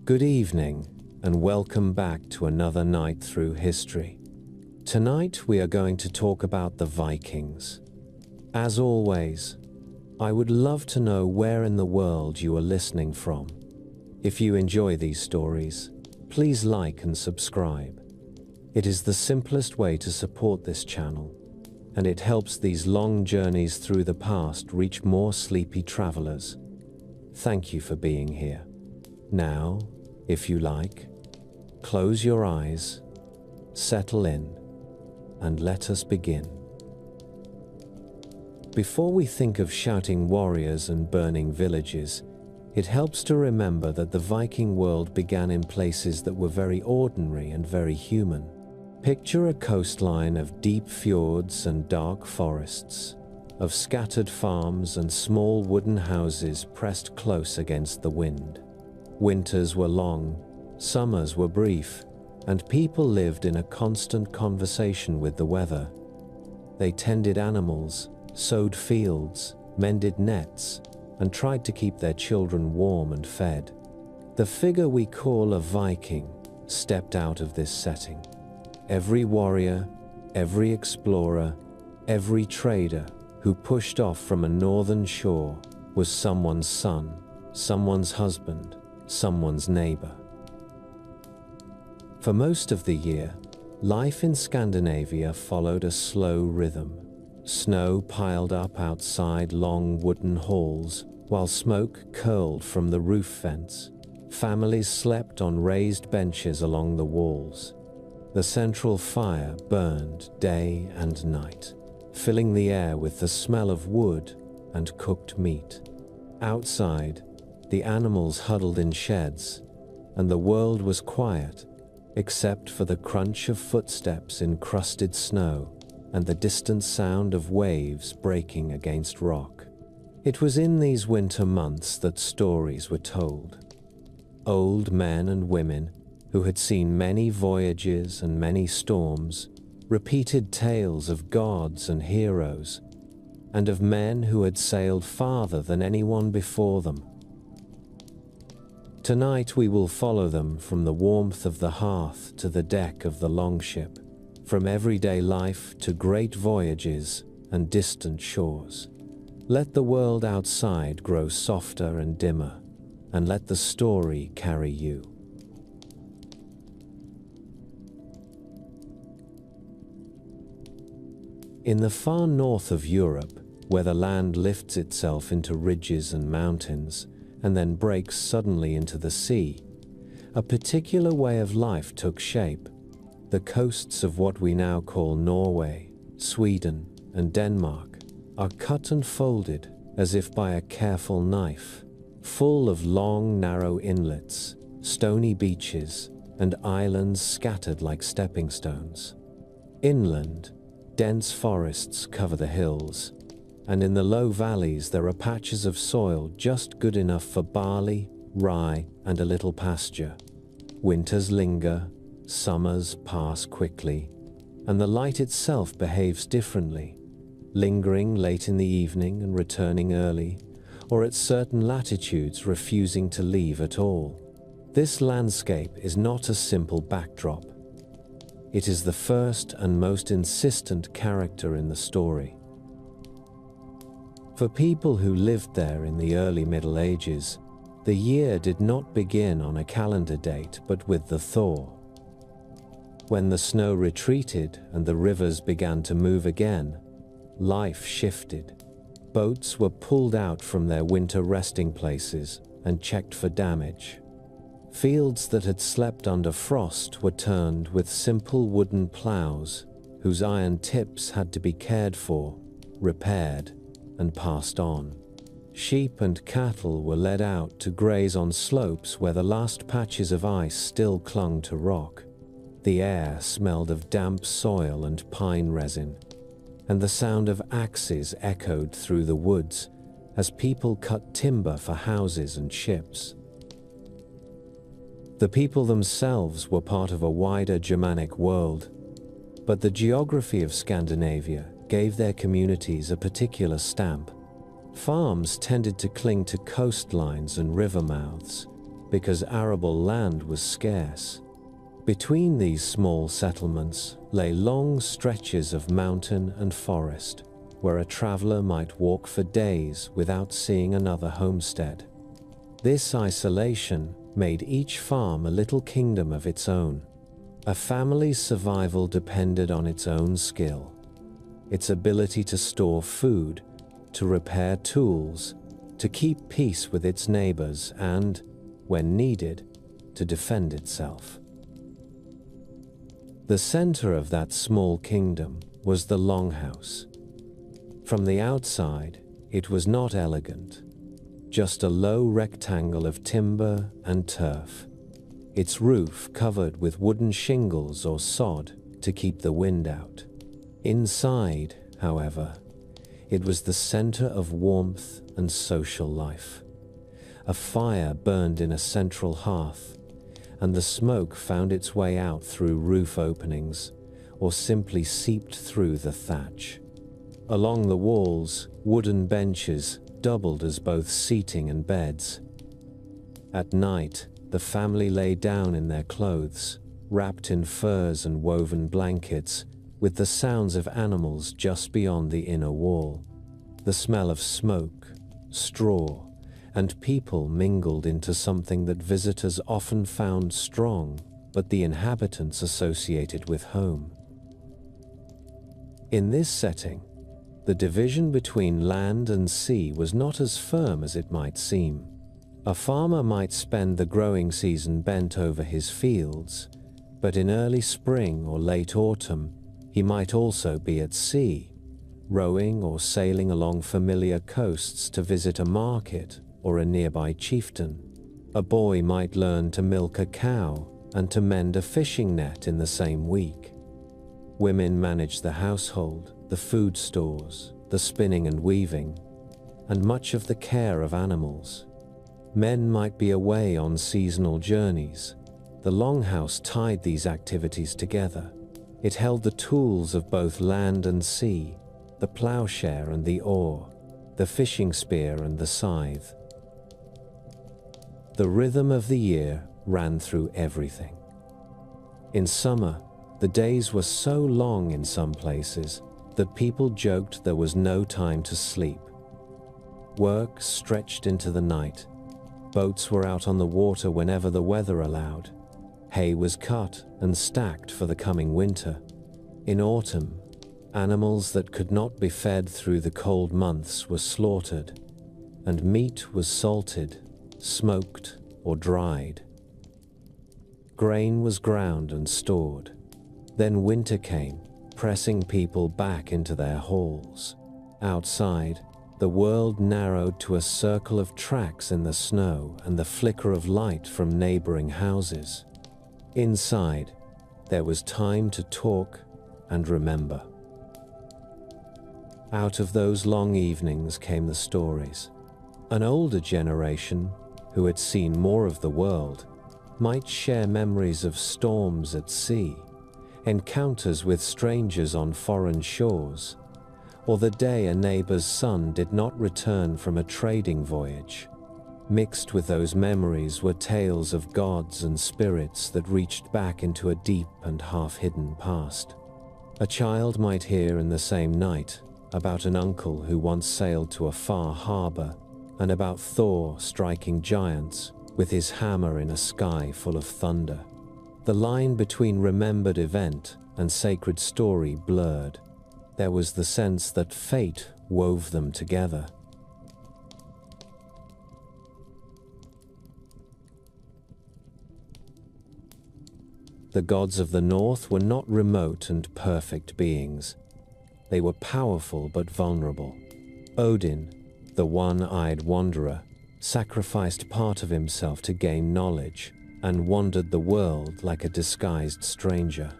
Good evening, and welcome back to another night through history. Tonight we are going to talk about the Vikings. As always, I would love to know where in the world you are listening from. If you enjoy these stories, please like and subscribe. It is the simplest way to support this channel, and it helps these long journeys through the past reach more sleepy travelers. Thank you for being here. Now, if you like, close your eyes, settle in, and let us begin. Before we think of shouting warriors and burning villages, it helps to remember that the Viking world began in places that were very ordinary and very human. Picture a coastline of deep fjords and dark forests, of scattered farms and small wooden houses pressed close against the wind. Winters were long, summers were brief, and people lived in a constant conversation with the weather. They tended animals, sowed fields, mended nets, and tried to keep their children warm and fed. The figure we call a Viking stepped out of this setting. Every warrior, every explorer, every trader who pushed off from a northern shore was someone's son, someone's husband, someone's neighbor. For most of the year, life in Scandinavia followed a slow rhythm. Snow piled up outside long wooden halls, while smoke curled from the roof vents. Families slept on raised benches along the walls. The central fire burned day and night, filling the air with the smell of wood and cooked meat. Outside, the animals huddled in sheds, and the world was quiet, except for the crunch of footsteps in crusted snow and the distant sound of waves breaking against rock. It was in these winter months that stories were told. Old men and women, who had seen many voyages and many storms, repeated tales of gods and heroes, and of men who had sailed farther than anyone before them. Tonight we will follow them from the warmth of the hearth to the deck of the longship, from everyday life to great voyages and distant shores. Let the world outside grow softer and dimmer, and let the story carry you. In the far north of Europe, where the land lifts itself into ridges and mountains, and then breaks suddenly into the sea, a particular way of life took shape. The coasts of what we now call Norway, Sweden, and Denmark are cut and folded as if by a careful knife, full of long, narrow inlets, stony beaches, and islands scattered like stepping stones. Inland, dense forests cover the hills, and in the low valleys there are patches of soil just good enough for barley, rye, and a little pasture. Winters linger, summers pass quickly, and the light itself behaves differently, lingering late in the evening and returning early, or at certain latitudes refusing to leave at all. This landscape is not a simple backdrop. It is the first and most insistent character in the story. For people who lived there in the early Middle Ages, the year did not begin on a calendar date but with the thaw. When the snow retreated and the rivers began to move again, life shifted. Boats were pulled out from their winter resting places and checked for damage. Fields that had slept under frost were turned with simple wooden plows, whose iron tips had to be cared for, repaired, and passed on. Sheep and cattle were led out to graze on slopes where the last patches of ice still clung to rock. The air smelled of damp soil and pine resin, and the sound of axes echoed through the woods as people cut timber for houses and ships. The people themselves were part of a wider Germanic world, but the geography of Scandinavia gave their communities a particular stamp. Farms tended to cling to coastlines and river mouths, because arable land was scarce. Between these small settlements lay long stretches of mountain and forest, where a traveler might walk for days without seeing another homestead. This isolation made each farm a little kingdom of its own. A family's survival depended on its own skill, its ability to store food, to repair tools, to keep peace with its neighbors, and, when needed, to defend itself. The center of that small kingdom was the longhouse. From the outside, it was not elegant, just a low rectangle of timber and turf, its roof covered with wooden shingles or sod to keep the wind out. Inside, however, it was the center of warmth and social life. A fire burned in a central hearth, and the smoke found its way out through roof openings or simply seeped through the thatch. Along the walls, wooden benches doubled as both seating and beds. At night, the family lay down in their clothes, wrapped in furs and woven blankets, with the sounds of animals just beyond the inner wall. The smell of smoke, straw, and people mingled into something that visitors often found strong, but the inhabitants associated with home. In this setting, the division between land and sea was not as firm as it might seem. A farmer might spend the growing season bent over his fields, but in early spring or late autumn, he might also be at sea, rowing or sailing along familiar coasts to visit a market or a nearby chieftain. A boy might learn to milk a cow and to mend a fishing net in the same week. Women managed the household, the food stores, the spinning and weaving, and much of the care of animals. Men might be away on seasonal journeys. The longhouse tied these activities together. It held the tools of both land and sea, the plowshare and the oar, the fishing spear and the scythe. The rhythm of the year ran through everything. In summer, the days were so long in some places that people joked there was no time to sleep. Work stretched into the night. Boats were out on the water whenever the weather allowed. Hay was cut and stacked for the coming winter. In autumn, animals that could not be fed through the cold months were slaughtered, and meat was salted, smoked, or dried. Grain was ground and stored. Then winter came, pressing people back into their halls. Outside, the world narrowed to a circle of tracks in the snow and the flicker of light from neighboring houses. Inside, there was time to talk and remember. Out of those long evenings came the stories. An older generation, who had seen more of the world, might share memories of storms at sea, encounters with strangers on foreign shores, or the day a neighbor's son did not return from a trading voyage. Mixed with those memories were tales of gods and spirits that reached back into a deep and half-hidden past. A child might hear in the same night about an uncle who once sailed to a far harbor, and about Thor striking giants with his hammer in a sky full of thunder. The line between remembered event and sacred story blurred. There was the sense that fate wove them together. The gods of the north were not remote and perfect beings. They were powerful but vulnerable. Odin, the one-eyed wanderer, sacrificed part of himself to gain knowledge and wandered the world like a disguised stranger.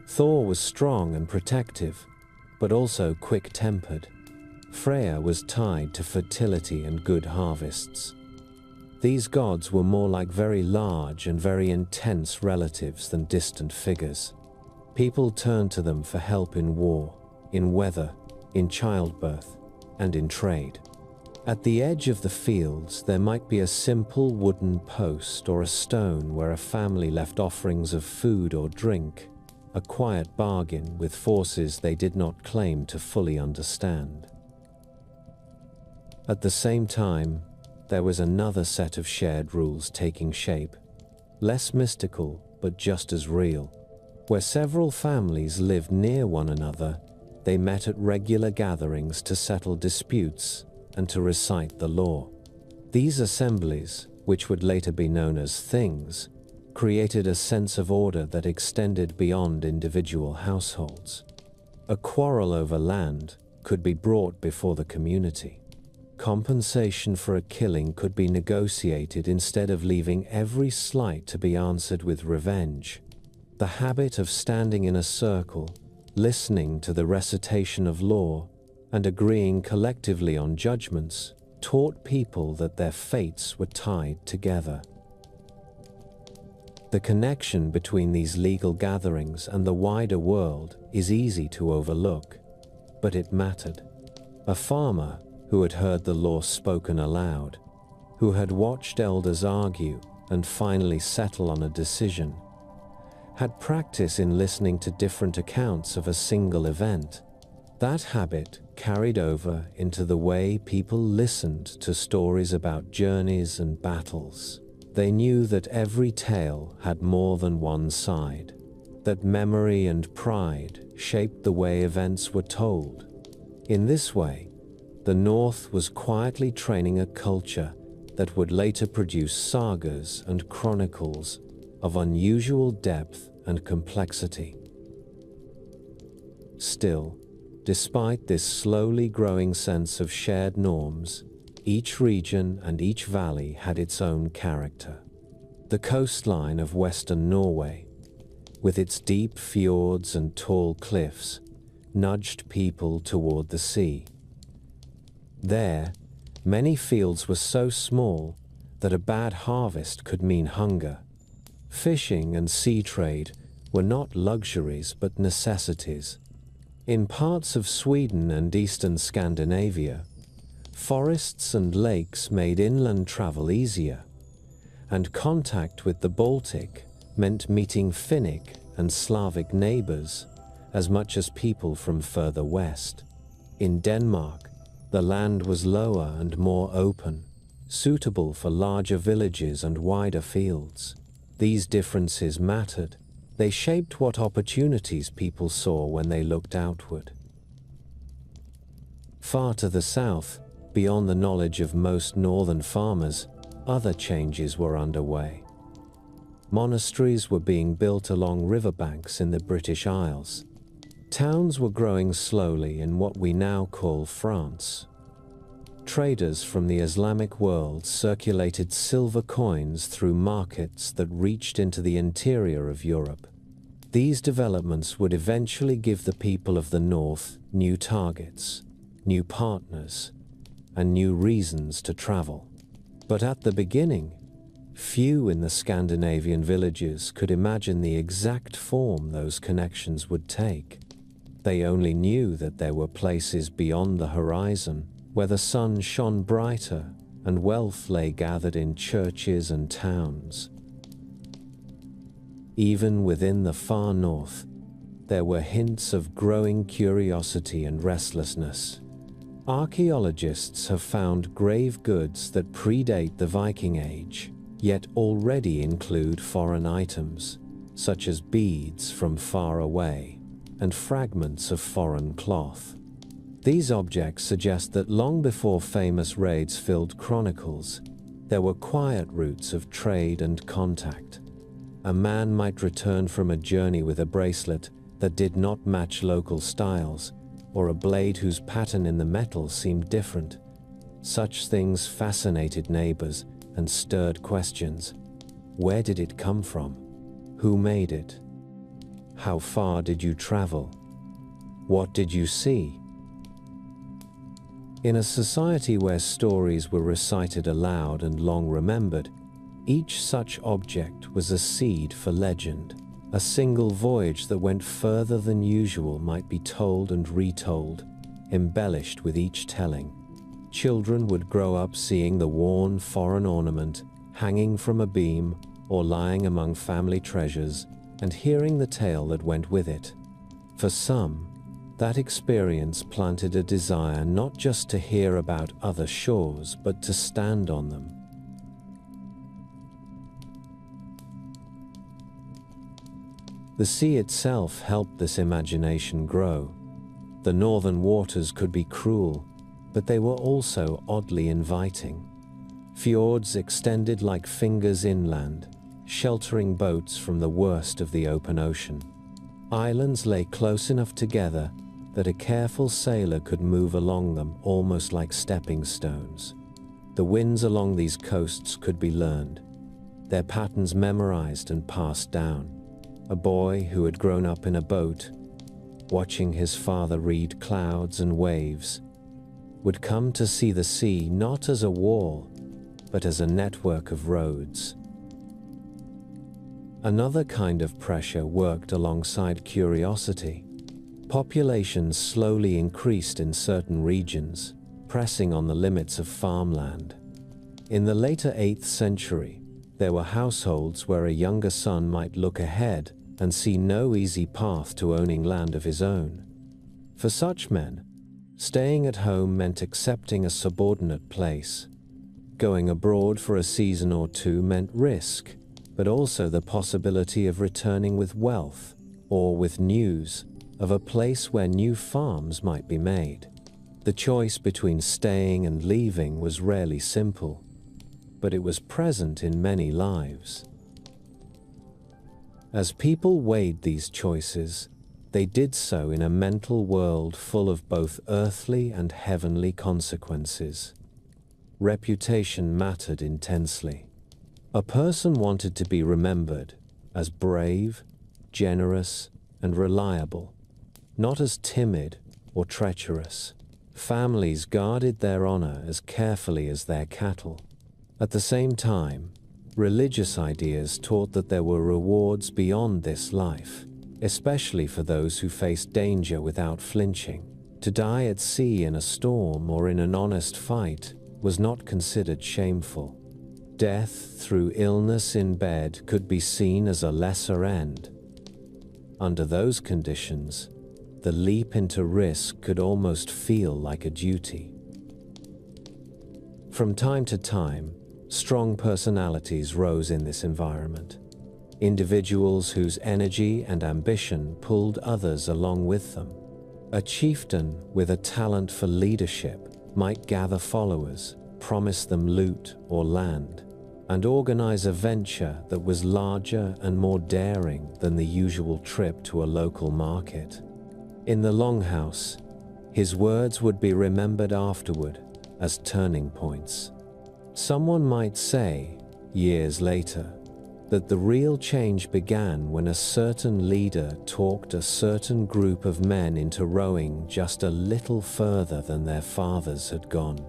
Thor was strong and protective, but also quick-tempered. Freya was tied to fertility and good harvests. These gods were more like very large and very intense relatives than distant figures. People turned to them for help in war, in weather, in childbirth, and in trade. At the edge of the fields, there might be a simple wooden post or a stone where a family left offerings of food or drink, a quiet bargain with forces they did not claim to fully understand. At the same time, there was another set of shared rules taking shape, less mystical but just as real. Where several families lived near one another, they met at regular gatherings to settle disputes and to recite the law. These assemblies, which would later be known as things, created a sense of order that extended beyond individual households. A quarrel over land could be brought before the community. Compensation for a killing could be negotiated instead of leaving every slight to be answered with revenge. The habit of standing in a circle, listening to the recitation of law, and agreeing collectively on judgments taught people that their fates were tied together. The connection between these legal gatherings and the wider world is easy to overlook, but it mattered. A farmer who had heard the law spoken aloud, who had watched elders argue and finally settle on a decision, had practice in listening to different accounts of a single event. That habit carried over into the way people listened to stories about journeys and battles. They knew that every tale had more than one side, that memory and pride shaped the way events were told. In this way, the North was quietly training a culture that would later produce sagas and chronicles of unusual depth and complexity. Still, despite this slowly growing sense of shared norms, each region and each valley had its own character. The coastline of western Norway, with its deep fjords and tall cliffs, nudged people toward the sea. There, many fields were so small that a bad harvest could mean hunger. Fishing and sea trade were not luxuries but necessities. In parts of Sweden and eastern Scandinavia, forests and lakes made inland travel easier, and contact with the Baltic meant meeting Finnic and Slavic neighbors as much as people from further west. In Denmark, the land was lower and more open, suitable for larger villages and wider fields. These differences mattered. They shaped what opportunities people saw when they looked outward. Far to the south, beyond the knowledge of most northern farmers, other changes were underway. Monasteries were being built along riverbanks in the British Isles. Towns were growing slowly in what we now call France. Traders from the Islamic world circulated silver coins through markets that reached into the interior of Europe. These developments would eventually give the people of the North new targets, new partners, and new reasons to travel. But at the beginning, few in the Scandinavian villages could imagine the exact form those connections would take. They only knew that there were places beyond the horizon where the sun shone brighter and wealth lay gathered in churches and towns. Even within the far north, there were hints of growing curiosity and restlessness. Archaeologists have found grave goods that predate the Viking Age, yet already include foreign items, such as beads from far away and fragments of foreign cloth. These objects suggest that long before famous raids filled chronicles, there were quiet routes of trade and contact. A man might return from a journey with a bracelet that did not match local styles, or a blade whose pattern in the metal seemed different. Such things fascinated neighbors and stirred questions. Where did it come from? Who made it? How far did you travel? What did you see? In a society where stories were recited aloud and long remembered, each such object was a seed for legend. A single voyage that went further than usual might be told and retold, embellished with each telling. Children would grow up seeing the worn foreign ornament hanging from a beam or lying among family treasures and hearing the tale that went with it. For some, that experience planted a desire not just to hear about other shores, but to stand on them. The sea itself helped this imagination grow. The northern waters could be cruel, but they were also oddly inviting. Fjords extended like fingers inland, sheltering boats from the worst of the open ocean. Islands lay close enough together that a careful sailor could move along them almost like stepping stones. The winds along these coasts could be learned, their patterns memorized and passed down. A boy who had grown up in a boat, watching his father read clouds and waves, would come to see the sea not as a wall, but as a network of roads. Another kind of pressure worked alongside curiosity. Populations slowly increased in certain regions, pressing on the limits of farmland. In the later 8th century, there were households where a younger son might look ahead and see no easy path to owning land of his own. For such men, staying at home meant accepting a subordinate place. Going abroad for a season or two meant risk, but also the possibility of returning with wealth or with news of a place where new farms might be made. The choice between staying and leaving was rarely simple, but it was present in many lives. As people weighed these choices, they did so in a mental world full of both earthly and heavenly consequences. Reputation mattered intensely. A person wanted to be remembered as brave, generous, and reliable, not as timid or treacherous. Families guarded their honor as carefully as their cattle. At the same time, religious ideas taught that there were rewards beyond this life, especially for those who faced danger without flinching. To die at sea in a storm or in an honest fight was not considered shameful. Death through illness in bed could be seen as a lesser end. Under those conditions, the leap into risk could almost feel like a duty. From time to time, strong personalities rose in this environment. Individuals whose energy and ambition pulled others along with them. A chieftain with a talent for leadership might gather followers, promise them loot or land, and organize a venture that was larger and more daring than the usual trip to a local market. In the Longhouse, his words would be remembered afterward as turning points. Someone might say, years later, that the real change began when a certain leader talked a certain group of men into rowing just a little further than their fathers had gone.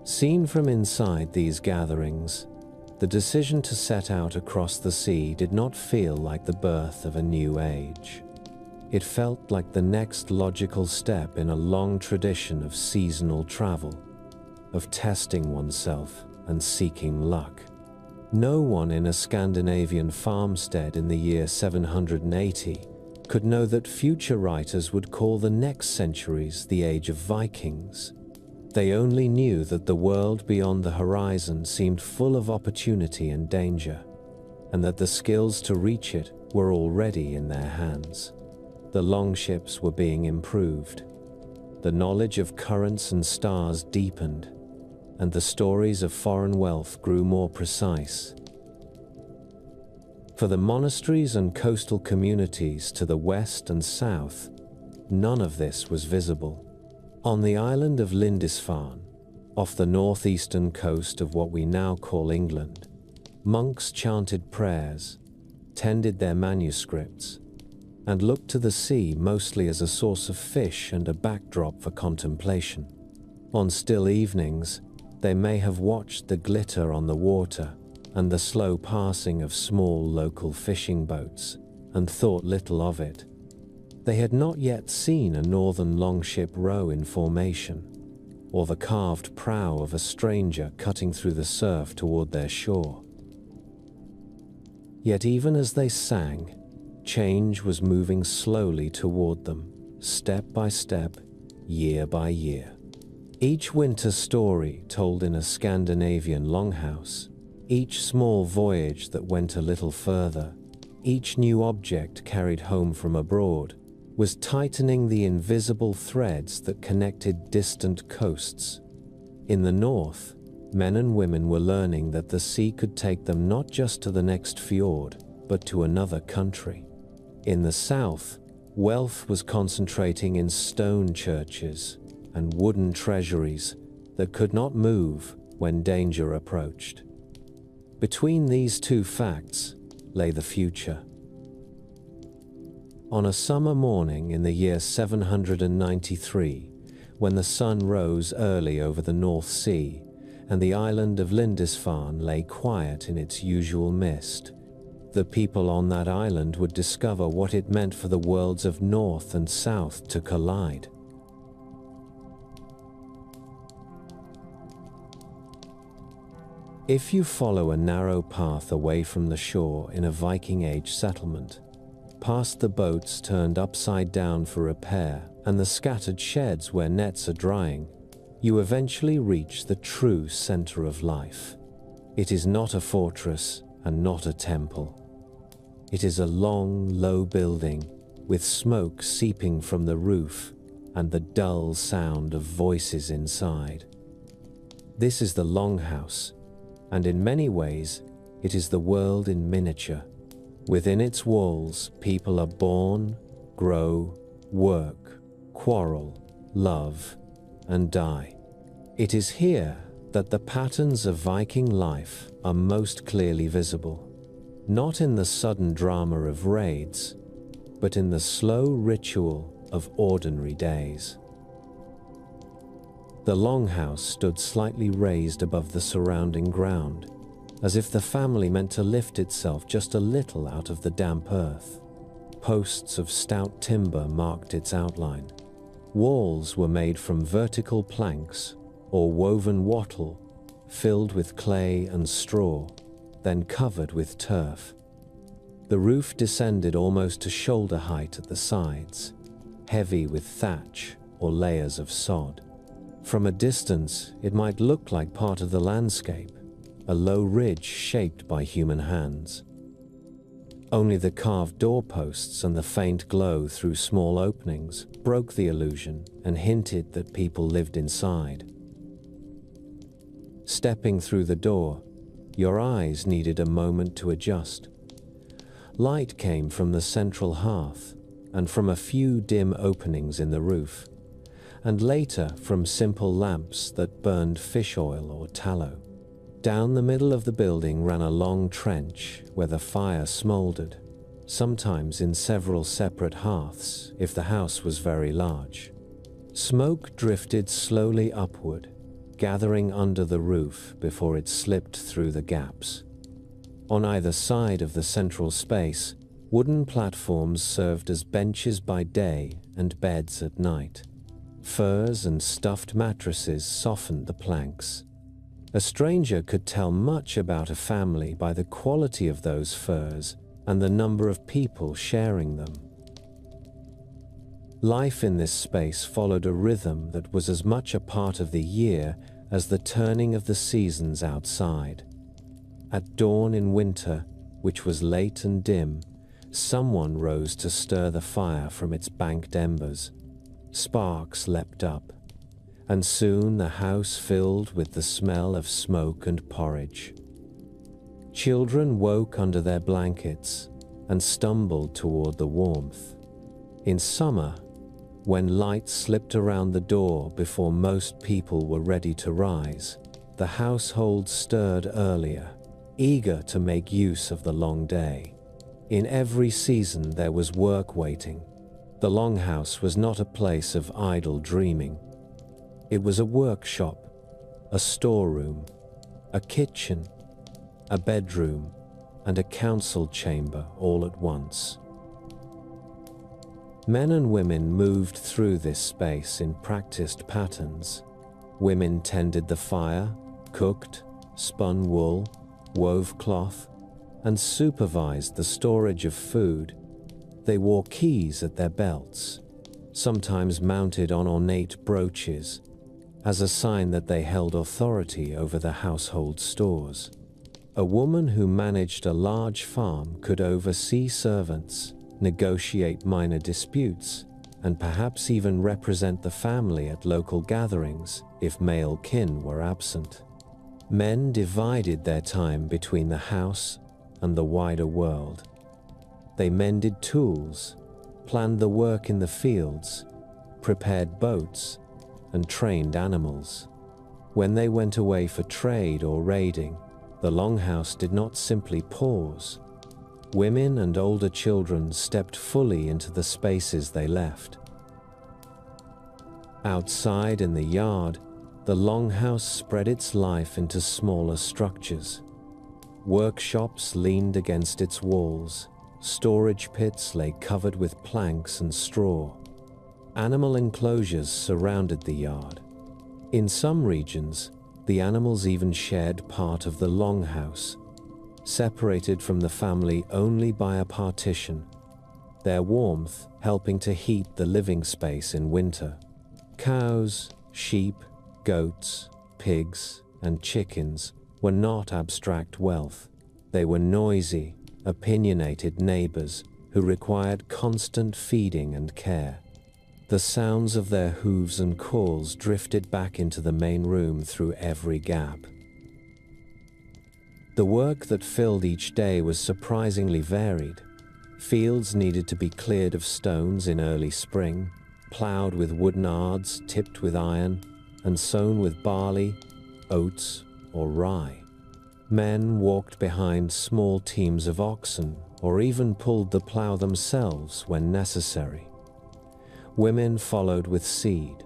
Seen from inside these gatherings, the decision to set out across the sea did not feel like the birth of a new age. It felt like the next logical step in a long tradition of seasonal travel, of testing oneself and seeking luck. No one in a Scandinavian farmstead in the year 780 could know that future writers would call the next centuries the age of Vikings. They only knew that the world beyond the horizon seemed full of opportunity and danger, and that the skills to reach it were already in their hands. The longships were being improved. The knowledge of currents and stars deepened, and the stories of foreign wealth grew more precise. For the monasteries and coastal communities to the west and south, none of this was visible. On the island of Lindisfarne, off the northeastern coast of what we now call England, monks chanted prayers, tended their manuscripts, and looked to the sea mostly as a source of fish and a backdrop for contemplation. On still evenings, they may have watched the glitter on the water and the slow passing of small local fishing boats and thought little of it. They had not yet seen a northern longship row in formation. or the carved prow of a stranger cutting through the surf toward their shore. Yet even as they sang, change was moving slowly toward them, step by step, year by year. Each winter story told in a Scandinavian longhouse, each small voyage that went a little further, each new object carried home from abroad, was tightening the invisible threads that connected distant coasts. In the north, men and women were learning that the sea could take them not just to the next fjord, but to another country. In the south, wealth was concentrating in stone churches and wooden treasuries that could not move when danger approached. Between these two facts lay the future. On a summer morning in the year 793, when the sun rose early over the North Sea and the island of Lindisfarne lay quiet in its usual mist, the people on that island would discover what it meant for the worlds of North and South to collide. If you follow a narrow path away from the shore in a Viking Age settlement, past the boats turned upside down for repair and the scattered sheds where nets are drying, you eventually reach the true center of life. It is not a fortress and not a temple. It is a long, low building with smoke seeping from the roof and the dull sound of voices inside. This is the Longhouse, and in many ways, it is the world in miniature. Within its walls, people are born, grow, work, quarrel, love, and die. It is here that the patterns of Viking life are most clearly visible, not in the sudden drama of raids, but in the slow ritual of ordinary days. The Longhouse stood slightly raised above the surrounding ground, as if the family meant to lift itself just a little out of the damp earth. Posts of stout timber marked its outline. Walls were made from vertical planks or woven wattle, filled with clay and straw, then covered with turf. The roof descended almost to shoulder height at the sides, heavy with thatch or layers of sod. From a distance, it might look like part of the landscape, a low ridge shaped by human hands. Only the carved doorposts and the faint glow through small openings broke the illusion and hinted that people lived inside. Stepping through the door, your eyes needed a moment to adjust. Light came from the central hearth and from a few dim openings in the roof, and later from simple lamps that burned fish oil or tallow. Down the middle of the building ran a long trench where the fire smoldered, sometimes in several separate hearths if the house was very large. Smoke drifted slowly upward, gathering under the roof before it slipped through the gaps. On either side of the central space, wooden platforms served as benches by day and beds at night. Furs and stuffed mattresses softened the planks. A stranger could tell much about a family by the quality of those furs and the number of people sharing them. Life in this space followed a rhythm that was as much a part of the year as the turning of the seasons outside. At dawn in winter, which was late and dim, someone rose to stir the fire from its banked embers. Sparks leapt up, and soon the house filled with the smell of smoke and porridge. Children woke under their blankets and stumbled toward the warmth. In summer, when light slipped around the door before most people were ready to rise, the household stirred earlier, eager to make use of the long day. In every season there was work waiting. The Longhouse was not a place of idle dreaming. It was a workshop, a storeroom, a kitchen, a bedroom, and a council chamber all at once. Men and women moved through this space in practiced patterns, Women tended the fire, cooked, spun wool, wove cloth, and supervised the storage of food. They wore keys at their belts, sometimes mounted on ornate brooches, as a sign that they held authority over the household stores. A woman who managed a large farm could oversee servants, negotiate minor disputes, and perhaps even represent the family at local gatherings if male kin were absent. Men divided their time between the house and the wider world. They mended tools, planned the work in the fields, prepared boats, and trained animals. When they went away for trade or raiding, the longhouse did not simply pause. Women and older children stepped fully into the spaces they left. Outside in the yard, the longhouse spread its life into smaller structures. Workshops leaned against its walls. Storage pits lay covered with planks and straw. Animal enclosures surrounded the yard. In some regions, the animals even shared part of the longhouse, separated from the family only by a partition, their warmth helping to heat the living space in winter. Cows, sheep, goats, pigs, and chickens were not abstract wealth. They were noisy, opinionated neighbors who required constant feeding and care. The sounds of their hooves and calls drifted back into the main room through every gap. The work that filled each day was surprisingly varied. Fields needed to be cleared of stones in early spring, plowed with wooden ards tipped with iron, and sown with barley, oats, or rye. Men walked behind small teams of oxen, or even pulled the plow themselves when necessary. Women followed with seed.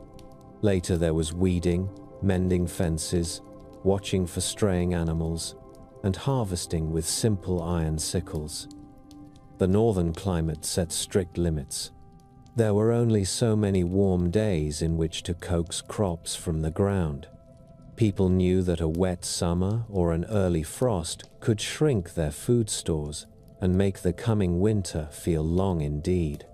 Later there was weeding, mending fences, watching for straying animals, and harvesting with simple iron sickles. The northern climate set strict limits. There were only so many warm days in which to coax crops from the ground. People knew that a wet summer or an early frost could shrink their food stores and make the coming winter feel long indeed.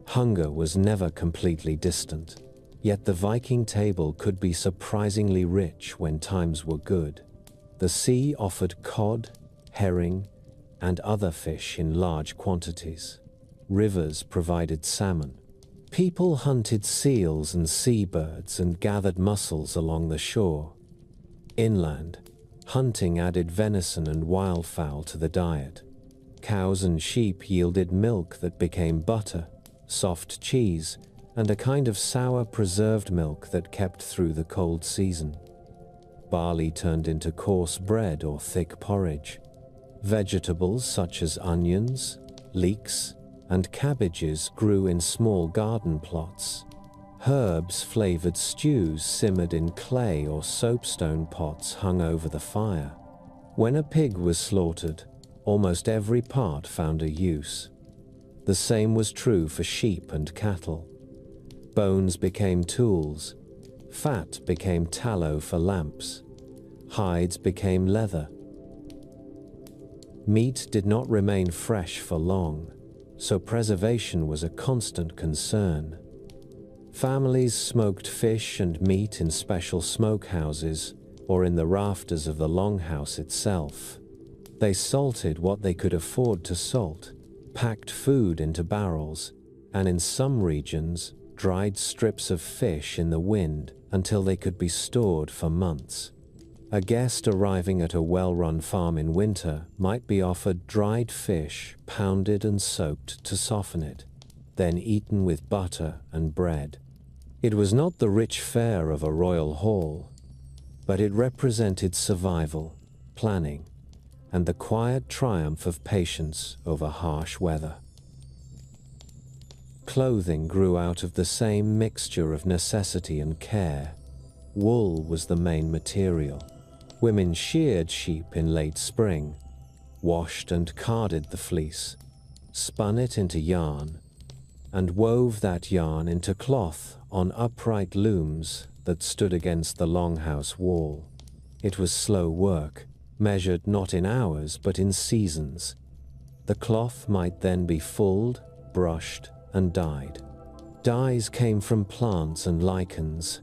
Hunger was never completely distant, yet the Viking table could be surprisingly rich when times were good. The sea offered cod, herring, and other fish in large quantities. Rivers provided salmon. People hunted seals and seabirds and gathered mussels along the shore. Inland, hunting added venison and wildfowl to the diet. Cows and sheep yielded milk that became butter, soft cheese, and a kind of sour preserved milk that kept through the cold season. Barley turned into coarse bread or thick porridge. Vegetables such as onions, leeks, and cabbages grew in small garden plots. Herbs flavored stews simmered in clay or soapstone pots hung over the fire. When a pig was slaughtered, almost every part found a use. The same was true for sheep and cattle. Bones became tools, fat became tallow for lamps, hides became leather. Meat did not remain fresh for long, so preservation was a constant concern. Families smoked fish and meat in special smokehouses or in the rafters of the longhouse itself. They salted what they could afford to salt, packed food into barrels, and in some regions, dried strips of fish in the wind until they could be stored for months. A guest arriving at a well-run farm in winter might be offered dried fish, pounded and soaked to soften it, then eaten with butter and bread. It was not the rich fare of a royal hall, but it represented survival, planning, and the quiet triumph of patience over harsh weather. Clothing grew out of the same mixture of necessity and care. Wool was the main material. Women sheared sheep in late spring, washed and carded the fleece, spun it into yarn, and wove that yarn into cloth on upright looms that stood against the longhouse wall. It was slow work, measured not in hours but in seasons. The cloth might then be fulled, brushed, and dyed. Dyes came from plants and lichens,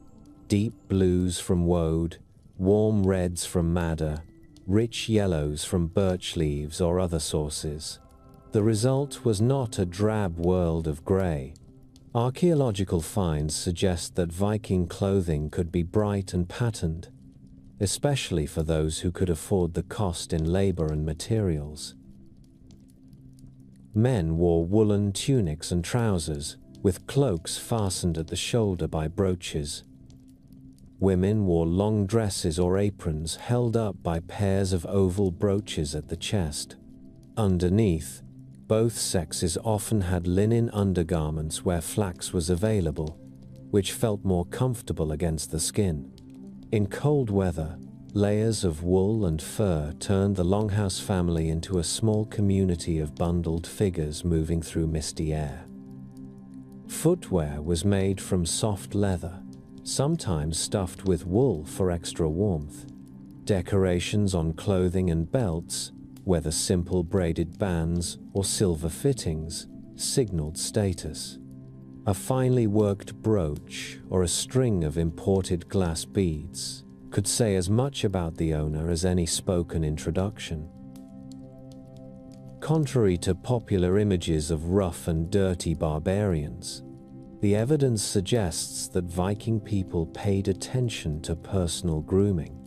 deep blues from woad, warm reds from madder, rich yellows from birch leaves or other sources. The result was not a drab world of grey. Archaeological finds suggest that Viking clothing could be bright and patterned, especially for those who could afford the cost in labor and materials. Men wore woolen tunics and trousers, with cloaks fastened at the shoulder by brooches. Women wore long dresses or aprons held up by pairs of oval brooches at the chest. Underneath, both sexes often had linen undergarments where flax was available, which felt more comfortable against the skin. In cold weather, layers of wool and fur turned the Longhouse family into a small community of bundled figures moving through misty air. Footwear was made from soft leather, sometimes stuffed with wool for extra warmth. Decorations on clothing and belts, whether simple braided bands or silver fittings, signaled status. A finely worked brooch or a string of imported glass beads could say as much about the owner as any spoken introduction. Contrary to popular images of rough and dirty barbarians, the evidence suggests that Viking people paid attention to personal grooming.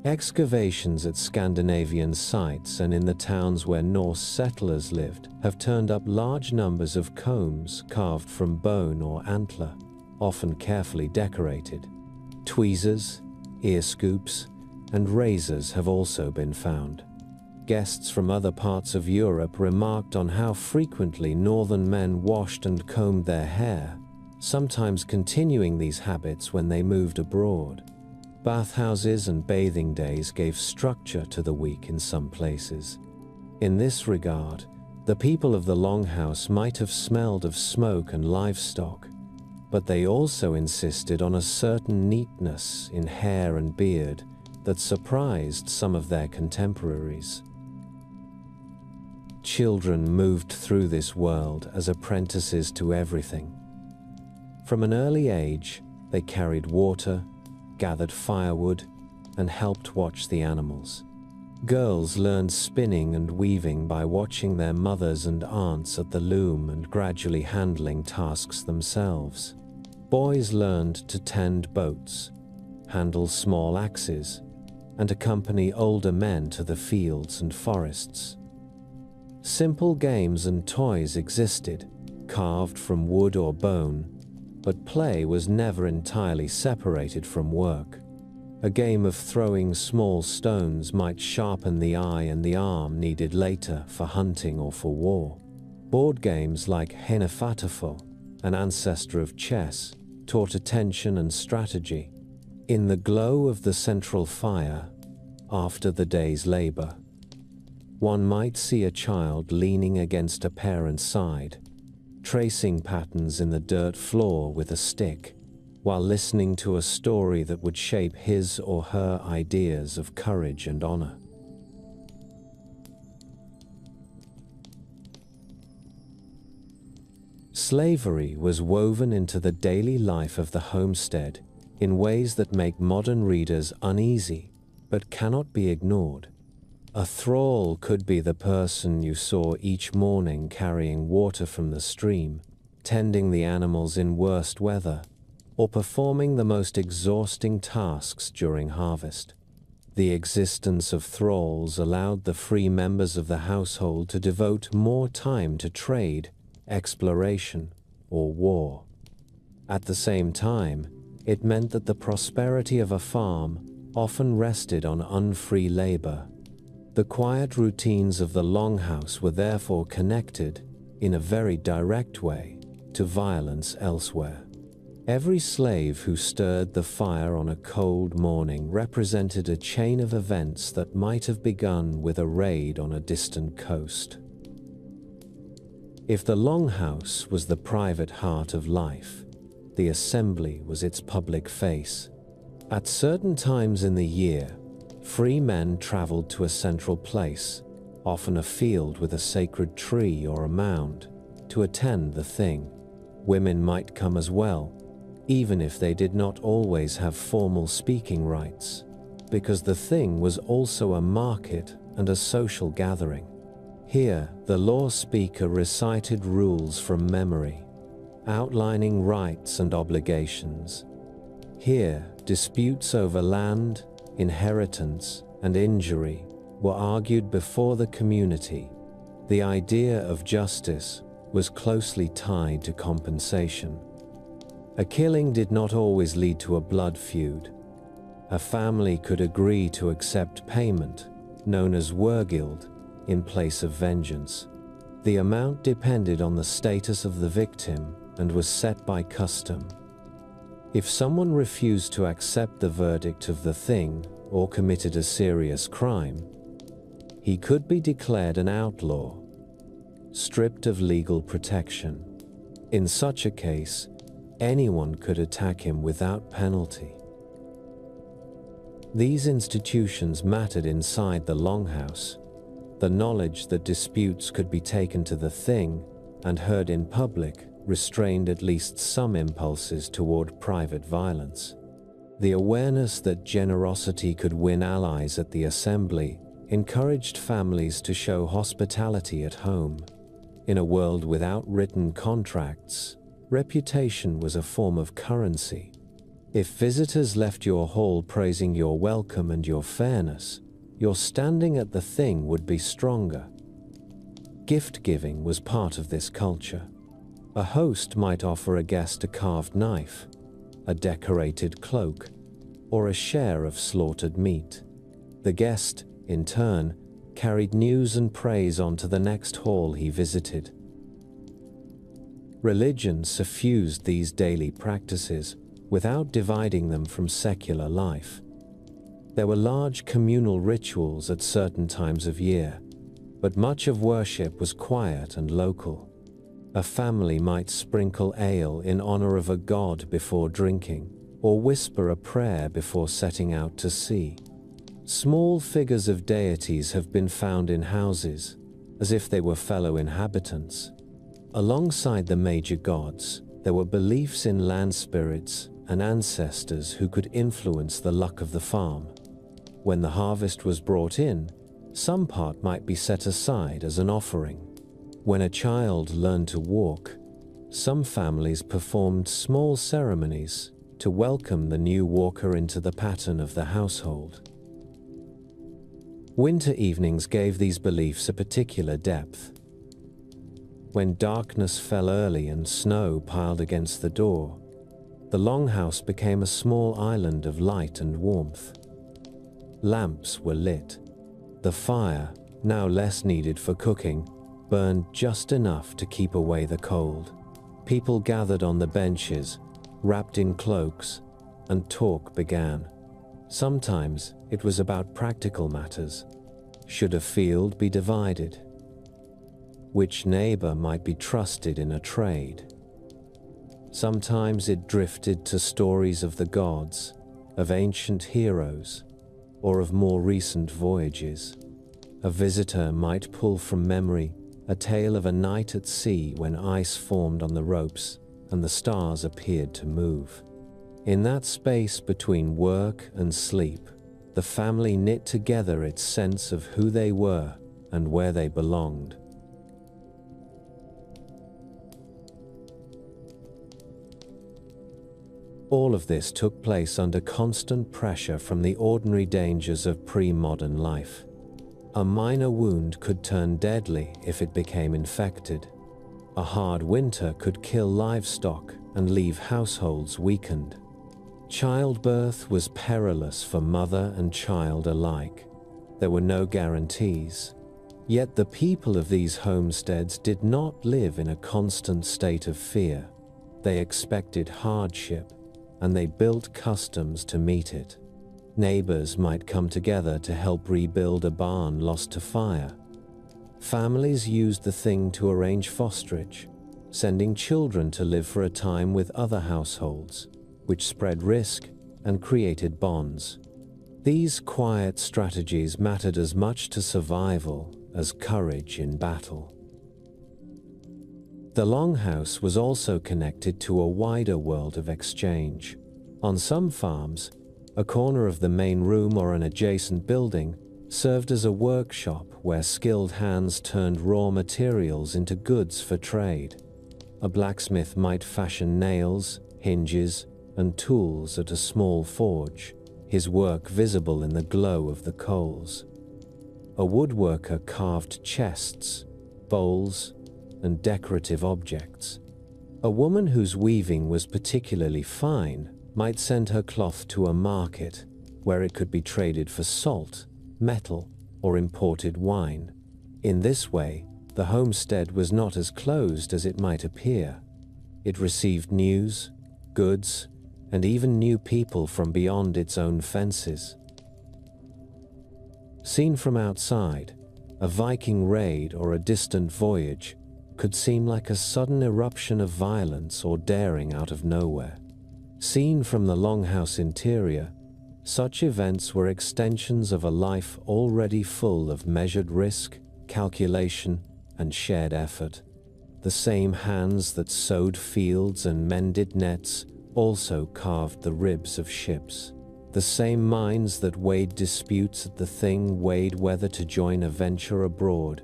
Excavations at Scandinavian sites and in the towns where Norse settlers lived have turned up large numbers of combs carved from bone or antler, often carefully decorated. Tweezers, ear scoops, and razors have also been found. Guests from other parts of Europe remarked on how frequently northern men washed and combed their hair, sometimes continuing these habits when they moved abroad. Bathhouses and bathing days gave structure to the week in some places. In this regard, the people of the Longhouse might have smelled of smoke and livestock, but they also insisted on a certain neatness in hair and beard that surprised some of their contemporaries. Children moved through this world as apprentices to everything. From an early age, they carried water, gathered firewood, and helped watch the animals. Girls learned spinning and weaving by watching their mothers and aunts at the loom and gradually handling tasks themselves. Boys learned to tend boats, handle small axes, and accompany older men to the fields and forests. Simple games and toys existed, carved from wood or bone, but play was never entirely separated from work. A game of throwing small stones might sharpen the eye and the arm needed later for hunting or for war. Board games like Hnefatafl, an ancestor of chess, taught attention and strategy. In the glow of the central fire, after the day's labor, one might see a child leaning against a parent's side, tracing patterns in the dirt floor with a stick, while listening to a story that would shape his or her ideas of courage and honor. Slavery was woven into the daily life of the homestead in ways that make modern readers uneasy, but cannot be ignored. A thrall could be the person you saw each morning carrying water from the stream, tending the animals in worst weather, or performing the most exhausting tasks during harvest. The existence of thralls allowed the free members of the household to devote more time to trade, exploration, or war. At the same time, it meant that the prosperity of a farm often rested on unfree labor. The quiet routines of the Longhouse were therefore connected, in a very direct way, to violence elsewhere. Every slave who stirred the fire on a cold morning represented a chain of events that might have begun with a raid on a distant coast. If the longhouse was the private heart of life, the assembly was its public face. At certain times in the year, free men traveled to a central place, often a field with a sacred tree or a mound, to attend the thing. Women might come as well, even if they did not always have formal speaking rights, because the thing was also a market and a social gathering. Here, the law speaker recited rules from memory, outlining rights and obligations. Here, disputes over land, inheritance, and injury were argued before the community. The idea of justice was closely tied to compensation. A killing did not always lead to a blood feud. A family could agree to accept payment, known as wergild, in place of vengeance. The amount depended on the status of the victim and was set by custom. If someone refused to accept the verdict of the thing or committed a serious crime, he could be declared an outlaw, stripped of legal protection. In such a case, anyone could attack him without penalty. These institutions mattered inside the longhouse. The knowledge that disputes could be taken to the thing and heard in public restrained at least some impulses toward private violence. The awareness that generosity could win allies at the assembly encouraged families to show hospitality at home. In a world without written contracts, reputation was a form of currency. If visitors left your hall praising your welcome and your fairness, your standing at the thing would be stronger. Gift-giving was part of this culture. A host might offer a guest a carved knife, a decorated cloak, or a share of slaughtered meat. The guest, in turn, carried news and praise on to the next hall he visited. Religion suffused these daily practices without dividing them from secular life. There were large communal rituals at certain times of year, but much of worship was quiet and local. A family might sprinkle ale in honor of a god before drinking, or whisper a prayer before setting out to sea. Small figures of deities have been found in houses, as if they were fellow inhabitants. Alongside the major gods, there were beliefs in land spirits and ancestors who could influence the luck of the farm. When the harvest was brought in, some part might be set aside as an offering. When a child learned to walk, some families performed small ceremonies to welcome the new walker into the pattern of the household. Winter evenings gave these beliefs a particular depth. When darkness fell early and snow piled against the door, the longhouse became a small island of light and warmth. Lamps were lit. The fire, now less needed for cooking, burned just enough to keep away the cold. People gathered on the benches, wrapped in cloaks, and talk began. Sometimes it was about practical matters. Should a field be divided? Which neighbor might be trusted in a trade? Sometimes it drifted to stories of the gods, of ancient heroes, or of more recent voyages. A visitor might pull from memory a tale of a night at sea when ice formed on the ropes and the stars appeared to move. In that space between work and sleep, the family knit together its sense of who they were and where they belonged. All of this took place under constant pressure from the ordinary dangers of pre-modern life. A minor wound could turn deadly if it became infected. A hard winter could kill livestock and leave households weakened. Childbirth was perilous for mother and child alike. There were no guarantees. Yet the people of these homesteads did not live in a constant state of fear. They expected hardship, and they built customs to meet it. Neighbors might come together to help rebuild a barn lost to fire. families used the thing to arrange fosterage, sending children to live for a time with other households, which spread risk and created bonds. These quiet strategies mattered as much to survival as courage in battle. The longhouse was also connected to a wider world of exchange. On some farms, a corner of the main room or an adjacent building served as a workshop where skilled hands turned raw materials into goods for trade. A blacksmith might fashion nails, hinges, and tools at a small forge, his work visible in the glow of the coals. A woodworker carved chests, bowls, and decorative objects. A woman whose weaving was particularly fine might send her cloth to a market where it could be traded for salt, metal, or imported wine. In this way, the homestead was not as closed as it might appear. It received news, goods, and even new people from beyond its own fences. Seen from outside, a Viking raid or a distant voyage could seem like a sudden eruption of violence or daring out of nowhere. Seen from the longhouse interior, such events were extensions of a life already full of measured risk, calculation, and shared effort. The same hands that sowed fields and mended nets also carved the ribs of ships. The same minds that weighed disputes at the Thing weighed whether to join a venture abroad.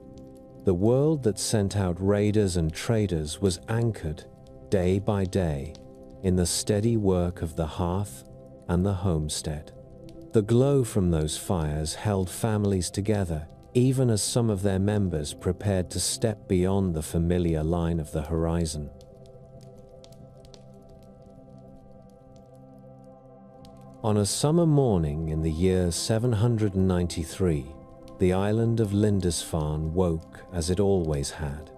The world that sent out raiders and traders was anchored, day by day, in the steady work of the hearth and the homestead. The glow from those fires held families together, even as some of their members prepared to step beyond the familiar line of the horizon. On a summer morning in the year 793, the island of Lindisfarne woke as it always had.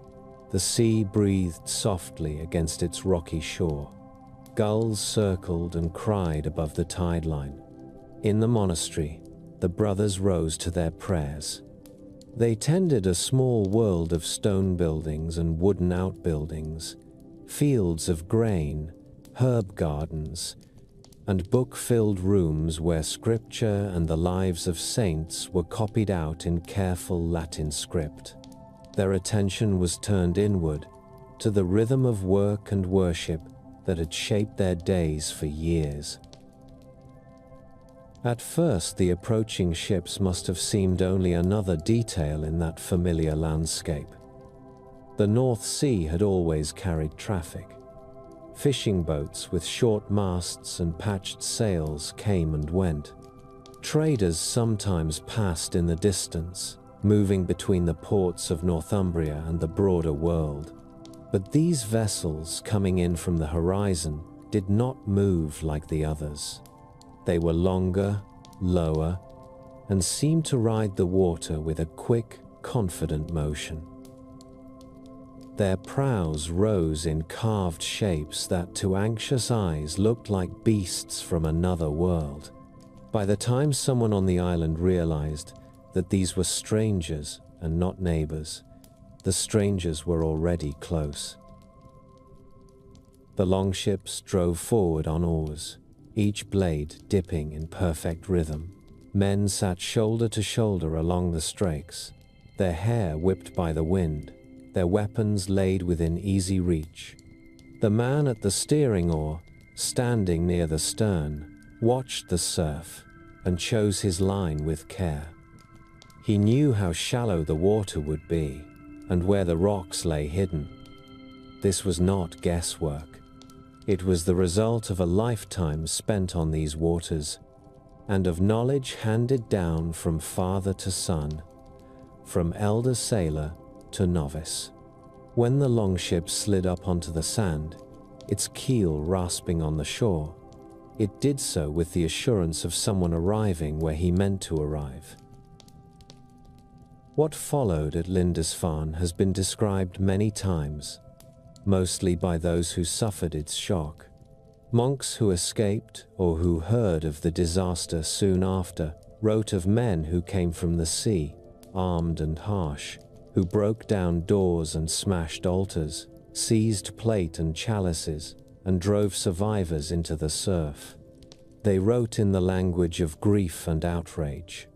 The sea breathed softly against its rocky shore. Gulls circled and cried above the tide line. In the monastery, the brothers rose to their prayers. They tended a small world of stone buildings and wooden outbuildings, fields of grain, herb gardens, and book-filled rooms where scripture and the lives of saints were copied out in careful Latin script. Their attention was turned inward, to the rhythm of work and worship that had shaped their days for years. At first, the approaching ships must have seemed only another detail in that familiar landscape. The North Sea had always carried traffic. Fishing boats with short masts and patched sails came and went. Traders sometimes passed in the distance, moving between the ports of Northumbria and the broader world. But these vessels coming in from the horizon did not move like the others. They were longer, lower, and seemed to ride the water with a quick, confident motion. Their prows rose in carved shapes that to anxious eyes looked like beasts from another world. By the time someone on the island realized that these were strangers and not neighbors, the strangers were already close. The longships drove forward on oars, each blade dipping in perfect rhythm. Men sat shoulder to shoulder along the strakes, their hair whipped by the wind, their weapons laid within easy reach. The man at the steering oar, standing near the stern, watched the surf and chose his line with care. He knew how shallow the water would be and where the rocks lay hidden. This was not guesswork. It was the result of a lifetime spent on these waters and of knowledge handed down from father to son, from elder sailor to novice. When the longship slid up onto the sand, its keel rasping on the shore, it did so with the assurance of someone arriving where he meant to arrive. What followed at Lindisfarne has been described many times, mostly by those who suffered its shock. Monks who escaped or who heard of the disaster soon after wrote of men who came from the sea, armed and harsh, who broke down doors and smashed altars, seized plate and chalices, and drove survivors into the surf. They wrote in the language of grief and outrage.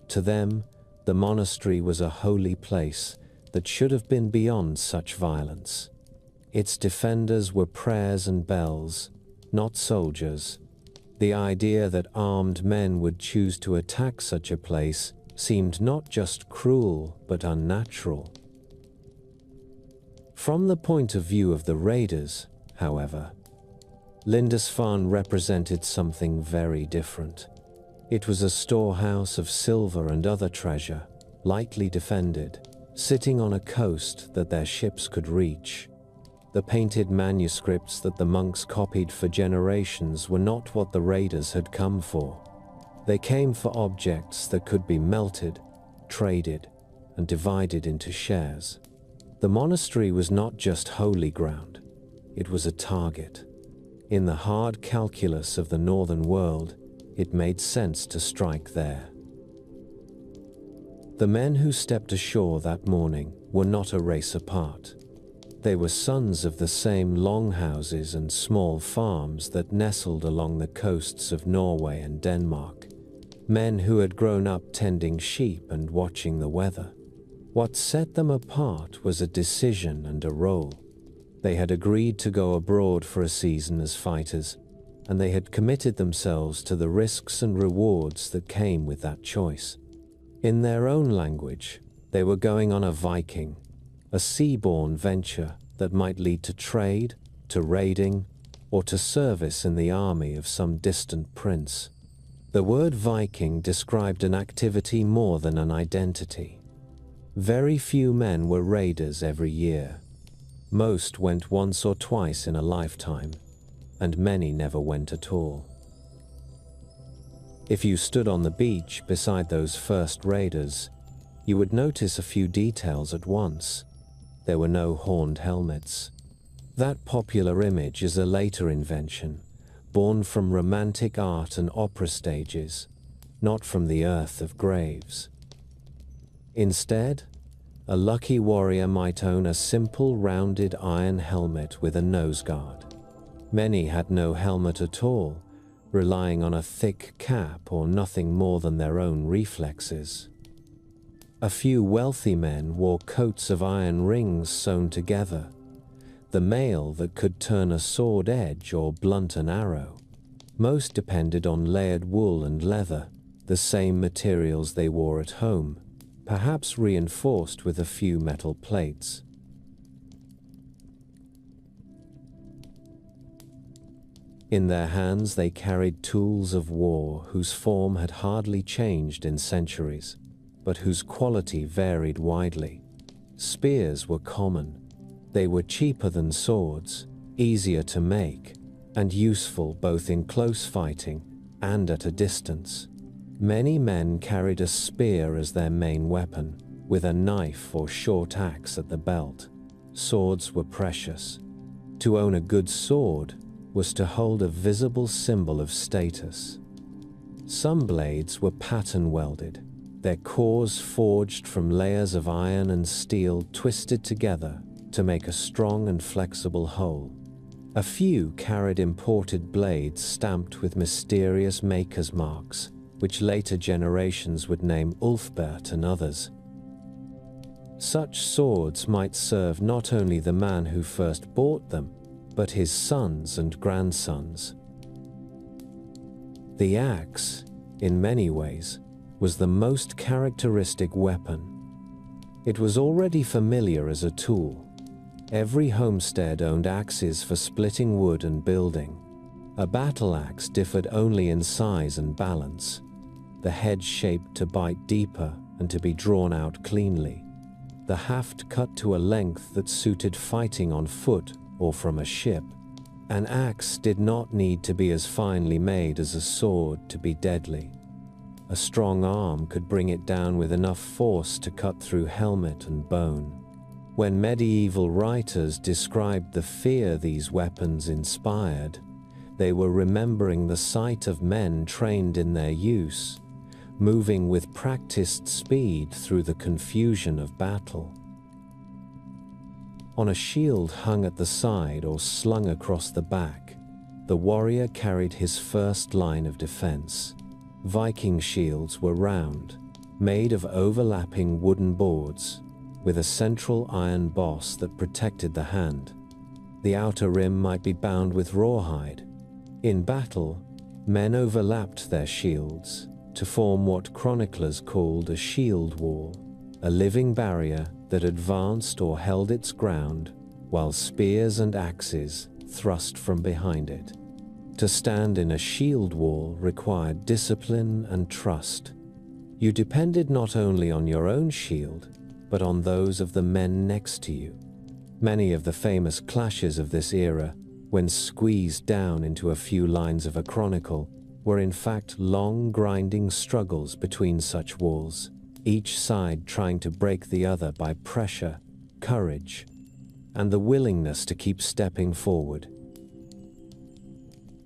To them, the monastery was a holy place that should have been beyond such violence. Its defenders were prayers and bells, not soldiers. The idea that armed men would choose to attack such a place seemed not just cruel, but unnatural. From the point of view of the raiders, however, Lindisfarne represented something very different. It was a storehouse of silver and other treasure, lightly defended, sitting on a coast that their ships could reach. The painted manuscripts that the monks copied for generations were not what the raiders had come for. They came for objects that could be melted, traded, and divided into shares. The monastery was not just holy ground, it was a target. In the hard calculus of the northern world, it made sense to strike there. The men who stepped ashore that morning were not a race apart. They were sons of the same longhouses and small farms that nestled along the coasts of Norway and Denmark. Men who had grown up tending sheep and watching the weather. What set them apart was a decision and a role. They had agreed to go abroad for a season as fighters, and they had committed themselves to the risks and rewards that came with that choice. In their own language, they were going on a Viking, a sea-borne venture that might lead to trade, to raiding, or to service in the army of some distant prince. The word Viking described an activity more than an identity. Very few men were raiders every year. Most went once or twice in a lifetime, and many never went at all. If you stood on the beach beside those first raiders, you would notice a few details at once. There were no horned helmets. That popular image is a later invention, born from romantic art and opera stages, not from the earth of graves. Instead, a lucky warrior might own a simple rounded iron helmet with a nose guard. Many had no helmet at all, relying on a thick cap or nothing more than their own reflexes. A few wealthy men wore coats of iron rings sewn together, the mail that could turn a sword edge or blunt an arrow. Most depended on layered wool and leather, the same materials they wore at home, perhaps reinforced with a few metal plates. In their hands they carried tools of war whose form had hardly changed in centuries, but whose quality varied widely. Spears were common. They were cheaper than swords, easier to make, and useful both in close fighting and at a distance. Many men carried a spear as their main weapon, with a knife or short axe at the belt. Swords were precious. To own a good sword was to hold a visible symbol of status. Some blades were pattern welded, their cores forged from layers of iron and steel twisted together to make a strong and flexible whole. A few carried imported blades stamped with mysterious maker's marks, which later generations would name Ulfbert and others. Such swords might serve not only the man who first bought them, but his sons and grandsons. The axe, in many ways, was the most characteristic weapon. It was already familiar as a tool. Every homestead owned axes for splitting wood and building. A battle axe differed only in size and balance, the head shaped to bite deeper and to be drawn out cleanly, the haft cut to a length that suited fighting on foot or from a ship. An axe did not need to be as finely made as a sword to be deadly. A strong arm could bring it down with enough force to cut through helmet and bone. When medieval writers described the fear these weapons inspired, they were remembering the sight of men trained in their use, moving with practiced speed through the confusion of battle. On a shield hung at the side or slung across the back, the warrior carried his first line of defense. Viking shields were round, made of overlapping wooden boards, with a central iron boss that protected the hand. The outer rim might be bound with rawhide. In battle, men overlapped their shields to form what chroniclers called a shield wall, a living barrier that advanced or held its ground while spears and axes thrust from behind it. To stand in a shield wall required discipline and trust. You depended not only on your own shield, but on those of the men next to you. Many of the famous clashes of this era, when squeezed down into a few lines of a chronicle, were in fact long, grinding struggles between such walls, each side trying to break the other by pressure, courage, and the willingness to keep stepping forward.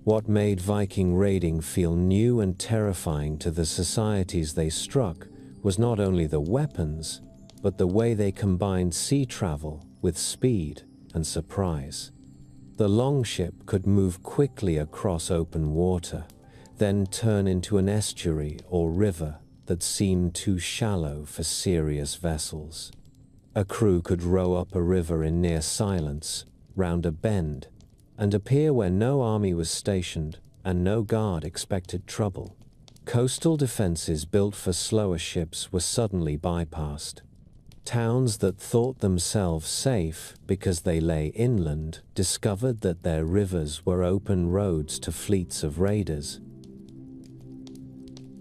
What made Viking raiding feel new and terrifying to the societies they struck was not only the weapons, but the way they combined sea travel with speed and surprise. The longship could move quickly across open water, then turn into an estuary or river that seemed too shallow for serious vessels. A crew could row up a river in near silence, round a bend, and appear where no army was stationed and no guard expected trouble. Coastal defenses built for slower ships were suddenly bypassed. Towns that thought themselves safe because they lay inland discovered that their rivers were open roads to fleets of raiders.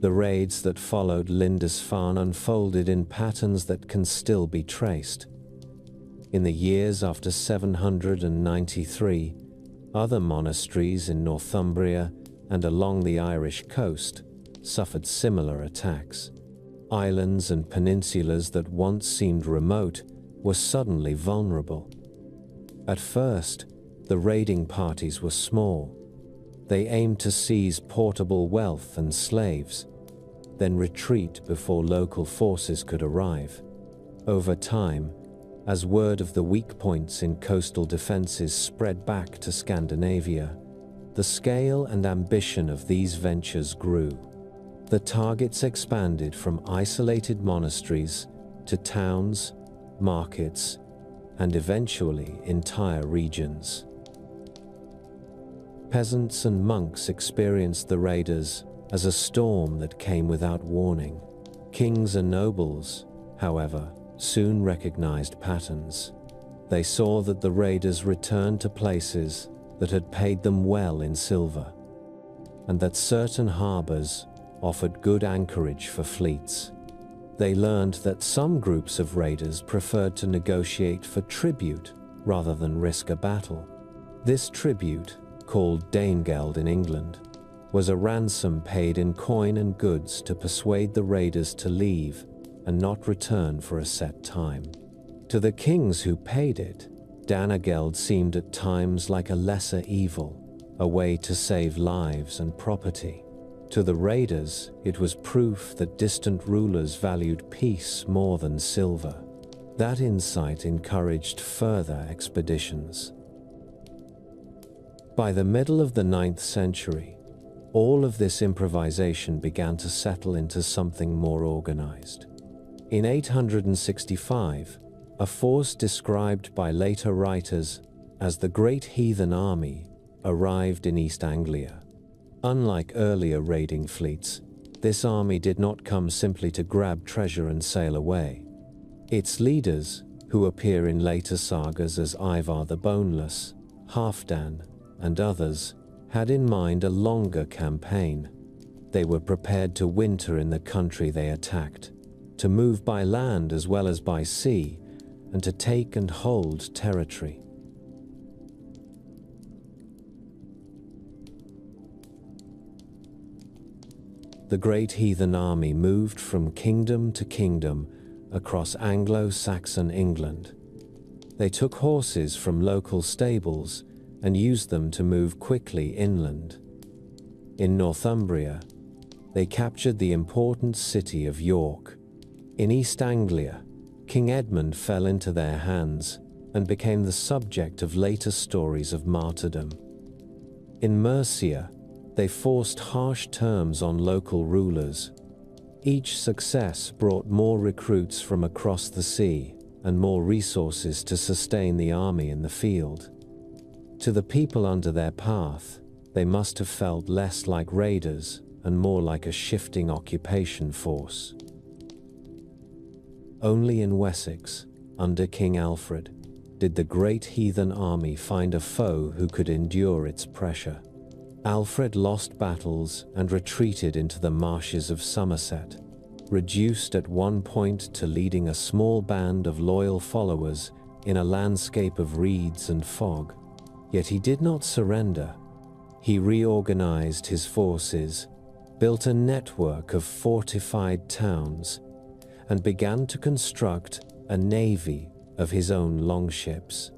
The raids that followed Lindisfarne unfolded in patterns that can still be traced. In the years after 793, other monasteries in Northumbria and along the Irish coast suffered similar attacks. Islands and peninsulas that once seemed remote were suddenly vulnerable. At first, the raiding parties were small. They aimed to seize portable wealth and slaves, then retreat before local forces could arrive. Over time, as word of the weak points in coastal defenses spread back to Scandinavia, the scale and ambition of these ventures grew. The targets expanded from isolated monasteries to towns, markets, and eventually entire regions. Peasants and monks experienced the raiders as a storm that came without warning. Kings and nobles, however, soon recognized patterns. They saw that the raiders returned to places that had paid them well in silver, and that certain harbors offered good anchorage for fleets. They learned that some groups of raiders preferred to negotiate for tribute rather than risk a battle. This tribute, called Danegeld in England, was a ransom paid in coin and goods to persuade the raiders to leave and not return for a set time. To the kings who paid it, Danegeld seemed at times like a lesser evil, a way to save lives and property. To the raiders, it was proof that distant rulers valued peace more than silver. That insight encouraged further expeditions. By the middle of the 9th century, all of this improvisation began to settle into something more organized. In 865, a force described by later writers as the Great Heathen Army arrived in East Anglia. Unlike earlier raiding fleets, this army did not come simply to grab treasure and sail away. Its leaders, who appear in later sagas as Ivar the Boneless, Halfdan, and others, had in mind a longer campaign. They were prepared to winter in the country they attacked, to move by land as well as by sea, and to take and hold territory. The Great Heathen Army moved from kingdom to kingdom across Anglo-Saxon England. They took horses from local stables and used them to move quickly inland. In Northumbria, they captured the important city of York. In East Anglia, King Edmund fell into their hands, and became the subject of later stories of martyrdom. In Mercia, they forced harsh terms on local rulers. Each success brought more recruits from across the sea and more resources to sustain the army in the field. To the people under their path, they must have felt less like raiders and more like a shifting occupation force. Only in Wessex, under King Alfred, did the great heathen army find a foe who could endure its pressure. Alfred lost battles and retreated into the marshes of Somerset, reduced at one point to leading a small band of loyal followers in a landscape of reeds and fog. Yet he did not surrender. He reorganized his forces, built a network of fortified towns, and began to construct a navy of his own longships.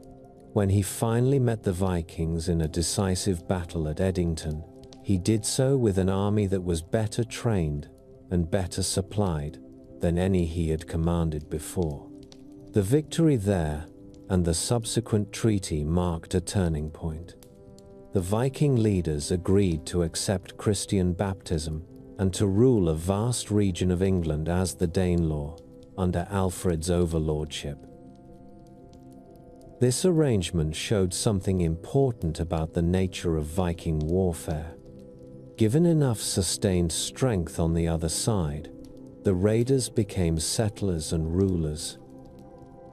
When he finally met the Vikings in a decisive battle at Edington, he did so with an army that was better trained and better supplied than any he had commanded before. The victory there and the subsequent treaty marked a turning point. The Viking leaders agreed to accept Christian baptism and to rule a vast region of England as the Danelaw, under Alfred's overlordship. This arrangement showed something important about the nature of Viking warfare. Given enough sustained strength on the other side, the raiders became settlers and rulers.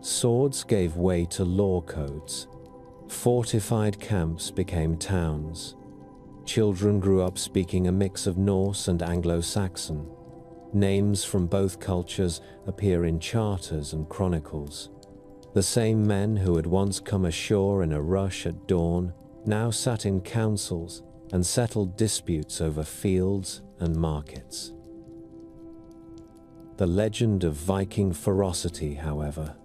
Swords gave way to law codes. Fortified camps became towns. Children grew up speaking a mix of Norse and Anglo-Saxon. Names from both cultures appear in charters and chronicles. The same men who had once come ashore in a rush at dawn now sat in councils and settled disputes over fields and markets. The legend of Viking ferocity, however,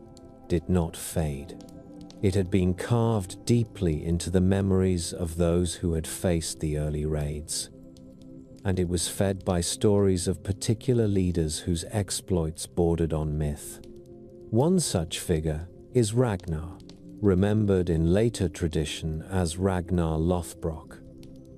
did not fade. It had been carved deeply into the memories of those who had faced the early raids, and it was fed by stories of particular leaders whose exploits bordered on myth. One such figure is Ragnar, remembered in later tradition as Ragnar Lothbrok.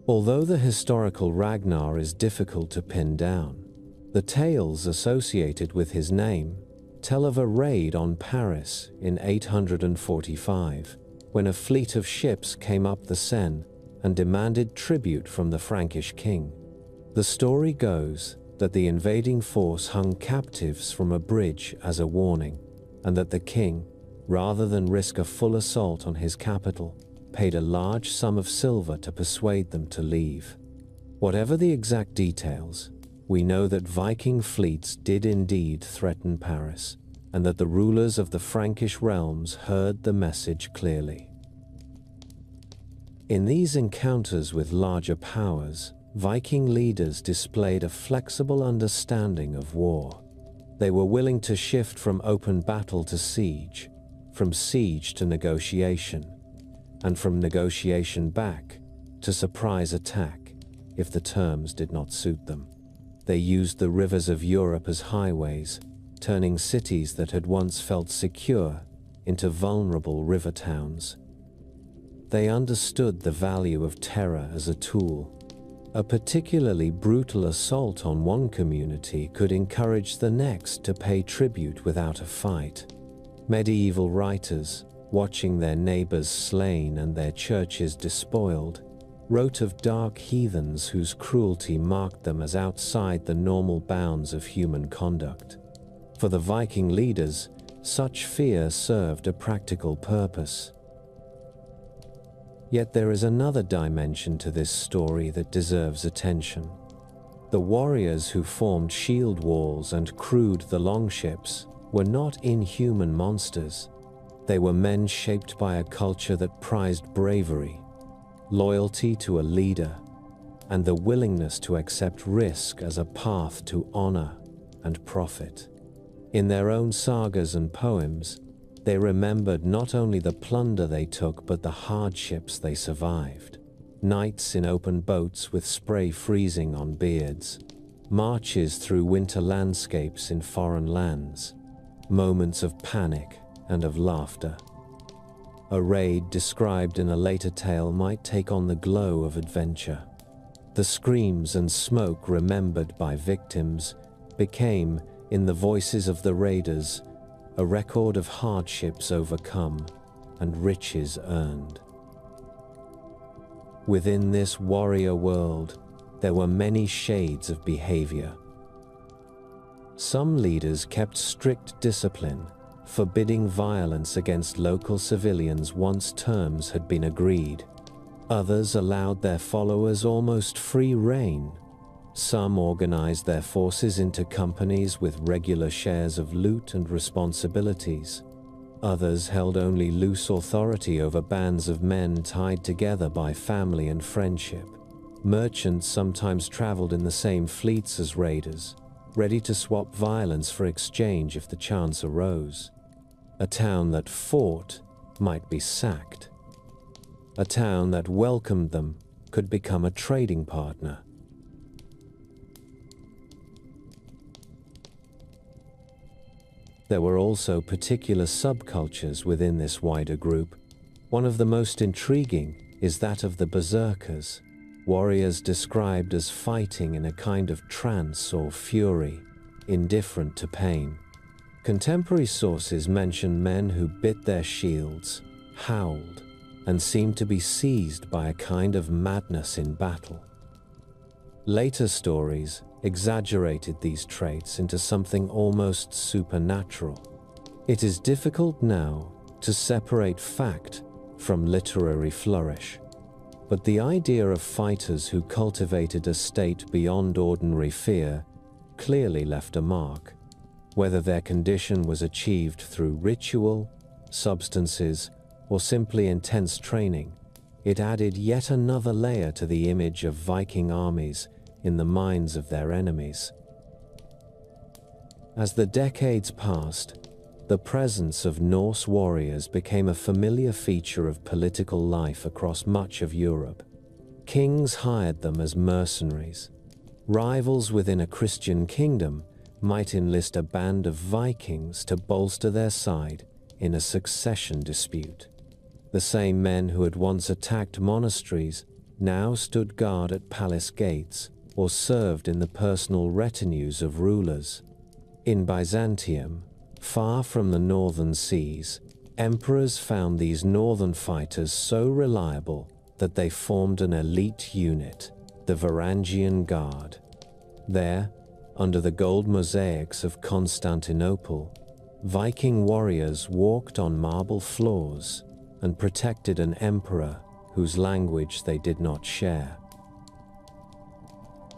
Although the historical Ragnar is difficult to pin down, the tales associated with his name tell of a raid on Paris in 845, when a fleet of ships came up the Seine and demanded tribute from the Frankish king. The story goes that the invading force hung captives from a bridge as a warning, and that the king, rather than risk a full assault on his capital, paid a large sum of silver to persuade them to leave. Whatever the exact details, we know that Viking fleets did indeed threaten Paris, and that the rulers of the Frankish realms heard the message clearly. In these encounters with larger powers, Viking leaders displayed a flexible understanding of war. They were willing to shift from open battle to siege, from siege to negotiation, and from negotiation back to surprise attack if the terms did not suit them. They used the rivers of Europe as highways, turning cities that had once felt secure into vulnerable river towns. They understood the value of terror as a tool. A particularly brutal assault on one community could encourage the next to pay tribute without a fight. Medieval writers, watching their neighbors slain and their churches despoiled, wrote of dark heathens whose cruelty marked them as outside the normal bounds of human conduct. For the Viking leaders, such fear served a practical purpose. Yet there is another dimension to this story that deserves attention. The warriors who formed shield walls and crewed the longships were not inhuman monsters. They were men shaped by a culture that prized bravery, loyalty to a leader, and the willingness to accept risk as a path to honor and profit. In their own sagas and poems, they remembered not only the plunder they took but the hardships they survived. Nights in open boats with spray freezing on beards, marches through winter landscapes in foreign lands, moments of panic and of laughter. A raid described in a later tale might take on the glow of adventure. The screams and smoke remembered by victims became, in the voices of the raiders, a record of hardships overcome and riches earned. Within this warrior world, there were many shades of behavior. Some leaders kept strict discipline, forbidding violence against local civilians once terms had been agreed. Others allowed their followers almost free rein. Some organized their forces into companies with regular shares of loot and responsibilities. Others held only loose authority over bands of men tied together by family and friendship. Merchants sometimes traveled in the same fleets as raiders, ready to swap violence for exchange if the chance arose. A town that fought might be sacked. A town that welcomed them could become a trading partner. There were also particular subcultures within this wider group. One of the most intriguing is that of the berserkers, warriors described as fighting in a kind of trance or fury, indifferent to pain. Contemporary sources mention men who bit their shields, howled, and seemed to be seized by a kind of madness in battle. Later stories exaggerated these traits into something almost supernatural. It is difficult now to separate fact from literary flourish, but the idea of fighters who cultivated a state beyond ordinary fear clearly left a mark. Whether their condition was achieved through ritual, substances, or simply intense training, it added yet another layer to the image of Viking armies in the minds of their enemies. As the decades passed, the presence of Norse warriors became a familiar feature of political life across much of Europe. Kings hired them as mercenaries. Rivals within a Christian kingdom might enlist a band of Vikings to bolster their side in a succession dispute. The same men who had once attacked monasteries now stood guard at palace gates or served in the personal retinues of rulers. In Byzantium, far from the northern seas, emperors found these northern fighters so reliable that they formed an elite unit, the Varangian Guard. There, under the gold mosaics of Constantinople, Viking warriors walked on marble floors and protected an emperor whose language they did not share.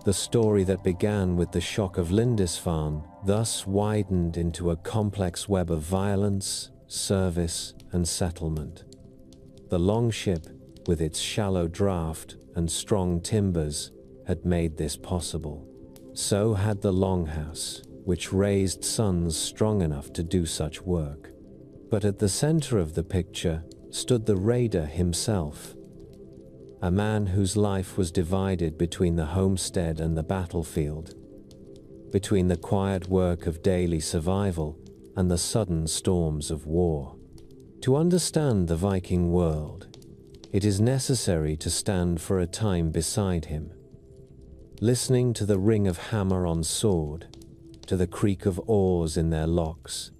The story that began with the shock of Lindisfarne thus widened into a complex web of violence, service, and settlement. The longship, with its shallow draft and strong timbers, had made this possible. So had the longhouse, which raised sons strong enough to do such work. But at the center of the picture stood the raider himself, a man whose life was divided between the homestead and the battlefield, between the quiet work of daily survival and the sudden storms of war. To understand the Viking world, it is necessary to stand for a time beside him, listening to the ring of hammer on sword, to the creak of oars in their locks,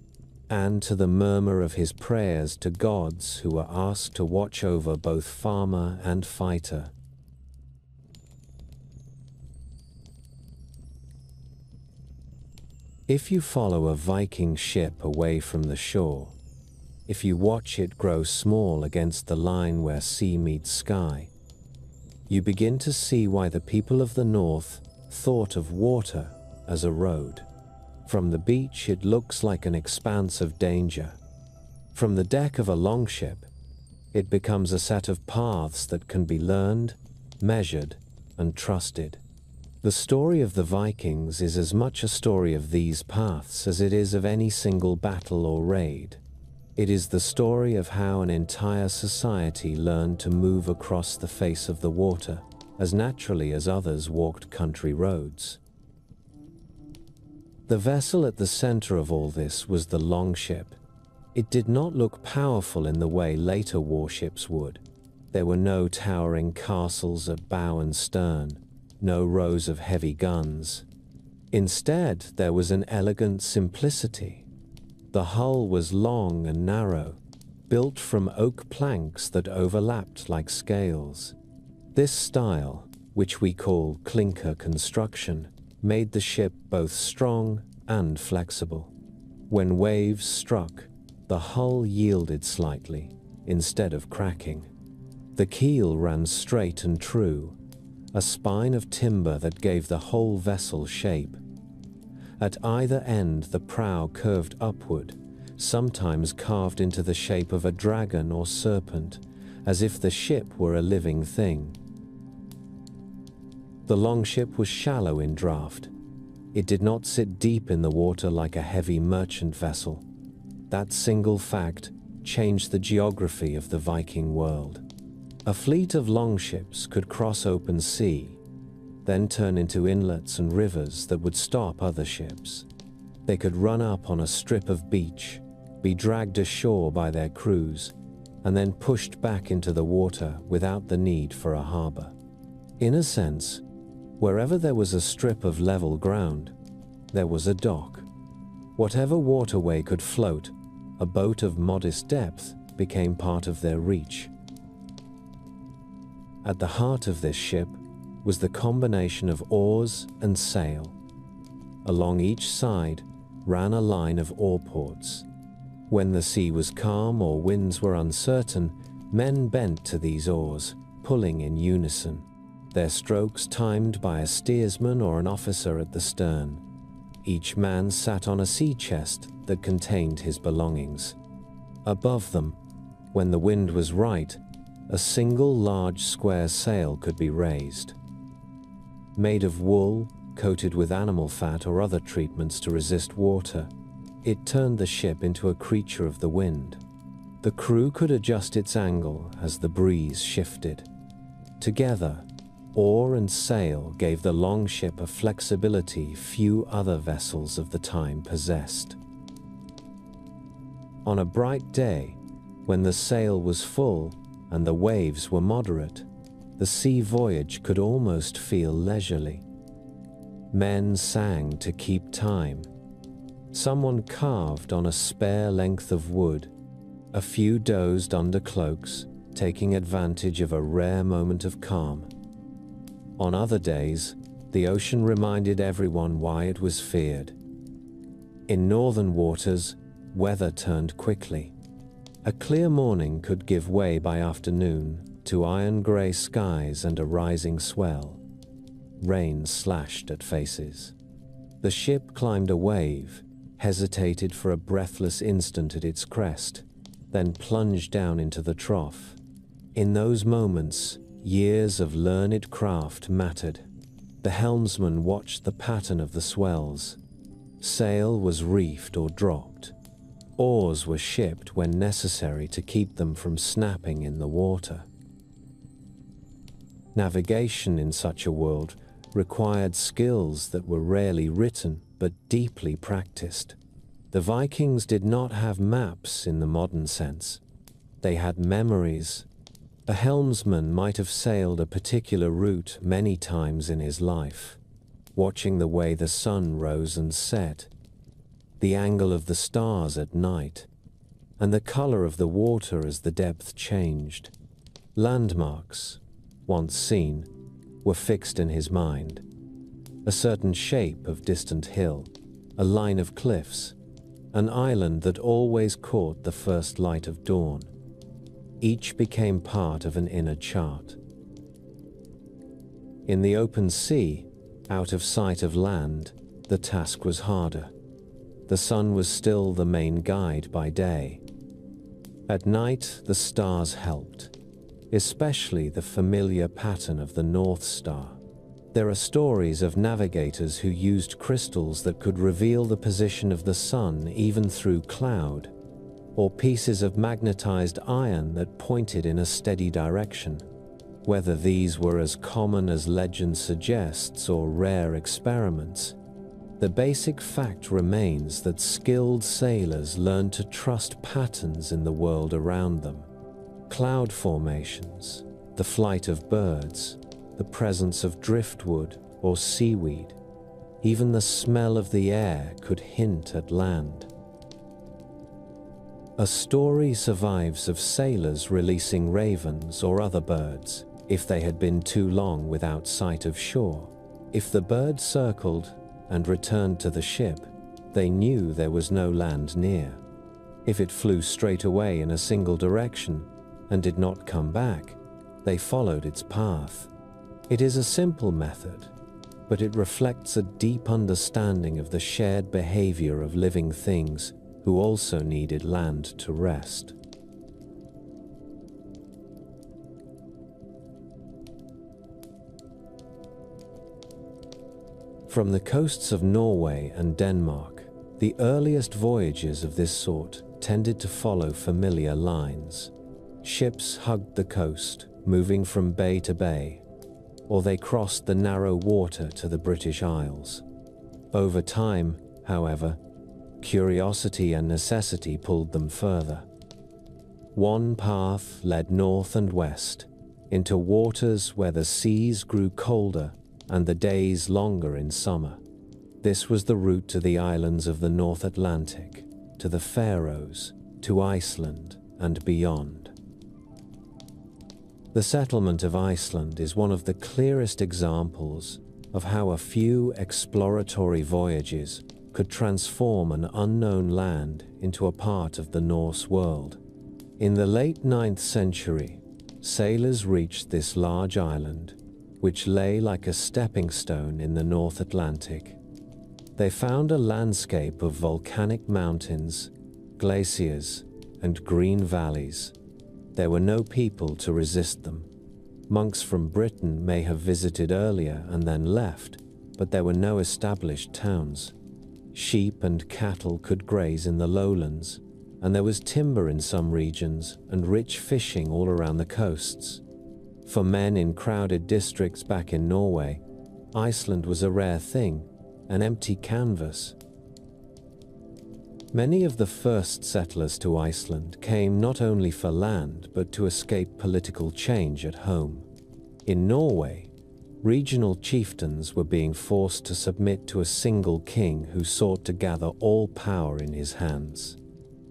and to the murmur of his prayers to gods who were asked to watch over both farmer and fighter. If you follow a Viking ship away from the shore, if you watch it grow small against the line where sea meets sky, you begin to see why the people of the north thought of water as a road. From the beach, it looks like an expanse of danger. From the deck of a longship, it becomes a set of paths that can be learned, measured, and trusted. The story of the Vikings is as much a story of these paths as it is of any single battle or raid. It is the story of how an entire society learned to move across the face of the water as naturally as others walked country roads. The vessel at the center of all this was the longship, It did not look powerful in the way later warships would. There were no towering castles at bow and stern, no rows of heavy guns. Instead, there was an elegant simplicity. The hull was long and narrow, built from oak planks that overlapped like scales. This style, which we call clinker construction, made the ship both strong and flexible. When waves struck, the hull yielded slightly, instead of cracking. The keel ran straight and true, a spine of timber that gave the whole vessel shape. At either end, the prow curved upward, sometimes carved into the shape of a dragon or serpent, as if the ship were a living thing. The longship was shallow in draft. It did not sit deep in the water like a heavy merchant vessel. That single fact changed the geography of the Viking world. A fleet of longships could cross open sea, then turn into inlets and rivers that would stop other ships. They could run up on a strip of beach, be dragged ashore by their crews, and then pushed back into the water without the need for a harbor. In a sense, wherever there was a strip of level ground, there was a dock. Whatever waterway could float, a boat of modest depth became part of their reach. At the heart of this ship was the combination of oars and sail. Along each side ran a line of oar ports. When the sea was calm or winds were uncertain, men bent to these oars, pulling in unison, their strokes timed by a steersman or an officer at the stern. Each man sat on a sea chest that contained his belongings. Above them, when the wind was right, a single large square sail could be raised. Made of wool, coated with animal fat or other treatments to resist water, it turned the ship into a creature of the wind. The crew could adjust its angle as the breeze shifted. Together, oar and sail gave the longship a flexibility few other vessels of the time possessed. On a bright day, when the sail was full and the waves were moderate, the sea voyage could almost feel leisurely. Men sang to keep time. Someone carved on a spare length of wood. A few dozed under cloaks, taking advantage of a rare moment of calm. On other days, the ocean reminded everyone why it was feared. In northern waters, weather turned quickly. A clear morning could give way by afternoon to iron-gray skies and a rising swell. Rain slashed at faces. The ship climbed a wave, hesitated for a breathless instant at its crest, then plunged down into the trough. In those moments, years of learned craft mattered. The helmsman watched the pattern of the swells. Sail was reefed or dropped. Oars were shipped when necessary to keep them from snapping in the water. Navigation in such a world required skills that were rarely written but deeply practiced. The Vikings did not have maps in the modern sense. They had memories. A helmsman might have sailed a particular route many times in his life, watching the way the sun rose and set, the angle of the stars at night, and the color of the water as the depth changed. Landmarks, once seen, were fixed in his mind. A certain shape of distant hill, a line of cliffs, an island that always caught the first light of dawn. Each became part of an inner chart. In the open sea, out of sight of land, the task was harder. The sun was still the main guide by day. At night, the stars helped, especially the familiar pattern of the North Star. There are stories of navigators who used crystals that could reveal the position of the sun even through cloud, or pieces of magnetized iron that pointed in a steady direction. Whether these were as common as legend suggests or rare experiments, The basic fact remains that skilled sailors learned to trust patterns in the world around them. Cloud formations, the flight of birds, the presence of driftwood or seaweed. Even the smell of the air could hint at land. A story survives of sailors releasing ravens or other birds if they had been too long without sight of shore. If the bird circled and returned to the ship, they knew there was no land near. If it flew straight away in a single direction and did not come back, they followed its path. It is a simple method, but it reflects a deep understanding of the shared behavior of living things who also needed land to rest. From the coasts of Norway and Denmark, the earliest voyages of this sort tended to follow familiar lines. Ships hugged the coast, moving from bay to bay, or they crossed the narrow water to the British Isles. Over time, however, curiosity and necessity pulled them further. One path led north and west, into waters where the seas grew colder and the days longer in summer. This was the route to the islands of the North Atlantic, to the Faroes, to Iceland, and beyond. The settlement of Iceland is one of the clearest examples of how a few exploratory voyages could transform an unknown land into a part of the Norse world. In the late 9th century, sailors reached this large island, which lay like a stepping stone in the North Atlantic. They found a landscape of volcanic mountains, glaciers, and green valleys. There were no people to resist them. Monks from Britain may have visited earlier and then left, but there were no established towns. Sheep and cattle could graze in the lowlands, and there was timber in some regions and rich fishing all around the coasts. For men in crowded districts back in Norway, Iceland was a rare thing, an empty canvas. Many of the first settlers to Iceland came not only for land but to escape political change at home. In Norway, regional chieftains were being forced to submit to a single king who sought to gather all power in his hands.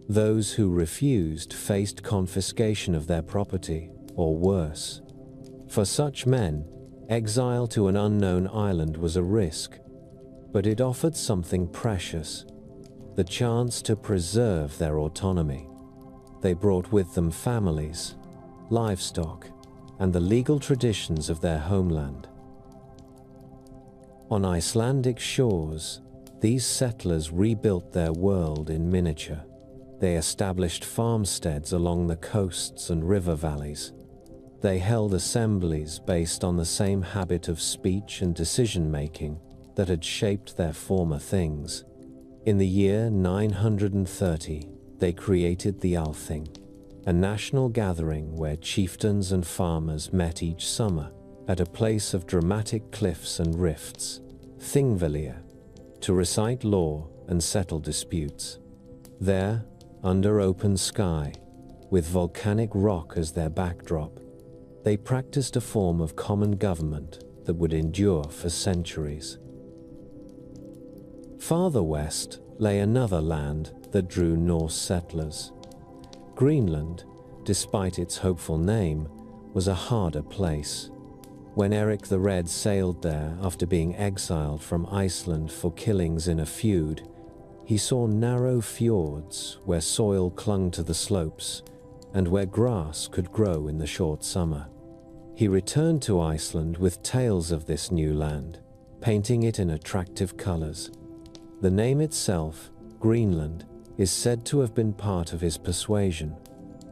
Those who refused faced confiscation of their property, or worse. For such men, exile to an unknown island was a risk, but it offered something precious: the chance to preserve their autonomy. They brought with them families, livestock, and the legal traditions of their homeland. On Icelandic shores, these settlers rebuilt their world in miniature. They established farmsteads along the coasts and river valleys. They held assemblies based on the same habit of speech and decision-making that had shaped their former things. In the year 930, they created the Althing, a national gathering where chieftains and farmers met each summer at a place of dramatic cliffs and rifts, Thingvellir, to recite law and settle disputes. There, under open sky, with volcanic rock as their backdrop, they practiced a form of common government that would endure for centuries. Farther west lay another land that drew Norse settlers. Greenland, despite its hopeful name, was a harder place. When Eric the Red sailed there after being exiled from Iceland for killings in a feud, he saw narrow fjords where soil clung to the slopes and where grass could grow in the short summer. He returned to Iceland with tales of this new land, painting it in attractive colors. The name itself, Greenland, is said to have been part of his persuasion,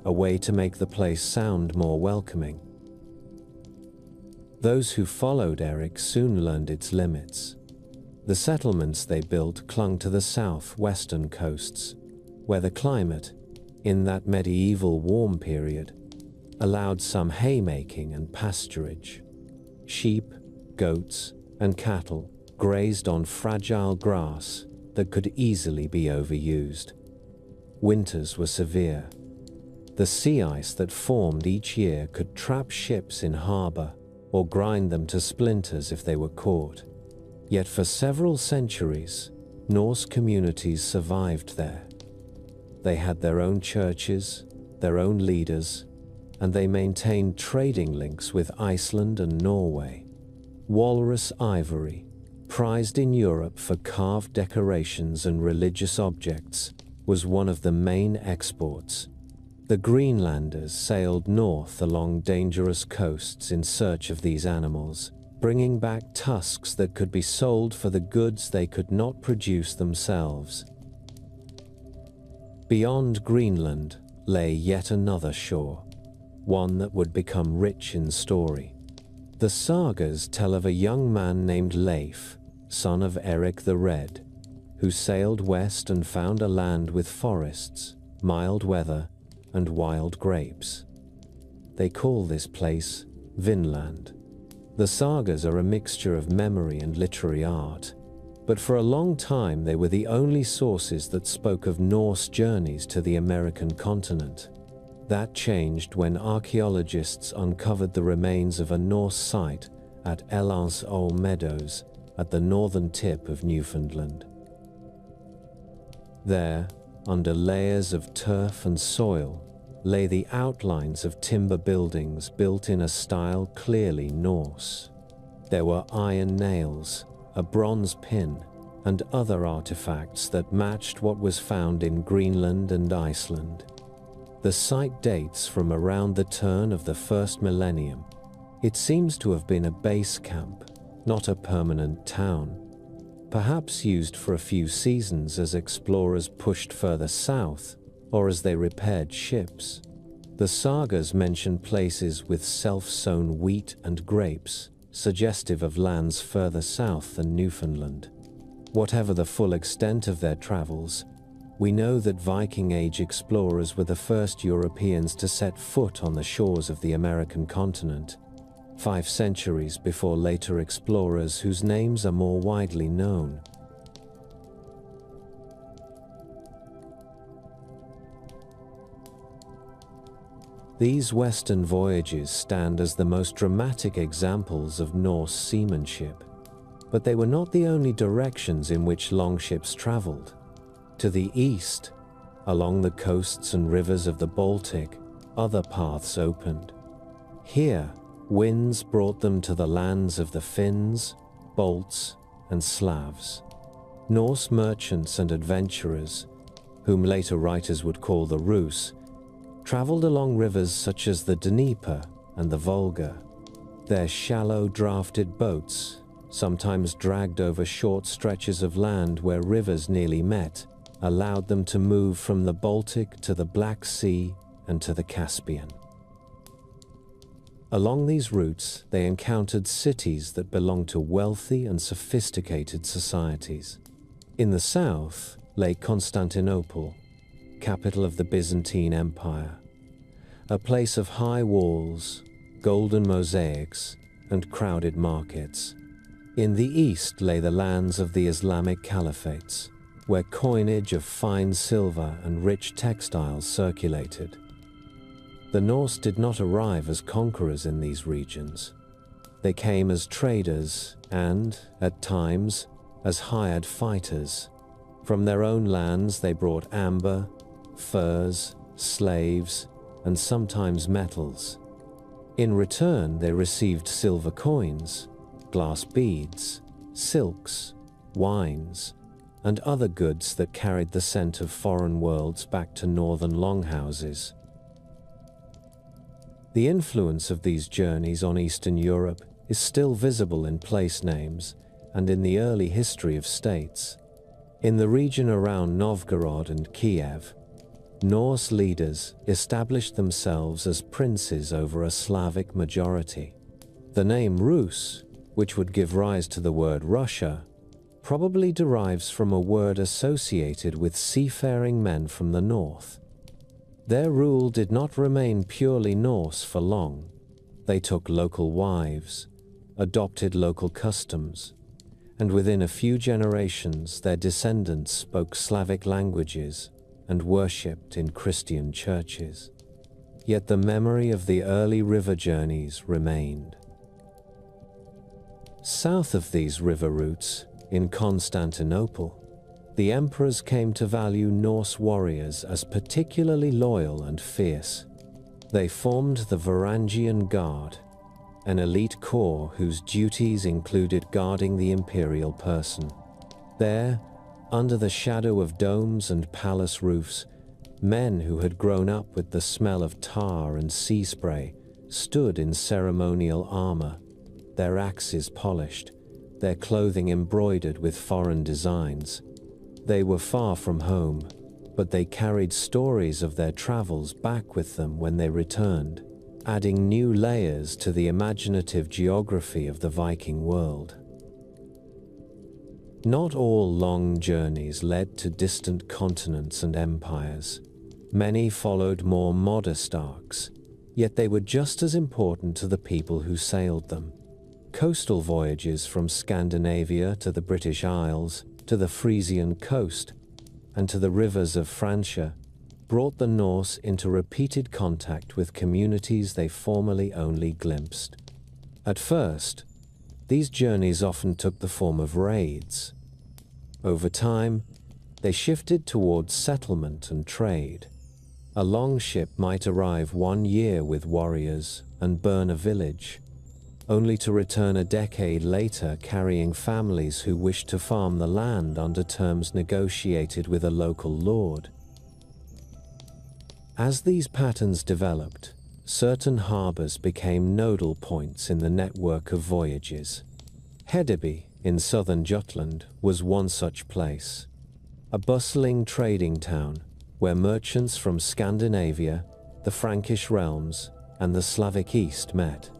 a way to make the place sound more welcoming. Those who followed Eric soon learned its limits. The settlements they built clung to the southwestern coasts, where the climate, in that medieval warm period, allowed some haymaking and pasturage. Sheep, goats, and cattle grazed on fragile grass that could easily be overused. Winters were severe. The sea ice that formed each year could trap ships in harbor or grind them to splinters if they were caught. Yet for several centuries, Norse communities survived there. They had their own churches, their own leaders, and they maintained trading links with Iceland and Norway. Walrus ivory, prized in Europe for carved decorations and religious objects, was one of the main exports. The Greenlanders sailed north along dangerous coasts in search of these animals, bringing back tusks that could be sold for the goods they could not produce themselves. Beyond Greenland lay yet another shore, one that would become rich in story. The sagas tell of a young man named Leif, son of Eric the Red, who sailed west and found a land with forests, mild weather, and wild grapes. They call this place Vinland. The sagas are a mixture of memory and literary art, but for a long time they were the only sources that spoke of Norse journeys to the American continent. That changed when archaeologists uncovered the remains of a Norse site at Elans Meadows at the northern tip of Newfoundland. There, under layers of turf and soil, lay the outlines of timber buildings built in a style clearly Norse. There were iron nails, a bronze pin, and other artifacts that matched what was found in Greenland and Iceland. The site dates from around the turn of the first millennium. It seems to have been a base camp, not a permanent town, perhaps used for a few seasons as explorers pushed further south or as they repaired ships. The sagas mention places with self-sown wheat and grapes, suggestive of lands further south than Newfoundland. Whatever the full extent of their travels, we know that Viking Age explorers were the first Europeans to set foot on the shores of the American continent, 5 centuries before later explorers whose names are more widely known. These western voyages stand as the most dramatic examples of Norse seamanship, but they were not the only directions in which longships traveled. To the east, along the coasts and rivers of the Baltic, other paths opened. Here, winds brought them to the lands of the Finns, Balts, and Slavs. Norse merchants and adventurers, whom later writers would call the Rus, traveled along rivers such as the Dnieper and the Volga. Their shallow, drafted boats, sometimes dragged over short stretches of land where rivers nearly met, allowed them to move from the Baltic to the Black Sea and to the Caspian. Along these routes, they encountered cities that belonged to wealthy and sophisticated societies. In the south lay Constantinople, capital of the Byzantine Empire, a place of high walls, golden mosaics, and crowded markets. In the east lay the lands of the Islamic caliphates, where coinage of fine silver and rich textiles circulated. The Norse did not arrive as conquerors in these regions. They came as traders and, at times, as hired fighters. From their own lands they brought amber, furs, slaves, and sometimes metals. In return, they received silver coins, glass beads, silks, wines, and other goods that carried the scent of foreign worlds back to northern longhouses. The influence of these journeys on Eastern Europe is still visible in place names and in the early history of states. In the region around Novgorod and Kiev, Norse leaders established themselves as princes over a Slavic majority. The name Rus, which would give rise to the word Russia, probably derives from a word associated with seafaring men from the north. Their rule did not remain purely Norse for long. They took local wives, adopted local customs, and within a few generations their descendants spoke Slavic languages and worshipped in Christian churches. Yet the memory of the early river journeys remained. South of these river routes, in Constantinople, the emperors came to value Norse warriors as particularly loyal and fierce. They formed the Varangian Guard, an elite corps whose duties included guarding the imperial person. There, under the shadow of domes and palace roofs, men who had grown up with the smell of tar and sea spray stood in ceremonial armor, their axes polished, their clothing embroidered with foreign designs. They were far from home, but they carried stories of their travels back with them when they returned, adding new layers to the imaginative geography of the Viking world. Not all long journeys led to distant continents and empires. Many followed more modest arcs, yet they were just as important to the people who sailed them. Coastal voyages from Scandinavia to the British Isles, to the Frisian coast, and to the rivers of Francia brought the Norse into repeated contact with communities they formerly only glimpsed. At first, these journeys often took the form of raids. Over time, they shifted towards settlement and trade. A longship might arrive 1 year with warriors and burn a village, only to return a decade later carrying families who wished to farm the land under terms negotiated with a local lord. As these patterns developed, certain harbors became nodal points in the network of voyages. Hedeby, in southern Jutland, was one such place, a bustling trading town where merchants from Scandinavia, the Frankish realms, and the Slavic East met.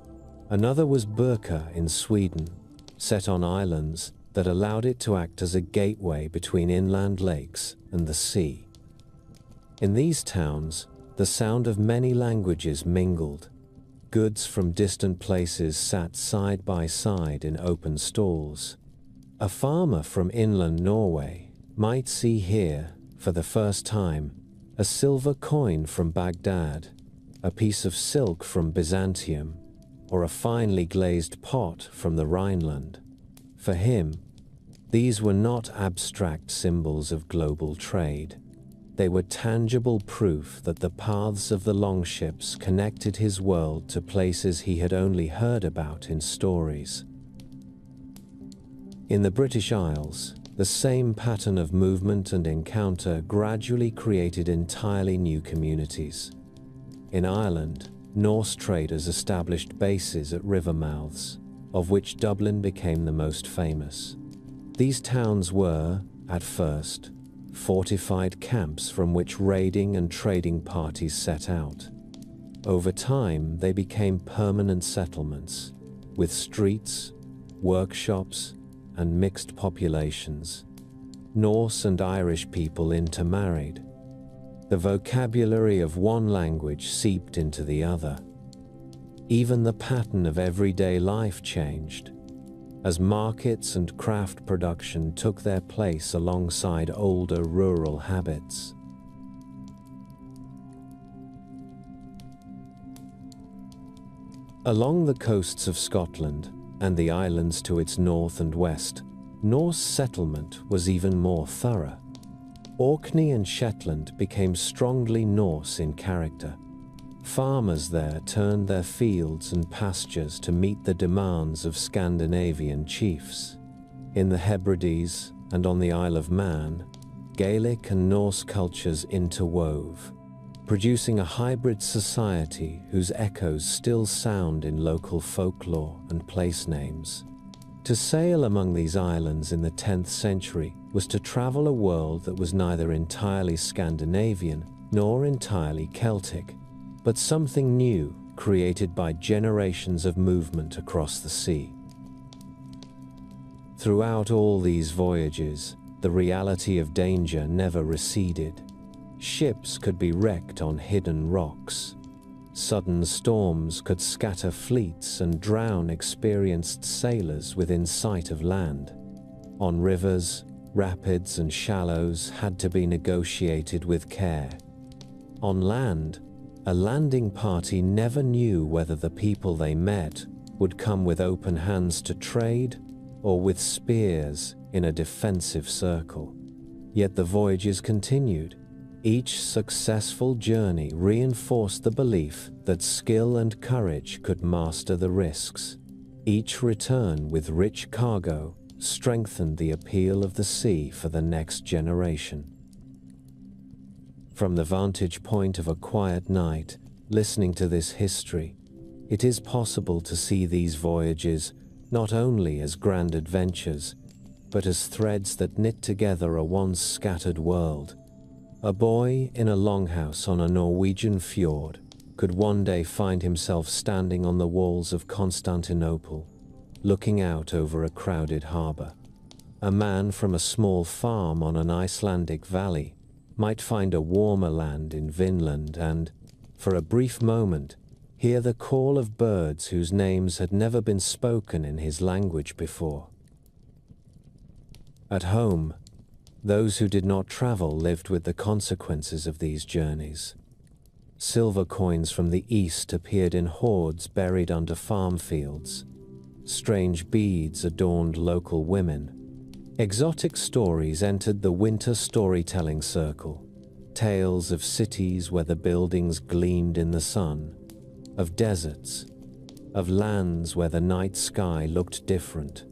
Another was Birka in Sweden, set on islands that allowed it to act as a gateway between inland lakes and the sea. In these towns, the sound of many languages mingled. Goods from distant places sat side by side in open stalls. A farmer from inland Norway might see here, for the first time, a silver coin from Baghdad, a piece of silk from Byzantium, or a finely glazed pot from the Rhineland. For him, these were not abstract symbols of global trade. They were tangible proof that the paths of the longships connected his world to places he had only heard about in stories. In the British Isles, the same pattern of movement and encounter gradually created entirely new communities. In Ireland, Norse traders established bases at river mouths, of which Dublin became the most famous. These towns were, at first, fortified camps from which raiding and trading parties set out. Over time, they became permanent settlements, with streets, workshops, and mixed populations. Norse and Irish people intermarried. The vocabulary of one language seeped into the other. Even the pattern of everyday life changed, as markets and craft production took their place alongside older rural habits. Along the coasts of Scotland and the islands to its north and west, Norse settlement was even more thorough. Orkney and Shetland became strongly Norse in character. Farmers there turned their fields and pastures to meet the demands of Scandinavian chiefs. In the Hebrides and on the Isle of Man, Gaelic and Norse cultures interwove, producing a hybrid society whose echoes still sound in local folklore and place names. To sail among these islands in the 10th century was to travel a world that was neither entirely Scandinavian nor entirely Celtic, but something new created by generations of movement across the sea. Throughout all these voyages, the reality of danger never receded. Ships could be wrecked on hidden rocks. Sudden storms could scatter fleets and drown experienced sailors within sight of land. On rivers, rapids and shallows had to be negotiated with care. On land, a landing party never knew whether the people they met would come with open hands to trade or with spears in a defensive circle. Yet the voyages continued. Each successful journey reinforced the belief that skill and courage could master the risks. Each return with rich cargo strengthened the appeal of the sea for the next generation. From the vantage point of a quiet night, listening to this history, it is possible to see these voyages not only as grand adventures, but as threads that knit together a once scattered world. A boy in a longhouse on a Norwegian fjord could one day find himself standing on the walls of Constantinople, looking out over a crowded harbor. A man from a small farm on an Icelandic valley might find a warmer land in Vinland and, for a brief moment, hear the call of birds whose names had never been spoken in his language before. At home, those who did not travel lived with the consequences of these journeys. Silver coins from the east appeared in hoards buried under farm fields. Strange beads adorned local women. Exotic stories entered the winter storytelling circle. Tales of cities where the buildings gleamed in the sun, of deserts, of lands where the night sky looked different.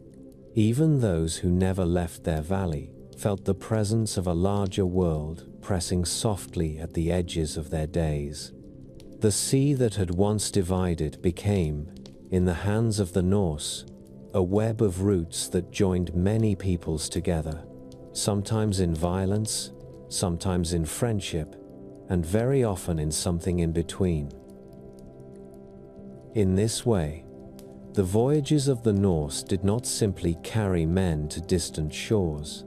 Even those who never left their valley felt the presence of a larger world pressing softly at the edges of their days. The sea that had once divided became, in the hands of the Norse, a web of roots that joined many peoples together, sometimes in violence, sometimes in friendship, and very often in something in between. In this way, the voyages of the Norse did not simply carry men to distant shores.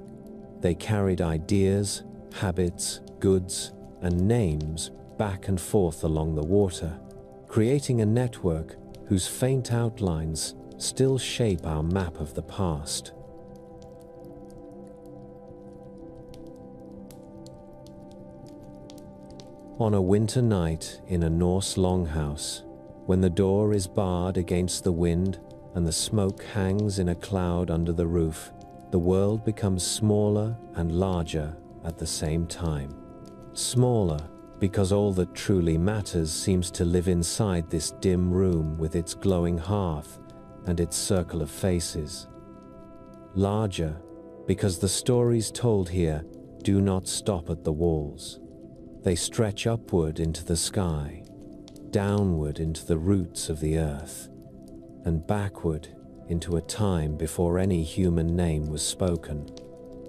They carried ideas, habits, goods, and names back and forth along the water, creating a network whose faint outlines still shape our map of the past. On a winter night in a Norse longhouse, when the door is barred against the wind and the smoke hangs in a cloud under the roof, the world becomes smaller and larger at the same time. Smaller because all that truly matters seems to live inside this dim room with its glowing hearth and its circle of faces. Larger because the stories told here do not stop at the walls. They stretch upward into the sky, downward into the roots of the earth, and backward into a time before any human name was spoken.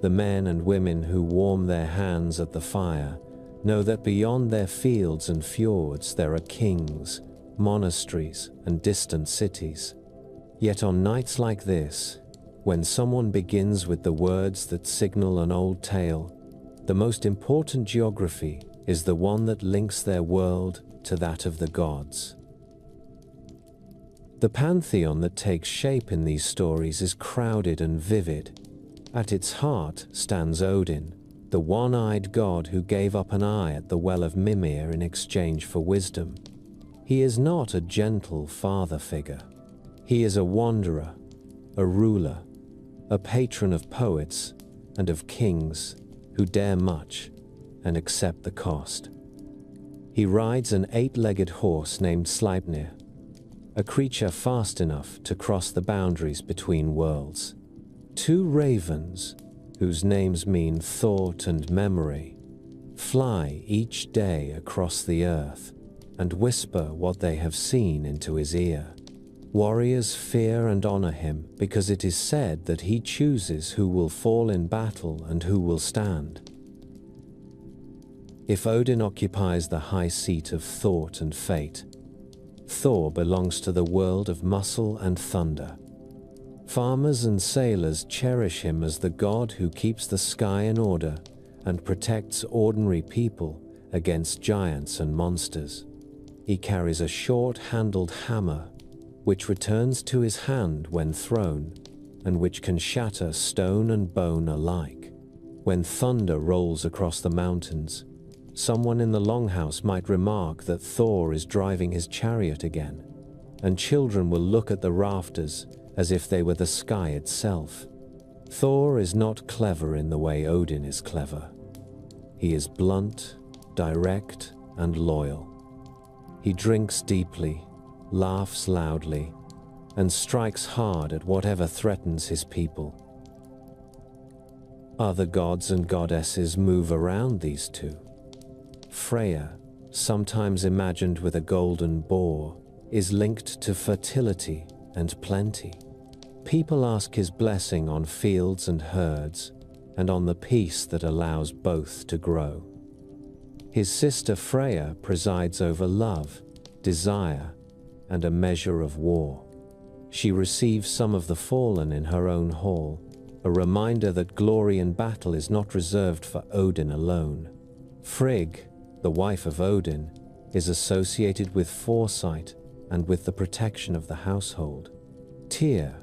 The men and women who warm their hands at the fire know that beyond their fields and fjords there are kings, monasteries, and distant cities. Yet on nights like this, when someone begins with the words that signal an old tale, the most important geography is the one that links their world to that of the gods. The pantheon that takes shape in these stories is crowded and vivid. At its heart stands Odin, the one-eyed god who gave up an eye at the well of Mimir in exchange for wisdom. He is not a gentle father figure. He is a wanderer, a ruler, a patron of poets and of kings who dare much and accept the cost. He rides an 8-legged horse named Sleipnir, a creature fast enough to cross the boundaries between worlds. 2 ravens, whose names mean thought and memory, fly each day across the earth and whisper what they have seen into his ear. Warriors fear and honor him because it is said that he chooses who will fall in battle and who will stand. If Odin occupies the high seat of thought and fate, Thor belongs to the world of muscle and thunder. Farmers and sailors cherish him as the god who keeps the sky in order and protects ordinary people against giants and monsters. He carries a short-handled hammer, which returns to his hand when thrown, and which can shatter stone and bone alike. When thunder rolls across the mountains, someone in the longhouse might remark that Thor is driving his chariot again, and children will look at the rafters as if they were the sky itself. Thor is not clever in the way Odin is clever. He is blunt, direct, and loyal. He drinks deeply, laughs loudly, and strikes hard at whatever threatens his people. Other gods and goddesses move around these two. Freya, sometimes imagined with a golden boar, is linked to fertility and plenty. People ask his blessing on fields and herds, and on the peace that allows both to grow. His sister Freya presides over love, desire, and a measure of war. She receives some of the fallen in her own hall, a reminder that glory in battle is not reserved for Odin alone. Frigg, the wife of Odin, is associated with foresight and with the protection of the household. Tyr,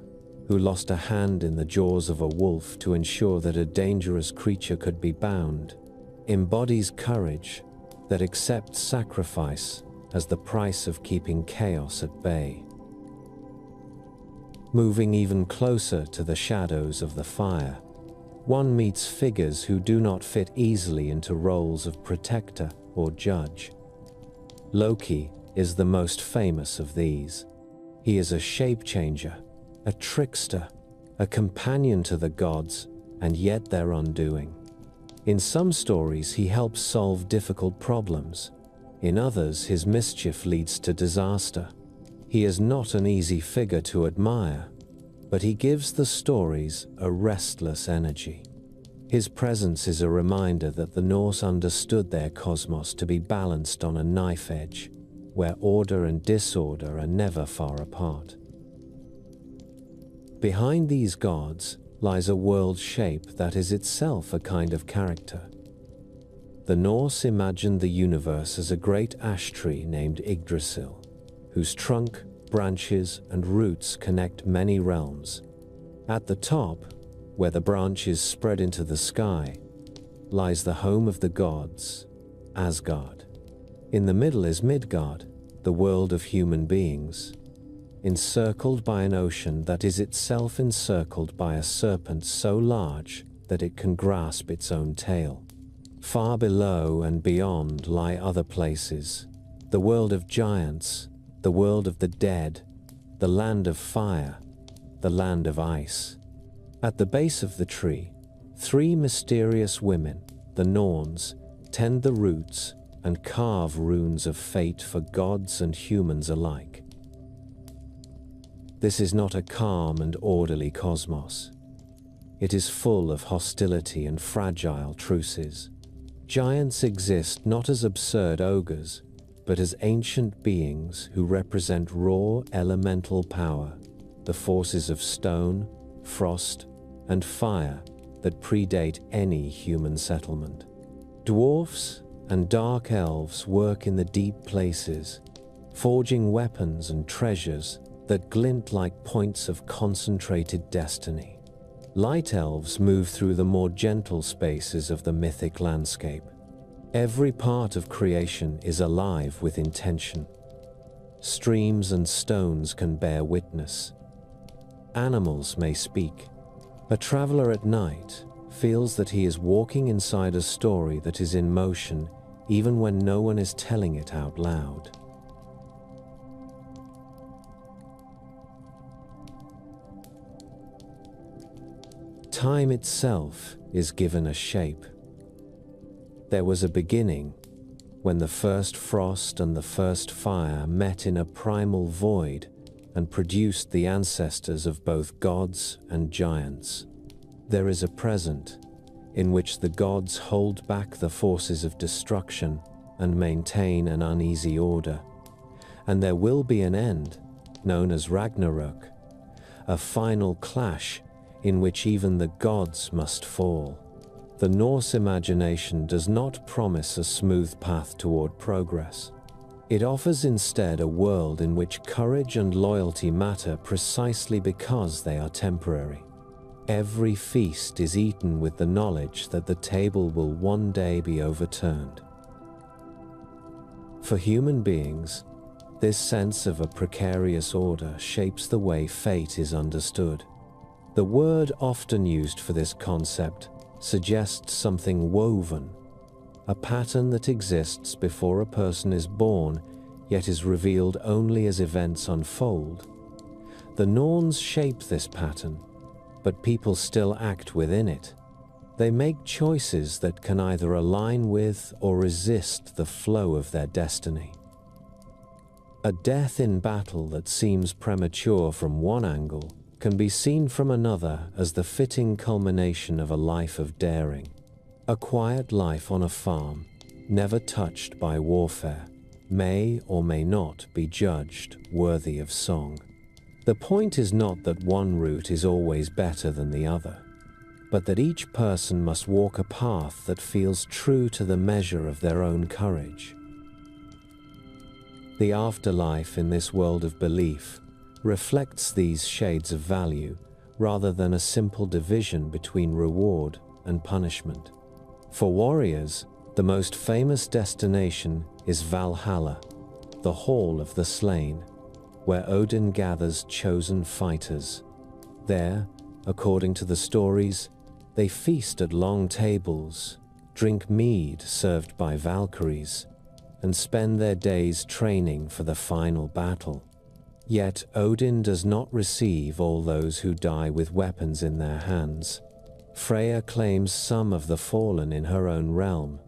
who lost a hand in the jaws of a wolf to ensure that a dangerous creature could be bound, embodies courage that accepts sacrifice as the price of keeping chaos at bay. Moving even closer to the shadows of the fire, one meets figures who do not fit easily into roles of protector or judge. Loki is the most famous of these. He is a shape-changer, a trickster, a companion to the gods, and yet their undoing. In some stories, he helps solve difficult problems. In others, his mischief leads to disaster. He is not an easy figure to admire, but he gives the stories a restless energy. His presence is a reminder that the Norse understood their cosmos to be balanced on a knife edge, where order and disorder are never far apart. Behind these gods lies a world shape that is itself a kind of character. The Norse imagined the universe as a great ash tree named Yggdrasil, whose trunk, branches, and roots connect many realms. At the top, where the branches spread into the sky, lies the home of the gods, Asgard. In the middle is Midgard, the world of human beings, encircled by an ocean that is itself encircled by a serpent so large that it can grasp its own tail. Far below and beyond lie other places, the world of giants, the world of the dead, the land of fire, the land of ice. At the base of the tree, three mysterious women, the Norns, tend the roots and carve runes of fate for gods and humans alike. This is not a calm and orderly cosmos. It is full of hostility and fragile truces. Giants exist not as absurd ogres, but as ancient beings who represent raw elemental power, the forces of stone, frost, and fire that predate any human settlement. Dwarfs and dark elves work in the deep places, forging weapons and treasures that glint like points of concentrated destiny. Light elves move through the more gentle spaces of the mythic landscape. Every part of creation is alive with intention. Streams and stones can bear witness. Animals may speak. A traveler at night feels that he is walking inside a story that is in motion even when no one is telling it out loud. Time itself is given a shape. There was a beginning, when the first frost and the first fire met in a primal void and produced the ancestors of both gods and giants. There is a present, in which the gods hold back the forces of destruction and maintain an uneasy order. And there will be an end, known as Ragnarök, a final clash in which even the gods must fall. The Norse imagination does not promise a smooth path toward progress. It offers instead a world in which courage and loyalty matter precisely because they are temporary. Every feast is eaten with the knowledge that the table will one day be overturned. For human beings, this sense of a precarious order shapes the way fate is understood. The word often used for this concept suggests something woven, a pattern that exists before a person is born, yet is revealed only as events unfold. The Norns shape this pattern, but people still act within it. They make choices that can either align with or resist the flow of their destiny. A death in battle that seems premature from one angle can be seen from another as the fitting culmination of a life of daring. A quiet life on a farm, never touched by warfare, may or may not be judged worthy of song. The point is not that one route is always better than the other, but that each person must walk a path that feels true to the measure of their own courage. The afterlife in this world of belief reflects these shades of value rather than a simple division between reward and punishment. For warriors, the most famous destination is Valhalla, the Hall of the Slain, where Odin gathers chosen fighters. There, according to the stories, they feast at long tables, drink mead served by Valkyries, and spend their days training for the final battle. Yet Odin does not receive all those who die with weapons in their hands. Freya claims some of the fallen in her own realm.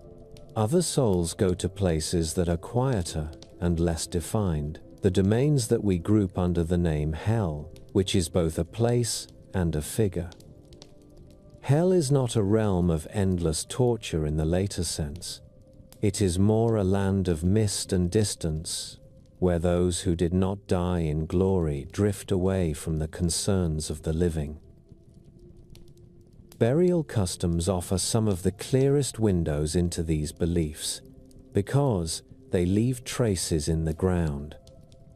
Other souls go to places that are quieter and less defined, the domains that we group under the name Hell, which is both a place and a figure. Hell is not a realm of endless torture in the later sense. It is more a land of mist and distance, where those who did not die in glory drift away from the concerns of the living. Burial customs offer some of the clearest windows into these beliefs, because they leave traces in the ground.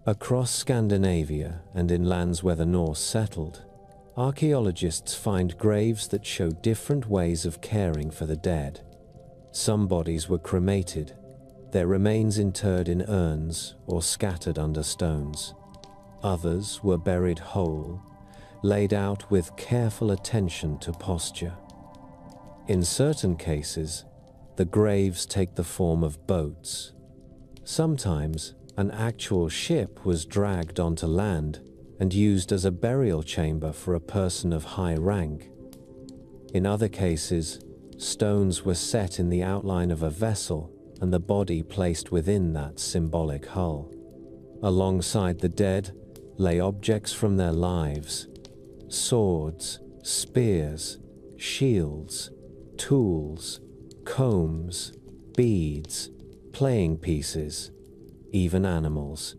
Across Scandinavia and in lands where the Norse settled, archaeologists find graves that show different ways of caring for the dead. Some bodies were cremated, their remains interred in urns or scattered under stones. Others were buried whole, laid out with careful attention to posture. In certain cases, the graves take the form of boats. Sometimes, an actual ship was dragged onto land and used as a burial chamber for a person of high rank. In other cases, stones were set in the outline of a vessel and the body placed within that symbolic hull. Alongside the dead lay objects from their lives: swords, spears, shields, tools, combs, beads, playing pieces, even animals.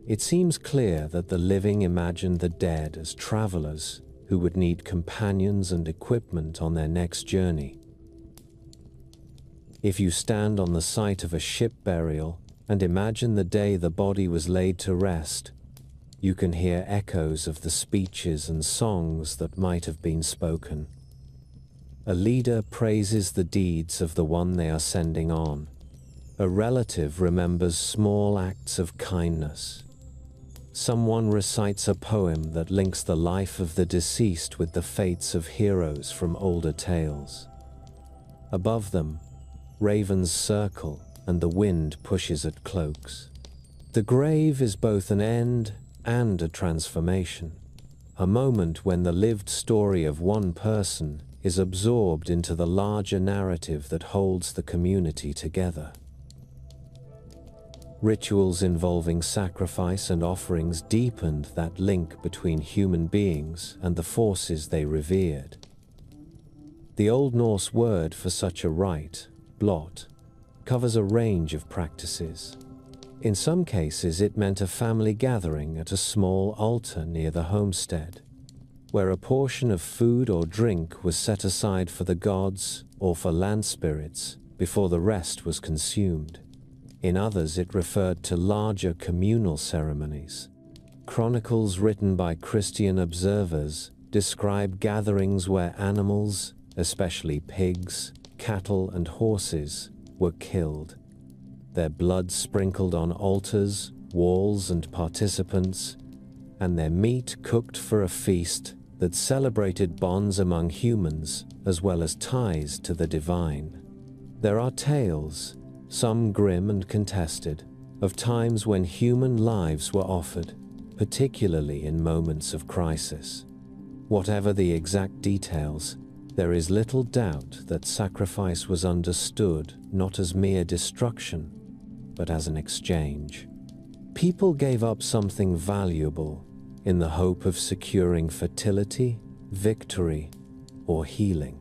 It seems clear that the living imagined the dead as travelers who would need companions and equipment on their next journey. If you stand on the site of a ship burial and imagine the day the body was laid to rest, you can hear echoes of the speeches and songs that might have been spoken. A leader praises the deeds of the one they are sending on. A relative remembers small acts of kindness. Someone recites a poem that links the life of the deceased with the fates of heroes from older tales. Above them, ravens circle and the wind pushes at cloaks. The grave is both an end and a transformation, a moment when the lived story of one person is absorbed into the larger narrative that holds the community together. Rituals involving sacrifice and offerings deepened that link between human beings and the forces they revered. The Old Norse word for such a rite, blot, covers a range of practices. In some cases, it meant a family gathering at a small altar near the homestead, where a portion of food or drink was set aside for the gods or for land spirits before the rest was consumed. In others, it referred to larger communal ceremonies. Chronicles written by Christian observers describe gatherings where animals, especially pigs, cattle, and horses, were killed. Their blood sprinkled on altars, walls, and participants, and their meat cooked for a feast that celebrated bonds among humans as well as ties to the divine. There are tales, some grim and contested, of times when human lives were offered, particularly in moments of crisis. Whatever the exact details, there is little doubt that sacrifice was understood not as mere destruction, but as an exchange. People gave up something valuable in the hope of securing fertility, victory, or healing.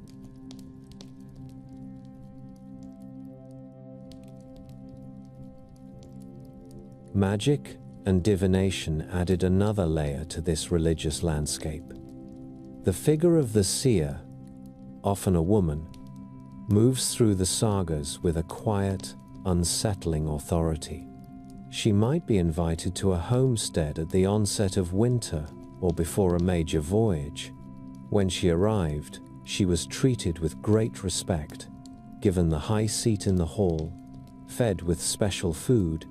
Magic and divination added another layer to this religious landscape. The figure of the seer, often a woman, moves through the sagas with a quiet, unsettling authority. She might be invited to a homestead at the onset of winter or before a major voyage. When she arrived, she was treated with great respect, given the high seat in the hall, fed with special food,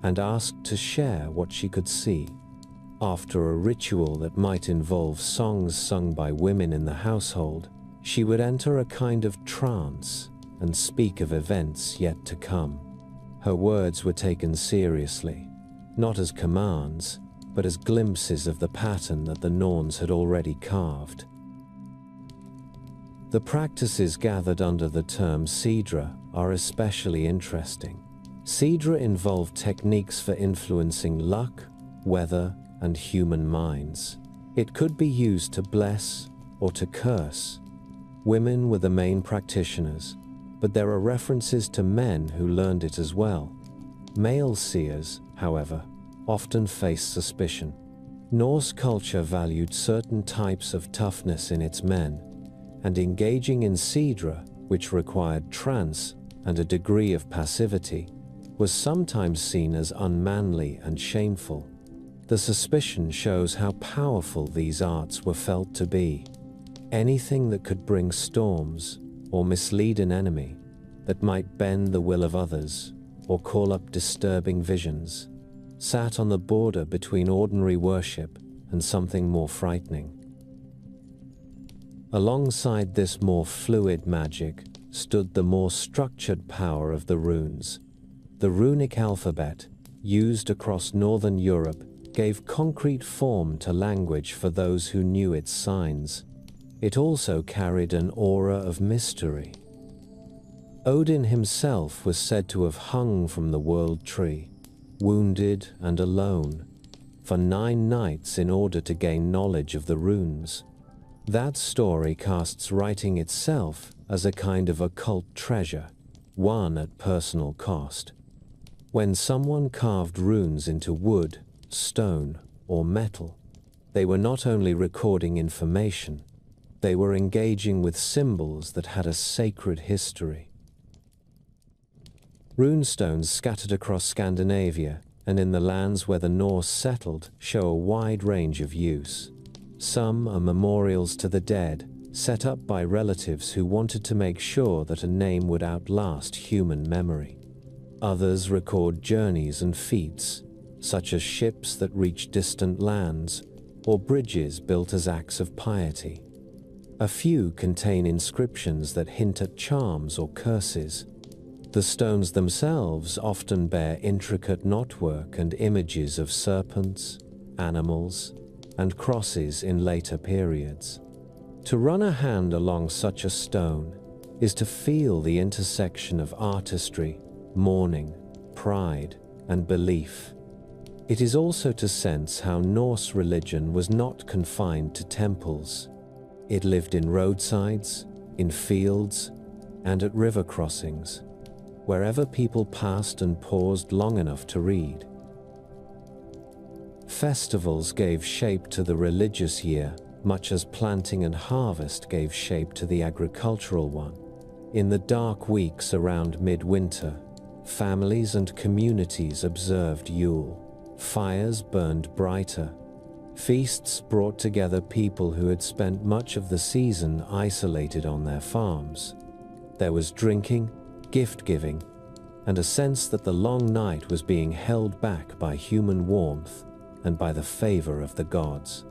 and asked to share what she could see. After a ritual that might involve songs sung by women in the household, she would enter a kind of trance and speak of events yet to come. Her words were taken seriously, not as commands, but as glimpses of the pattern that the Norns had already carved. The practices gathered under the term Sidra are especially interesting. Sidra involved techniques for influencing luck, weather, and human minds. It could be used to bless or to curse. Women were the main practitioners, but there are references to men who learned it as well. Male seers, however, often faced suspicion. Norse culture valued certain types of toughness in its men, and engaging in Sidra, which required trance and a degree of passivity, was sometimes seen as unmanly and shameful. The suspicion shows how powerful these arts were felt to be. Anything that could bring storms or mislead an enemy, that might bend the will of others or call up disturbing visions, sat on the border between ordinary worship and something more frightening. Alongside this more fluid magic stood the more structured power of the runes. The runic alphabet, used across Northern Europe, gave concrete form to language for those who knew its signs. It also carried an aura of mystery. Odin himself was said to have hung from the world tree, wounded and alone, for 9 nights in order to gain knowledge of the runes. That story casts writing itself as a kind of occult treasure, won at personal cost. When someone carved runes into wood, stone, or metal, they were not only recording information, they were engaging with symbols that had a sacred history. Runestones scattered across Scandinavia and in the lands where the Norse settled show a wide range of use. Some are memorials to the dead, set up by relatives who wanted to make sure that a name would outlast human memory. Others record journeys and feats, such as ships that reach distant lands or bridges built as acts of piety. A few contain inscriptions that hint at charms or curses. The stones themselves often bear intricate knotwork and images of serpents, animals, and crosses in later periods. To run a hand along such a stone is to feel the intersection of artistry, mourning, pride, and belief. It is also to sense how Norse religion was not confined to temples. It lived in roadsides, in fields, and at river crossings, wherever people passed and paused long enough to read. Festivals gave shape to the religious year, much as planting and harvest gave shape to the agricultural one. In the dark weeks around midwinter, families and communities observed Yule. Fires burned brighter, Feasts brought together people who had spent much of the season isolated on their farms. There was drinking, gift-giving, and a sense that the long night was being held back by human warmth and by the favor of the gods.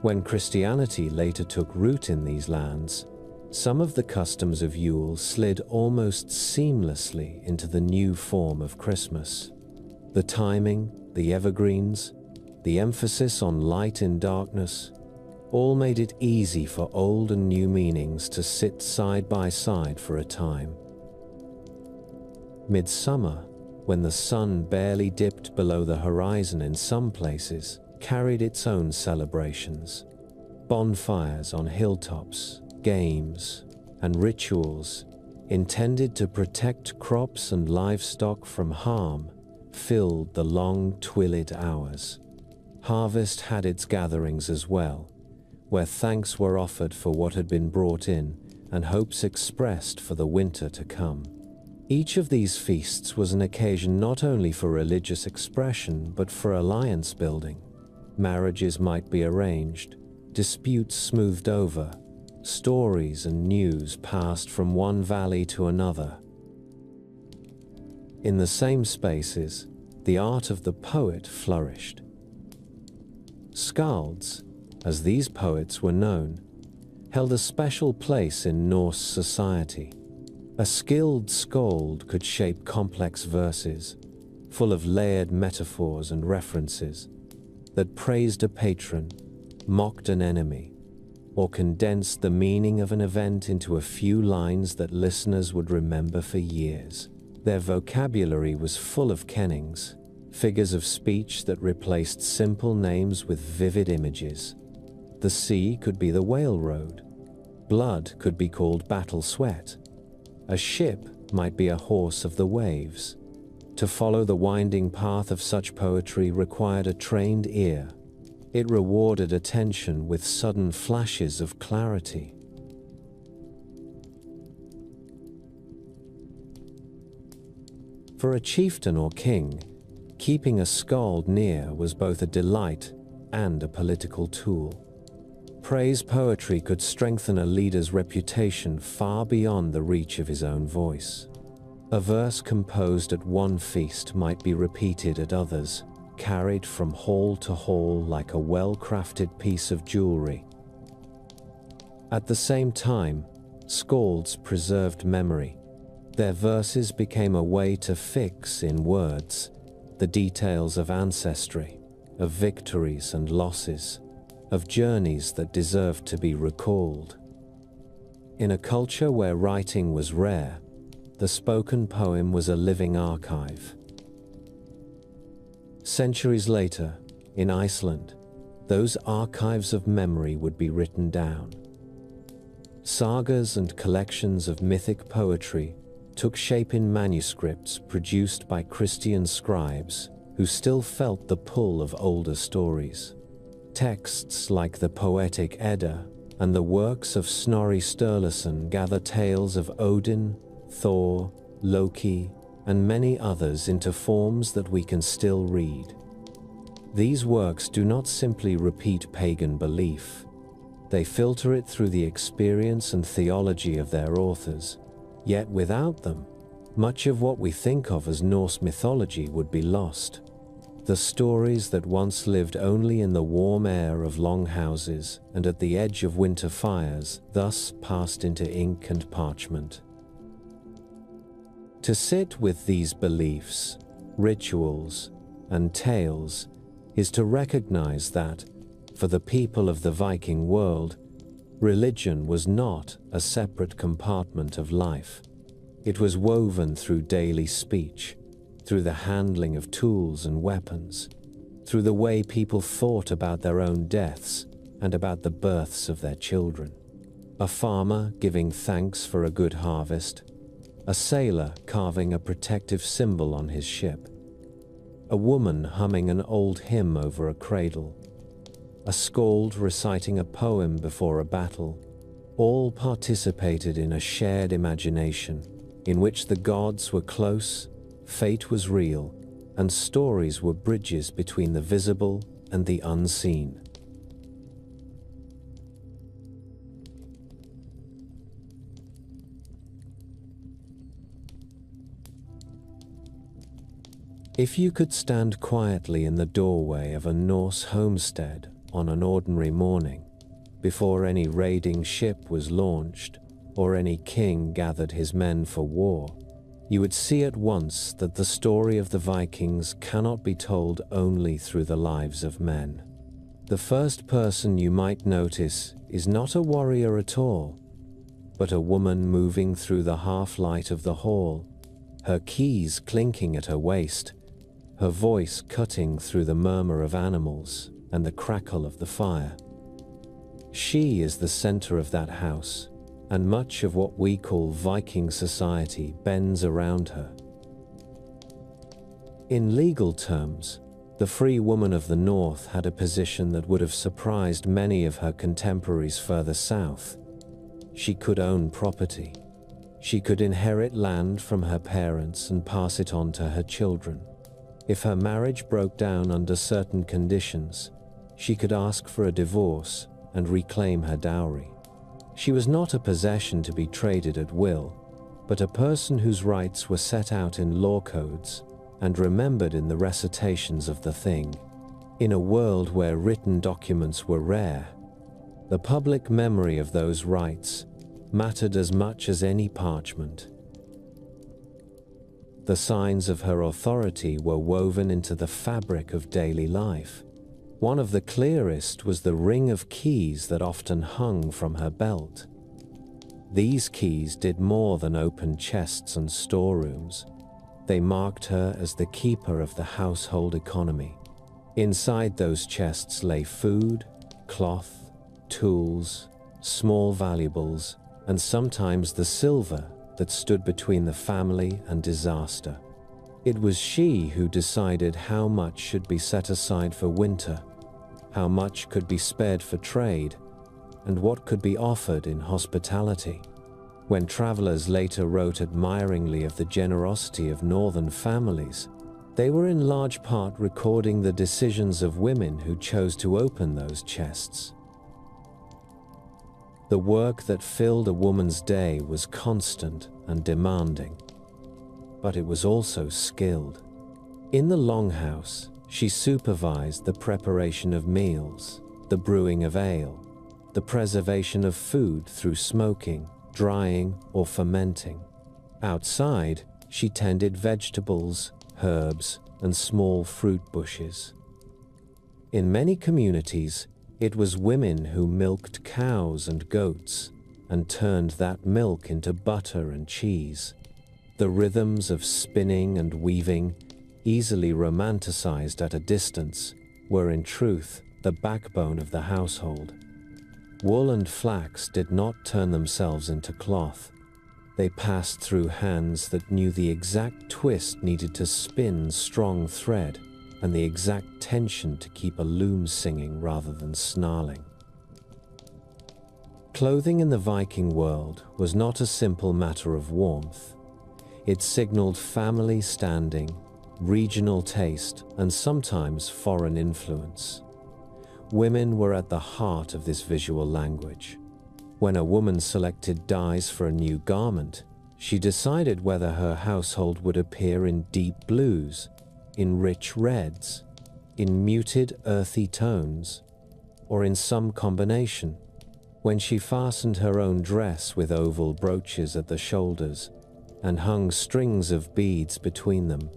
When Christianity later took root in these lands, some of the customs of Yule slid almost seamlessly into the new form of Christmas. The timing, the evergreens, the emphasis on light in darkness, all made it easy for old and new meanings to sit side by side for a time. Midsummer, when the sun barely dipped below the horizon in some places, carried its own celebrations. Bonfires on hilltops, games, and rituals intended to protect crops and livestock from harm filled the long, twilight hours. Harvest had its gatherings as well, where thanks were offered for what had been brought in and hopes expressed for the winter to come. Each of these feasts was an occasion not only for religious expression but for alliance building. Marriages might be arranged, disputes smoothed over, stories and news passed from one valley to another. In the same spaces, the art of the poet flourished. Skalds, as these poets were known, held a special place in Norse society. A skilled skald could shape complex verses, full of layered metaphors and references, that praised a patron, mocked an enemy, or condensed the meaning of an event into a few lines that listeners would remember for years. Their vocabulary was full of kennings, figures of speech that replaced simple names with vivid images. The sea could be the whale road. Blood could be called battle sweat. A ship might be a horse of the waves. To follow the winding path of such poetry required a trained ear. It rewarded attention with sudden flashes of clarity. For a chieftain or king, keeping a skald near was both a delight and a political tool. Praise poetry could strengthen a leader's reputation far beyond the reach of his own voice. A verse composed at one feast might be repeated at others, carried from hall to hall like a well-crafted piece of jewelry. At the same time, skalds preserved memory. Their verses became a way to fix in words the details of ancestry, of victories and losses, of journeys that deserved to be recalled. In a culture where writing was rare, the spoken poem was a living archive. Centuries later, in Iceland, those archives of memory would be written down. Sagas and collections of mythic poetry took shape in manuscripts produced by Christian scribes who still felt the pull of older stories. Texts like the Poetic Edda and the works of Snorri Sturluson gather tales of Odin, Thor, Loki, and many others into forms that we can still read. These works do not simply repeat pagan belief. They filter it through the experience and theology of their authors. Yet without them, much of what we think of as Norse mythology would be lost. The stories that once lived only in the warm air of longhouses and at the edge of winter fires thus passed into ink and parchment. To sit with these beliefs, rituals, and tales is to recognize that, for the people of the Viking world, religion was not a separate compartment of life. It was woven through daily speech, through the handling of tools and weapons, through the way people thought about their own deaths and about the births of their children. A farmer giving thanks for a good harvest, a sailor carving a protective symbol on his ship, a woman humming an old hymn over a cradle, a skald reciting a poem before a battle, all participated in a shared imagination in which the gods were close, fate was real, and stories were bridges between the visible and the unseen. If you could stand quietly in the doorway of a Norse homestead on an ordinary morning, before any raiding ship was launched or any king gathered his men for war, you would see at once that the story of the Vikings cannot be told only through the lives of men. The first person you might notice is not a warrior at all, but a woman moving through the half-light of the hall, her keys clinking at her waist, her voice cutting through the murmur of animals and the crackle of the fire. She is the center of that house, and much of what we call Viking society bends around her. In legal terms, the free woman of the North had a position that would have surprised many of her contemporaries further south. She could own property. She could inherit land from her parents and pass it on to her children. If her marriage broke down under certain conditions, she could ask for a divorce and reclaim her dowry. She was not a possession to be traded at will, but a person whose rights were set out in law codes and remembered in the recitations of the Thing. In a world where written documents were rare, the public memory of those rights mattered as much as any parchment. The signs of her authority were woven into the fabric of daily life. One of the clearest was the ring of keys that often hung from her belt. These keys did more than open chests and storerooms. They marked her as the keeper of the household economy. Inside those chests lay food, cloth, tools, small valuables, and sometimes the silver that stood between the family and disaster. It was she who decided how much should be set aside for winter, how much could be spared for trade, and what could be offered in hospitality. When travelers later wrote admiringly of the generosity of northern families, they were in large part recording the decisions of women who chose to open those chests. The work that filled a woman's day was constant and demanding, but it was also skilled. In the longhouse, she supervised the preparation of meals, the brewing of ale, the preservation of food through smoking, drying, or fermenting. Outside, she tended vegetables, herbs, and small fruit bushes. In many communities, it was women who milked cows and goats and turned that milk into butter and cheese. The rhythms of spinning and weaving, easily romanticized at a distance, were in truth the backbone of the household. Wool and flax did not turn themselves into cloth. They passed through hands that knew the exact twist needed to spin strong thread and the exact tension to keep a loom singing rather than snarling. Clothing in the Viking world was not a simple matter of warmth. It signaled family standing, regional taste, and sometimes foreign influence. Women were at the heart of this visual language. When a woman selected dyes for a new garment, she decided whether her household would appear in deep blues, in rich reds, in muted earthy tones, or in some combination. When she fastened her own dress with oval brooches at the shoulders and hung strings of beads between them,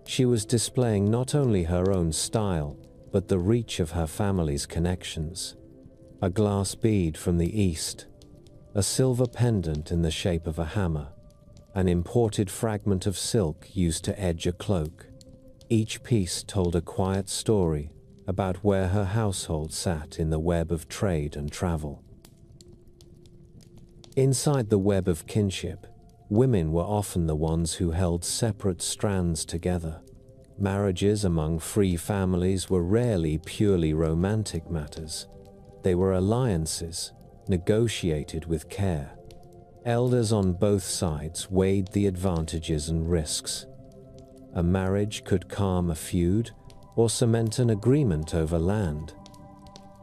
she was displaying not only her own style, but the reach of her family's connections. A glass bead from the East, a silver pendant in the shape of a hammer, an imported fragment of silk used to edge a cloak. Each piece told a quiet story about where her household sat in the web of trade and travel. Inside the web of kinship, women were often the ones who held separate strands together. Marriages among free families were rarely purely romantic matters. They were alliances, negotiated with care. Elders on both sides weighed the advantages and risks. A marriage could calm a feud or cement an agreement over land.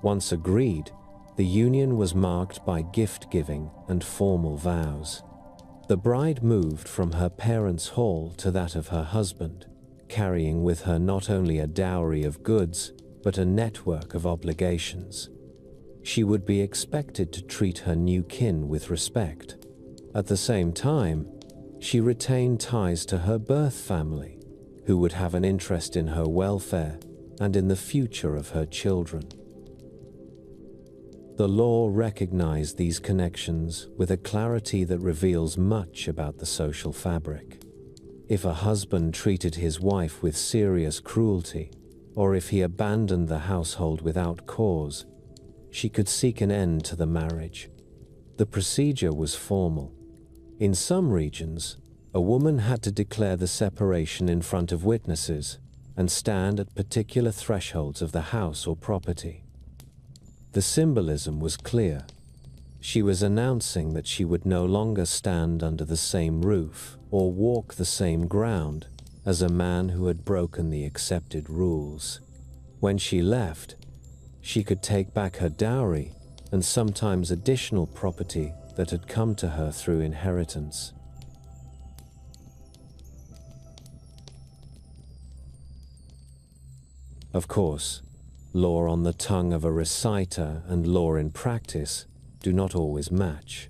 Once agreed, the union was marked by gift-giving and formal vows. The bride moved from her parents' hall to that of her husband. carrying with her not only a dowry of goods, but a network of obligations. She would be expected to treat her new kin with respect. At the same time, she retained ties to her birth family, who would have an interest in her welfare and in the future of her children. The law recognized these connections with a clarity that reveals much about the social fabric. If a husband treated his wife with serious cruelty, or if he abandoned the household without cause, she could seek an end to the marriage. The procedure was formal. In some regions, a woman had to declare the separation in front of witnesses and stand at particular thresholds of the house or property. The symbolism was clear. She was announcing that she would no longer stand under the same roof or walk the same ground as a man who had broken the accepted rules. When she left, she could take back her dowry and sometimes additional property that had come to her through inheritance. Of course, law on the tongue of a reciter and law in practice do not always match.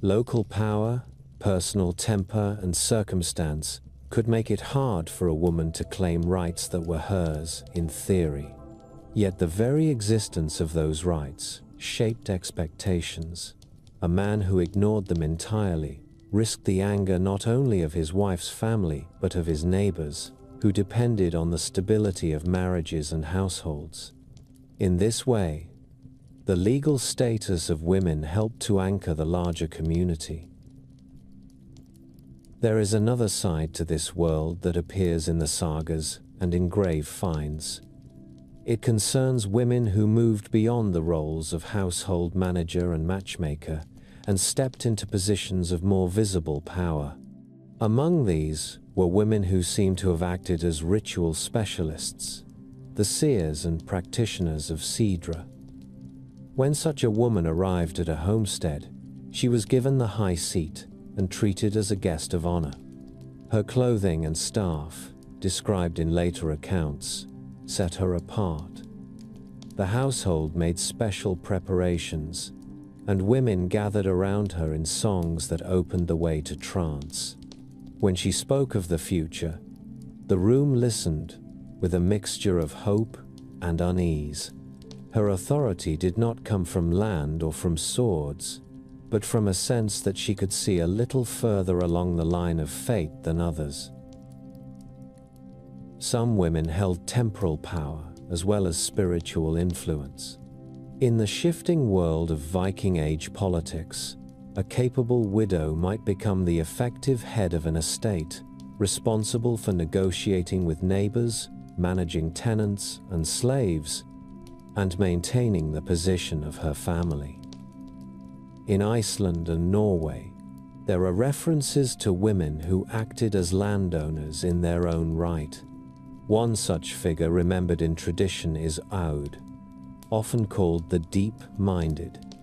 Local power, personal temper, and circumstance could make it hard for a woman to claim rights that were hers in theory. Yet the very existence of those rights shaped expectations. A man who ignored them entirely risked the anger not only of his wife's family, but of his neighbors, who depended on the stability of marriages and households. In this way, the legal status of women helped to anchor the larger community. There is another side to this world that appears in the sagas and in grave finds. It concerns women who moved beyond the roles of household manager and matchmaker and stepped into positions of more visible power. Among these were women who seem to have acted as ritual specialists, the seers and practitioners of Sidra. When such a woman arrived at a homestead, she was given the high seat and treated as a guest of honor. Her clothing and staff, described in later accounts, set her apart. The household made special preparations, and women gathered around her in songs that opened the way to trance. When she spoke of the future, the room listened with a mixture of hope and unease. Her authority did not come from land or from swords, but from a sense that she could see a little further along the line of fate than others. Some women held temporal power as well as spiritual influence. In the shifting world of Viking Age politics, a capable widow might become the effective head of an estate, responsible for negotiating with neighbors, managing tenants and slaves, and maintaining the position of her family. In Iceland and Norway, there are references to women who acted as landowners in their own right. One such figure remembered in tradition is Aud, often called the deep-minded,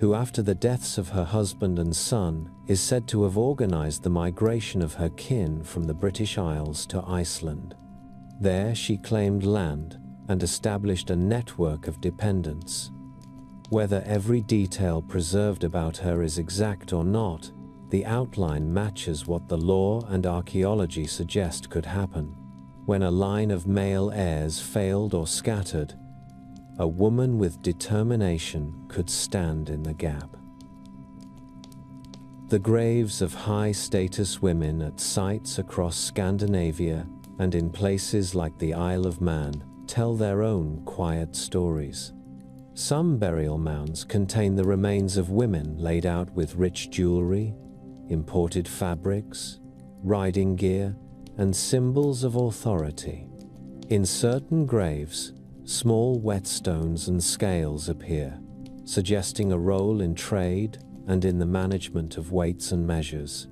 who after the deaths of her husband and son is said to have organized the migration of her kin from the British Isles to Iceland. There she claimed land and established a network of dependents. Whether every detail preserved about her is exact or not, the outline matches what the law and archaeology suggest could happen. When a line of male heirs failed or scattered, a woman with determination could stand in the gap. The graves of high-status women at sites across Scandinavia and in places like the Isle of Man tell their own quiet stories. Some burial mounds contain the remains of women laid out with rich jewelry, imported fabrics, riding gear, and symbols of authority. In certain graves, small whetstones and scales appear, suggesting a role in trade and in the management of weights and measures.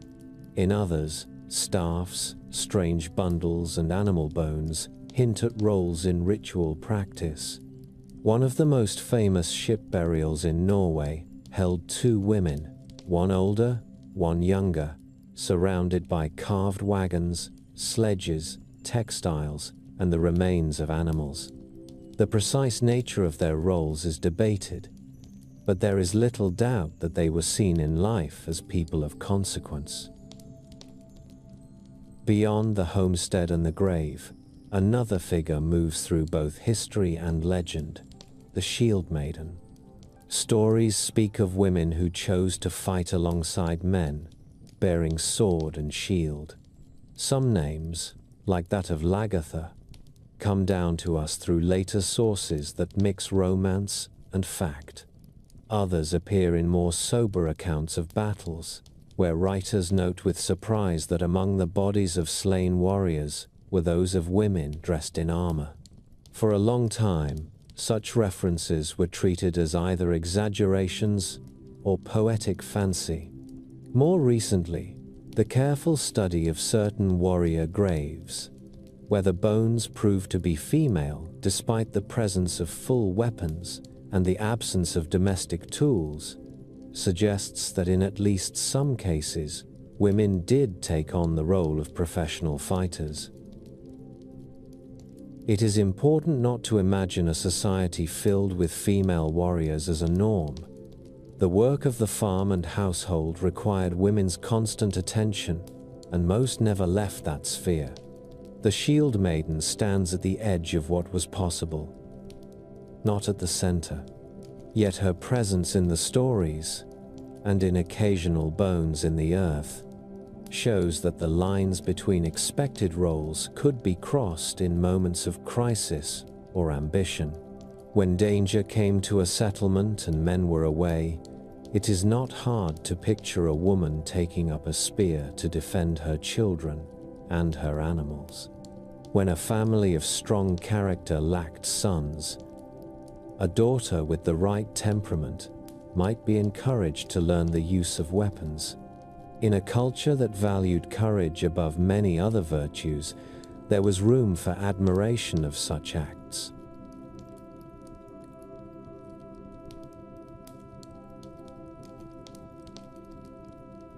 In others, staffs, strange bundles, and animal bones hint at roles in ritual practice. One of the most famous ship burials in Norway held two women, one older, one younger, surrounded by carved wagons, sledges, textiles and the remains of animals. The precise nature of their roles is debated, but there is little doubt that they were seen in life as people of consequence. Beyond the homestead and the grave, another figure moves through both history and legend, the Shield Maiden. Stories speak of women who chose to fight alongside men, bearing sword and shield. Some names, like that of Lagertha, come down to us through later sources that mix romance and fact. Others appear in more sober accounts of battles, where writers note with surprise that among the bodies of slain warriors were those of women dressed in armor. For a long time, such references were treated as either exaggerations or poetic fancy. More recently, the careful study of certain warrior graves, where the bones prove to be female despite the presence of full weapons and the absence of domestic tools, suggests that in at least some cases, women did take on the role of professional fighters. It is important not to imagine a society filled with female warriors as a norm. The work of the farm and household required women's constant attention, and most never left that sphere. The Shield Maiden stands at the edge of what was possible, not at the center. Yet her presence in the stories, and in occasional bones in the earth, shows that the lines between expected roles could be crossed in moments of crisis or ambition. When danger came to a settlement and men were away, it is not hard to picture a woman taking up a spear to defend her children and her animals. When a family of strong character lacked sons, a daughter with the right temperament might be encouraged to learn the use of weapons. In a culture that valued courage above many other virtues, there was room for admiration of such acts.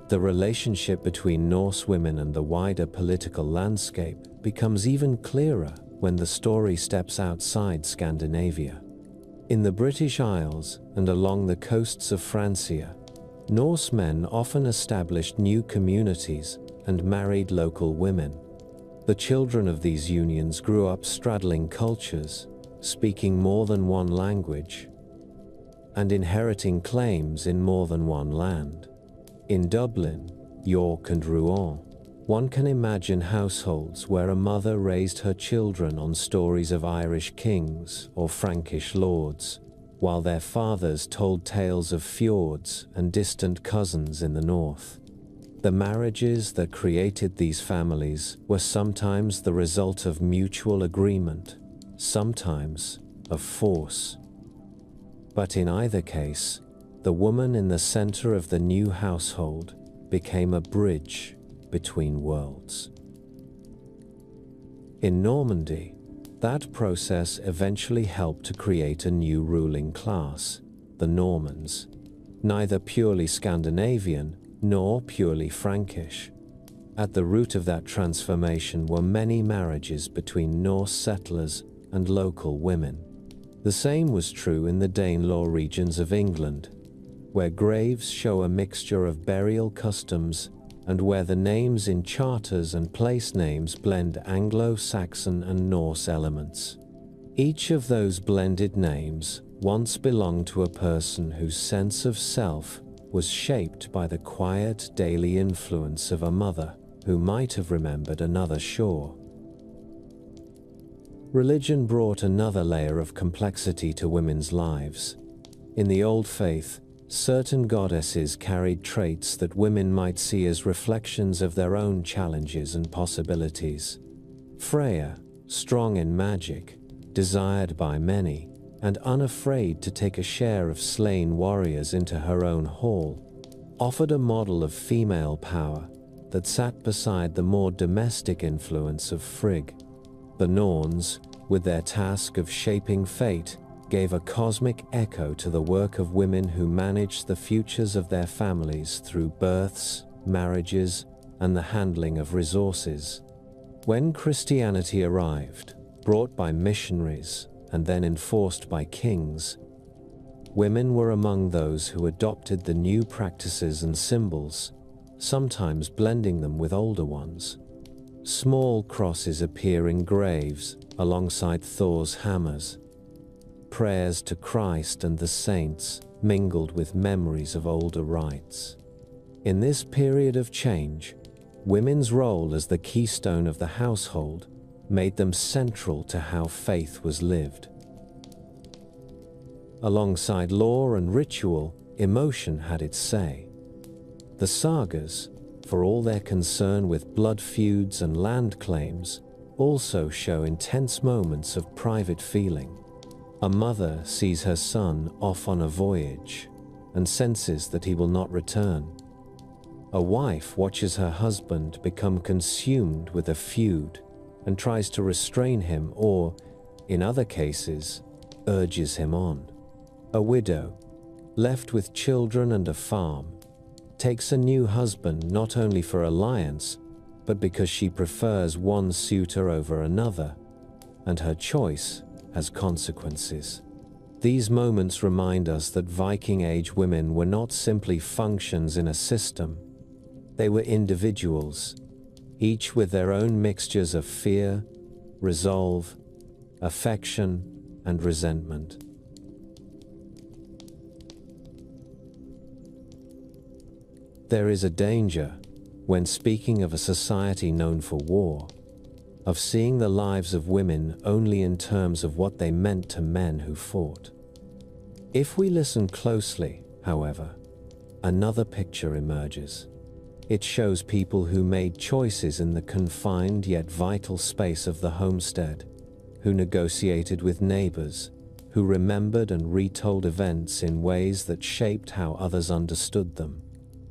The relationship between Norse women and the wider political landscape becomes even clearer when the story steps outside Scandinavia. In the British Isles and along the coasts of Francia, Norse men often established new communities and married local women. The children of these unions grew up straddling cultures, speaking more than one language, and inheriting claims in more than one land. In Dublin, York and Rouen, one can imagine households where a mother raised her children on stories of Irish kings or Frankish lords, while their fathers told tales of fjords and distant cousins in the north. The marriages that created these families were sometimes the result of mutual agreement, sometimes of force. But in either case, the woman in the center of the new household became a bridge between worlds. In Normandy, that process eventually helped to create a new ruling class, the Normans, neither purely Scandinavian nor purely Frankish. At the root of that transformation were many marriages between Norse settlers and local women. The same was true in the Danelaw regions of England, where graves show a mixture of burial customs and where the names in charters and place names blend Anglo-Saxon and Norse elements. Each of those blended names once belonged to a person whose sense of self was shaped by the quiet daily influence of a mother who might have remembered another shore. Religion brought another layer of complexity to women's lives. In the Old Faith, certain goddesses carried traits that women might see as reflections of their own challenges and possibilities. Freya, strong in magic, desired by many, and unafraid to take a share of slain warriors into her own hall, offered a model of female power that sat beside the more domestic influence of Frigg. The Norns, with their task of shaping fate, gave a cosmic echo to the work of women who managed the futures of their families through births, marriages, and the handling of resources. when Christianity arrived, brought by missionaries and then enforced by kings, women were among those who adopted the new practices and symbols, sometimes blending them with older ones. Small crosses appear in graves alongside Thor's hammers. Prayers to Christ and the saints mingled with memories of older rites. In this period of change, women's role as the keystone of the household made them central to how faith was lived. Alongside law and ritual, emotion had its say. The sagas, for all their concern with blood feuds and land claims, also show intense moments of private feeling. A mother sees her son off on a voyage and senses that he will not return. A wife watches her husband become consumed with a feud and tries to restrain him or, in other cases, urges him on. A widow, left with children and a farm, takes a new husband not only for alliance, but because she prefers one suitor over another, and her choice has consequences. These moments remind us that Viking Age women were not simply functions in a system. They were individuals, each with their own mixtures of fear, resolve, affection, and resentment. There is a danger, when speaking of a society known for war, of seeing the lives of women only in terms of what they meant to men who fought. If we listen closely, however, another picture emerges. It shows people who made choices in the confined yet vital space of the homestead, who negotiated with neighbors, who remembered and retold events in ways that shaped how others understood them.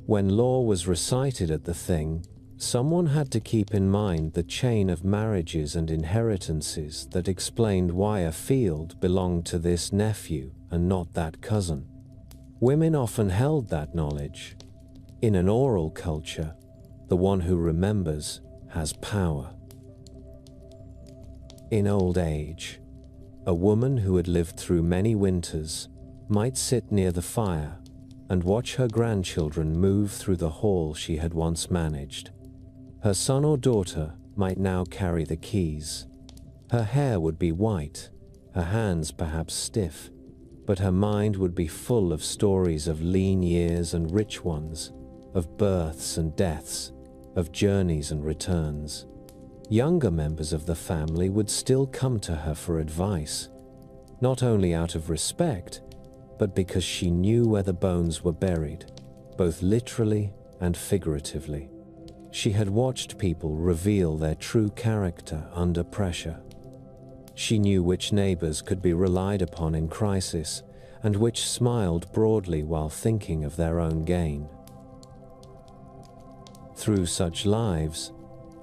When law was recited at the Thing, someone had to keep in mind the chain of marriages and inheritances that explained why a field belonged to this nephew and not that cousin. Women often held that knowledge. In an oral culture, the one who remembers has power. In old age, a woman who had lived through many winters might sit near the fire and watch her grandchildren move through the hall she had once managed. Her son or daughter might now carry the keys. Her hair would be white, her hands perhaps stiff, but her mind would be full of stories of lean years and rich ones, of births and deaths, of journeys and returns. Younger members of the family would still come to her for advice, not only out of respect, but because she knew where the bones were buried, both literally and figuratively. She had watched people reveal their true character under pressure. She knew which neighbors could be relied upon in crisis and which smiled broadly while thinking of their own gain. Through such lives,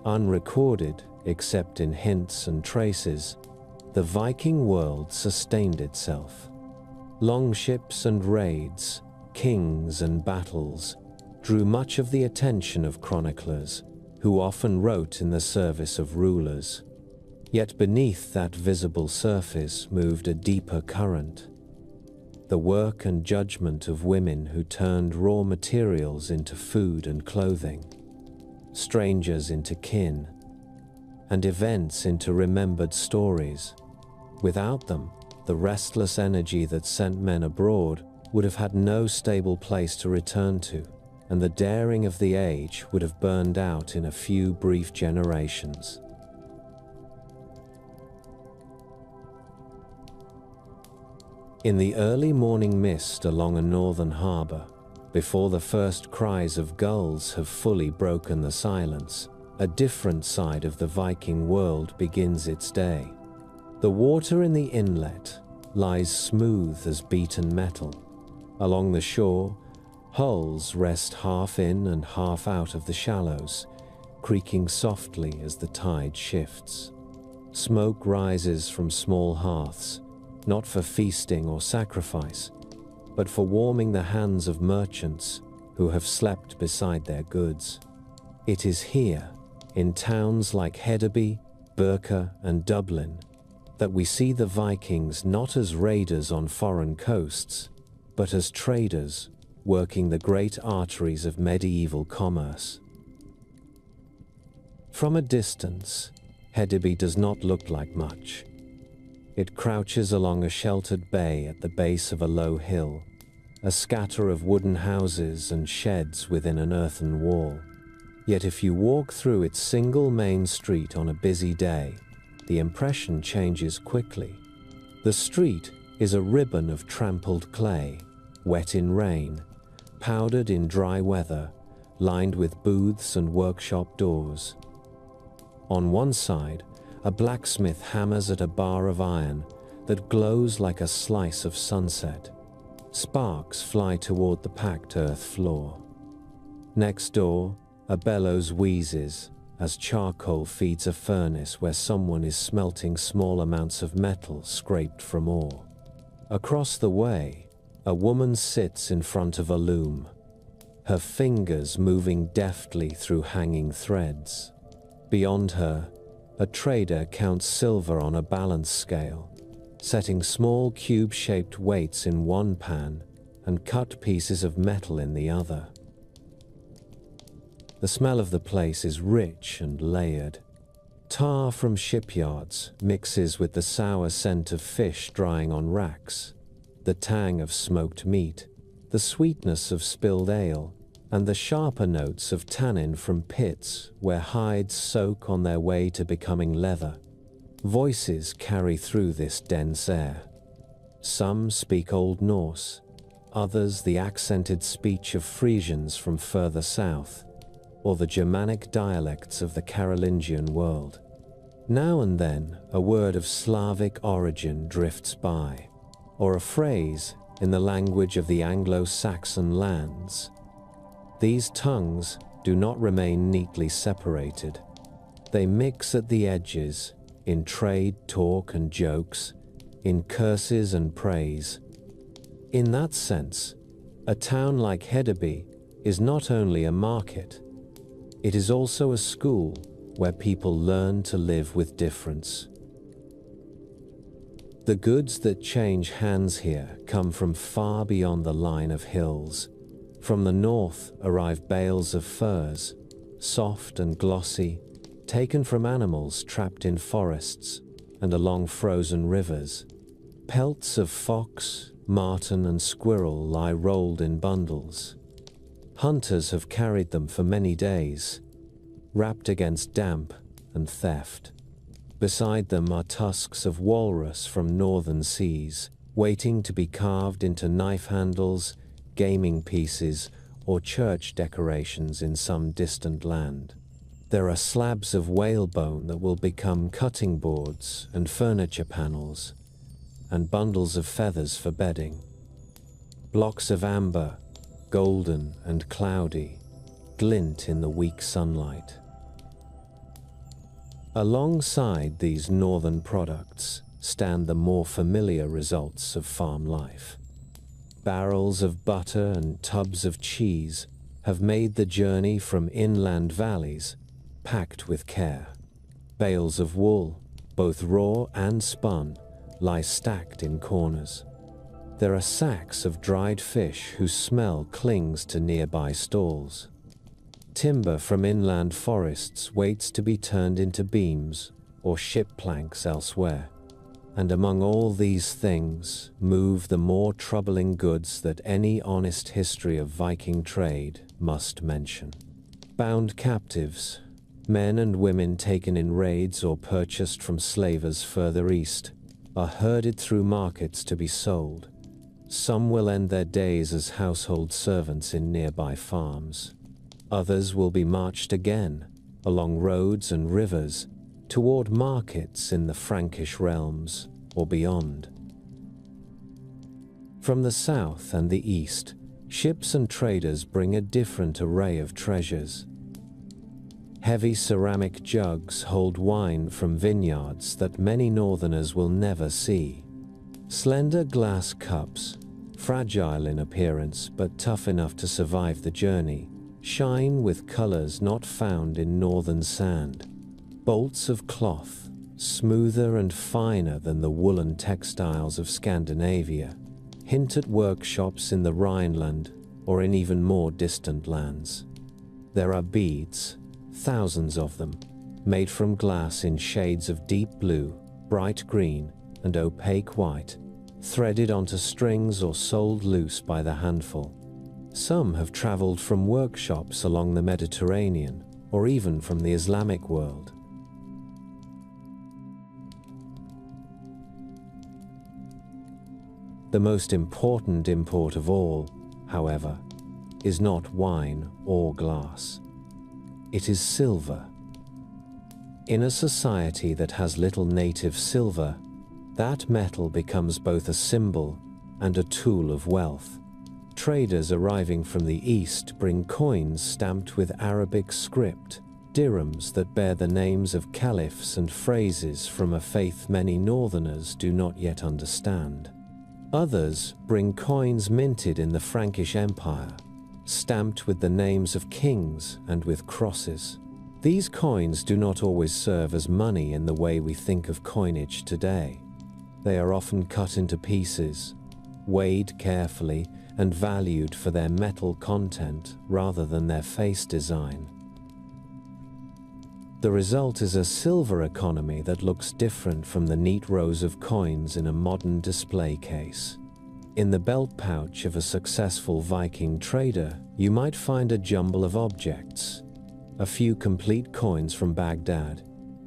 unrecorded except in hints and traces, the Viking world sustained itself. Longships and raids, kings and battles, drew much of the attention of chroniclers, who often wrote in the service of rulers. Yet beneath that visible surface moved a deeper current. The work and judgment of women who turned raw materials into food and clothing, strangers into kin, and events into remembered stories. Without them, the restless energy that sent men abroad would have had no stable place to return to, and the daring of the age would have burned out in a few brief generations. In the early morning mist along a northern harbor, before the first cries of gulls have fully broken the silence, a different side of the Viking world begins its day. The water in the inlet lies smooth as beaten metal. Along the shore, hulls rest half in and half out of the shallows, creaking softly as the tide shifts. Smoke rises from small hearths, not for feasting or sacrifice, but for warming the hands of merchants who have slept beside their goods. It is here, in towns like Hedeby, Birka, and Dublin, that we see the Vikings not as raiders on foreign coasts, but as traders working the great arteries of medieval commerce. From a distance, Hedeby does not look like much. It crouches along a sheltered bay at the base of a low hill, a scatter of wooden houses and sheds within an earthen wall. Yet if you walk through its single main street on a busy day, the impression changes quickly. The street is a ribbon of trampled clay, wet in rain, powdered in dry weather, lined with booths and workshop doors. On one side, a blacksmith hammers at a bar of iron that glows like a slice of sunset. Sparks fly toward the packed earth floor. Next door, a bellows wheezes as charcoal feeds a furnace where someone is smelting small amounts of metal scraped from ore. Across the way, a woman sits in front of a loom, her fingers moving deftly through hanging threads. Beyond her, a trader counts silver on a balance scale, setting small cube-shaped weights in one pan and cut pieces of metal in the other. The smell of the place is rich and layered. Tar from shipyards mixes with the sour scent of fish drying on racks, the tang of smoked meat, the sweetness of spilled ale, and the sharper notes of tannin from pits where hides soak on their way to becoming leather. Voices carry through this dense air. Some speak Old Norse, others the accented speech of Frisians from further south, or the Germanic dialects of the Carolingian world. Now and then, a word of Slavic origin drifts by, or a phrase in the language of the Anglo-Saxon lands. These tongues do not remain neatly separated. They mix at the edges, in trade, talk, and jokes, in curses and praise. In that sense, a town like Hedeby is not only a market, it is also a school where people learn to live with difference. The goods that change hands here come from far beyond the line of hills. From the north arrive bales of furs, soft and glossy, taken from animals trapped in forests and along frozen rivers. Pelts of fox, marten, and squirrel lie rolled in bundles. Hunters have carried them for many days, wrapped against damp and theft. Beside them are tusks of walrus from northern seas, waiting to be carved into knife handles, gaming pieces, or church decorations in some distant land. There are slabs of whalebone that will become cutting boards and furniture panels, and bundles of feathers for bedding. Blocks of amber, golden and cloudy, glint in the weak sunlight. Alongside these northern products stand the more familiar results of farm life. Barrels of butter and tubs of cheese have made the journey from inland valleys, packed with care. Bales of wool, both raw and spun, lie stacked in corners. There are sacks of dried fish whose smell clings to nearby stalls. Timber from inland forests waits to be turned into beams or ship planks elsewhere. And among all these things move the more troubling goods that any honest history of Viking trade must mention. Bound captives, men and women taken in raids or purchased from slavers further east, are herded through markets to be sold. Some will end their days as household servants in nearby farms. Others will be marched again, along roads and rivers, toward markets in the Frankish realms or beyond. From the south and the east, ships and traders bring a different array of treasures. Heavy ceramic jugs hold wine from vineyards that many northerners will never see. Slender glass cups, fragile in appearance but tough enough to survive the journey, shine with colors not found in northern sand. Bolts of cloth, smoother and finer than the woolen textiles of Scandinavia, hint at workshops in the Rhineland or in even more distant lands. There are beads, thousands of them, made from glass in shades of deep blue, bright green, and opaque white, threaded onto strings or sold loose by the handful. Some have traveled from workshops along the Mediterranean or even from the Islamic world. The most important import of all, however, is not wine or glass. It is silver. In a society that has little native silver, that metal becomes both a symbol and a tool of wealth. Traders arriving from the East bring coins stamped with Arabic script, dirhams that bear the names of caliphs and phrases from a faith many northerners do not yet understand. Others bring coins minted in the Frankish Empire, stamped with the names of kings and with crosses. These coins do not always serve as money in the way we think of coinage today. They are often cut into pieces, weighed carefully, and valued for their metal content rather than their face design. The result is a silver economy that looks different from the neat rows of coins in a modern display case. In the belt pouch of a successful Viking trader, you might find a jumble of objects. A few complete coins from Baghdad,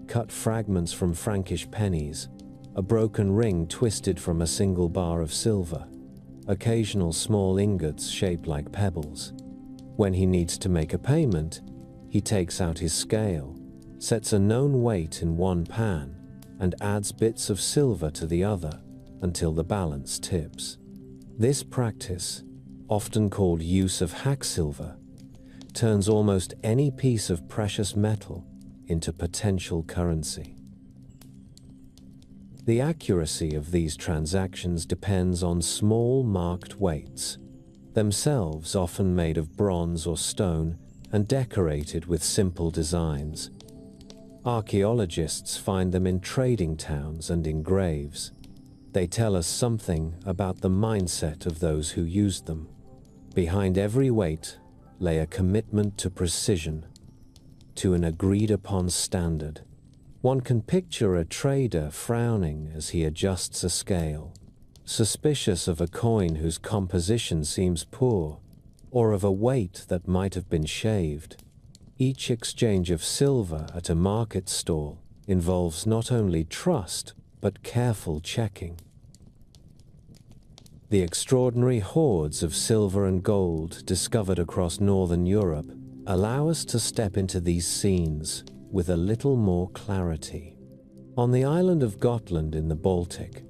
cut fragments from Frankish pennies, a broken ring twisted from a single bar of silver, occasional small ingots shaped like pebbles. When he needs to make a payment, he takes out his scale, sets a known weight in one pan, and adds bits of silver to the other until the balance tips. This practice, often called use of hack silver, turns almost any piece of precious metal into potential currency. The accuracy of these transactions depends on small marked weights, themselves often made of bronze or stone and decorated with simple designs. Archaeologists find them in trading towns and in graves. They tell us something about the mindset of those who used them. Behind every weight lay a commitment to precision, to an agreed-upon standard. One can picture a trader frowning as he adjusts a scale, suspicious of a coin whose composition seems poor, or of a weight that might have been shaved. Each exchange of silver at a market stall involves not only trust, but careful checking. The extraordinary hoards of silver and gold discovered across northern Europe allow us to step into these scenes with a little more clarity. On the island of Gotland in the Baltic,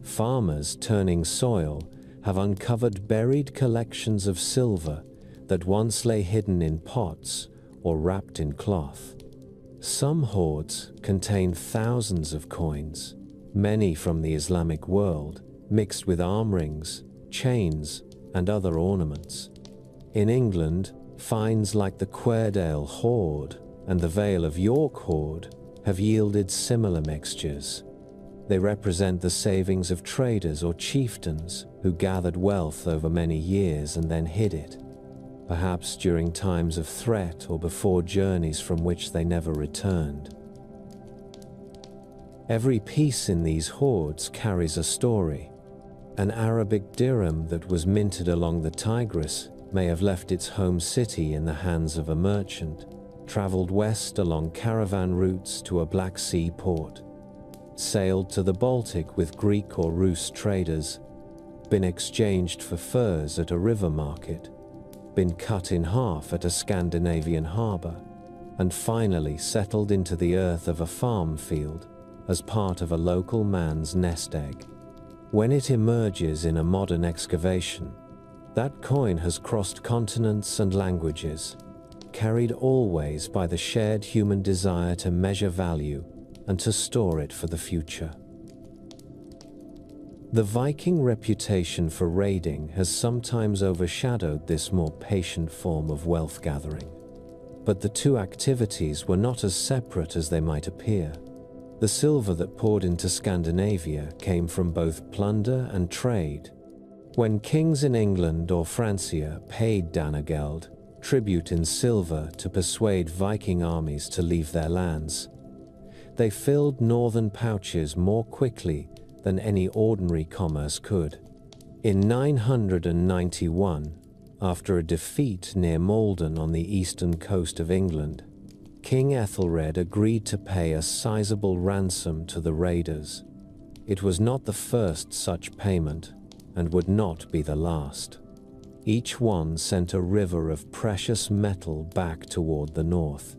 farmers turning soil have uncovered buried collections of silver that once lay hidden in pots or wrapped in cloth. Some hoards contain thousands of coins, many from the Islamic world, mixed with arm rings, chains, and other ornaments. In England, finds like the Quairdale hoard and the Vale of York hoard have yielded similar mixtures. They represent the savings of traders or chieftains who gathered wealth over many years and then hid it, perhaps during times of threat or before journeys from which they never returned. Every piece in these hoards carries a story. An Arabic dirham that was minted along the Tigris may have left its home city in the hands of a merchant, traveled west along caravan routes to a Black Sea port, sailed to the Baltic with Greek or Rus traders, been exchanged for furs at a river market, been cut in half at a Scandinavian harbor, and finally settled into the earth of a farm field as part of a local man's nest egg. When it emerges in a modern excavation, that coin has crossed continents and languages, carried always by the shared human desire to measure value and to store it for the future. The Viking reputation for raiding has sometimes overshadowed this more patient form of wealth gathering. But the two activities were not as separate as they might appear. The silver that poured into Scandinavia came from both plunder and trade. When kings in England or Francia paid Danegeld, tribute in silver, to persuade Viking armies to leave their lands, they filled northern pouches more quickly than any ordinary commerce could. In 991, after a defeat near Maldon on the eastern coast of England, King Ethelred agreed to pay a sizable ransom to the raiders. It was not the first such payment, and would not be the last. Each one sent a river of precious metal back toward the north.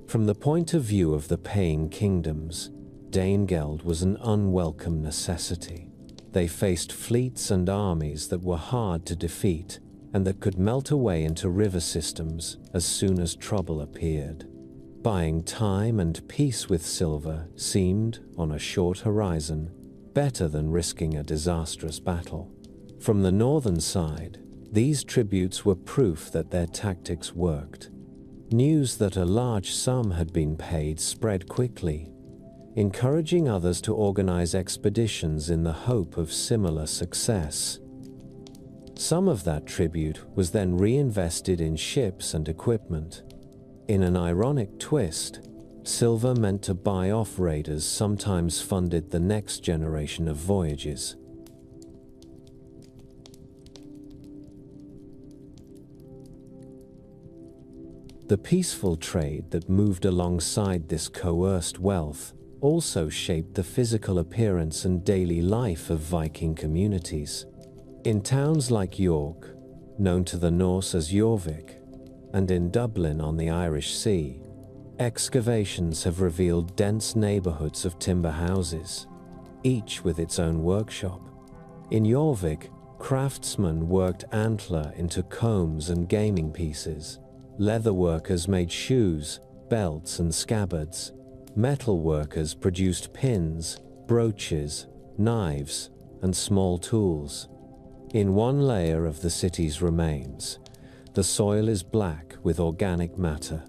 From the point of view of the paying kingdoms, Danegeld was an unwelcome necessity. They faced fleets and armies that were hard to defeat and that could melt away into river systems as soon as trouble appeared. Buying time and peace with silver seemed, on a short horizon, better than risking a disastrous battle. From the northern side, these tributes were proof that their tactics worked. News that a large sum had been paid spread quickly, encouraging others to organize expeditions in the hope of similar success. Some of that tribute was then reinvested in ships and equipment. In an ironic twist, silver meant to buy off raiders sometimes funded the next generation of voyages. The peaceful trade that moved alongside this coerced wealth also shaped the physical appearance and daily life of Viking communities. In towns like York, known to the Norse as Jorvik, and in Dublin on the Irish Sea, excavations have revealed dense neighborhoods of timber houses, each with its own workshop. In Jorvik, craftsmen worked antler into combs and gaming pieces. Leather workers made shoes, belts, and scabbards. Metal workers produced pins, brooches, knives, and small tools. In one layer of the city's remains, the soil is black with organic matter,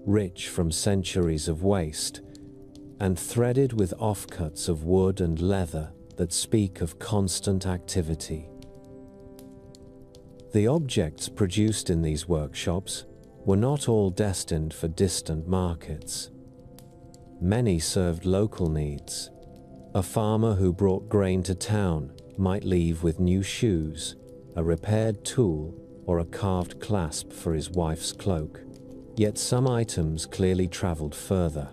rich from centuries of waste, and threaded with offcuts of wood and leather that speak of constant activity. The objects produced in these workshops were not all destined for distant markets. Many served local needs. A farmer who brought grain to town might leave with new shoes, a repaired tool, or a carved clasp for his wife's cloak. Yet some items clearly traveled further.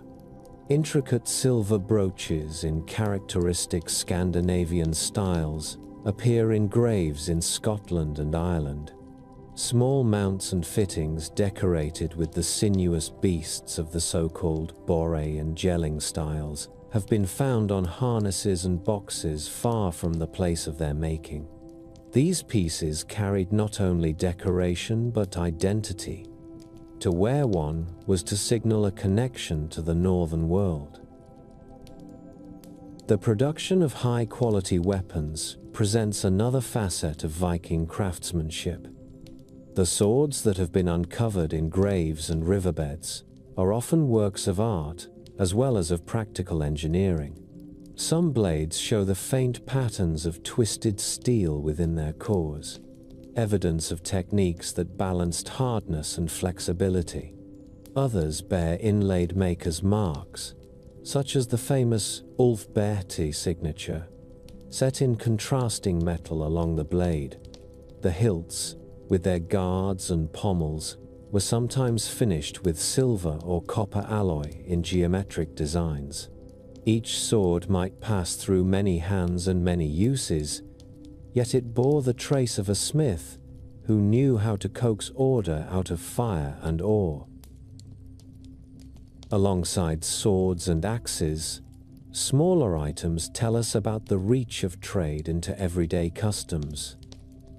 Intricate silver brooches in characteristic Scandinavian styles appear in graves in Scotland and Ireland. Small mounts and fittings decorated with the sinuous beasts of the so-called boré and gelling styles have been found on harnesses and boxes far from the place of their making. These pieces carried not only decoration but identity. To wear one was to signal a connection to the northern world. The production of high-quality weapons presents another facet of Viking craftsmanship. The swords that have been uncovered in graves and riverbeds are often works of art as well as of practical engineering. Some blades show the faint patterns of twisted steel within their cores, evidence of techniques that balanced hardness and flexibility. Others bear inlaid maker's marks, such as the famous Ulfberti signature, set in contrasting metal along the blade. The hilts, with their guards and pommels, were sometimes finished with silver or copper alloy in geometric designs. Each sword might pass through many hands and many uses, yet it bore the trace of a smith who knew how to coax order out of fire and ore. Alongside swords and axes, smaller items tell us about the reach of trade into everyday customs.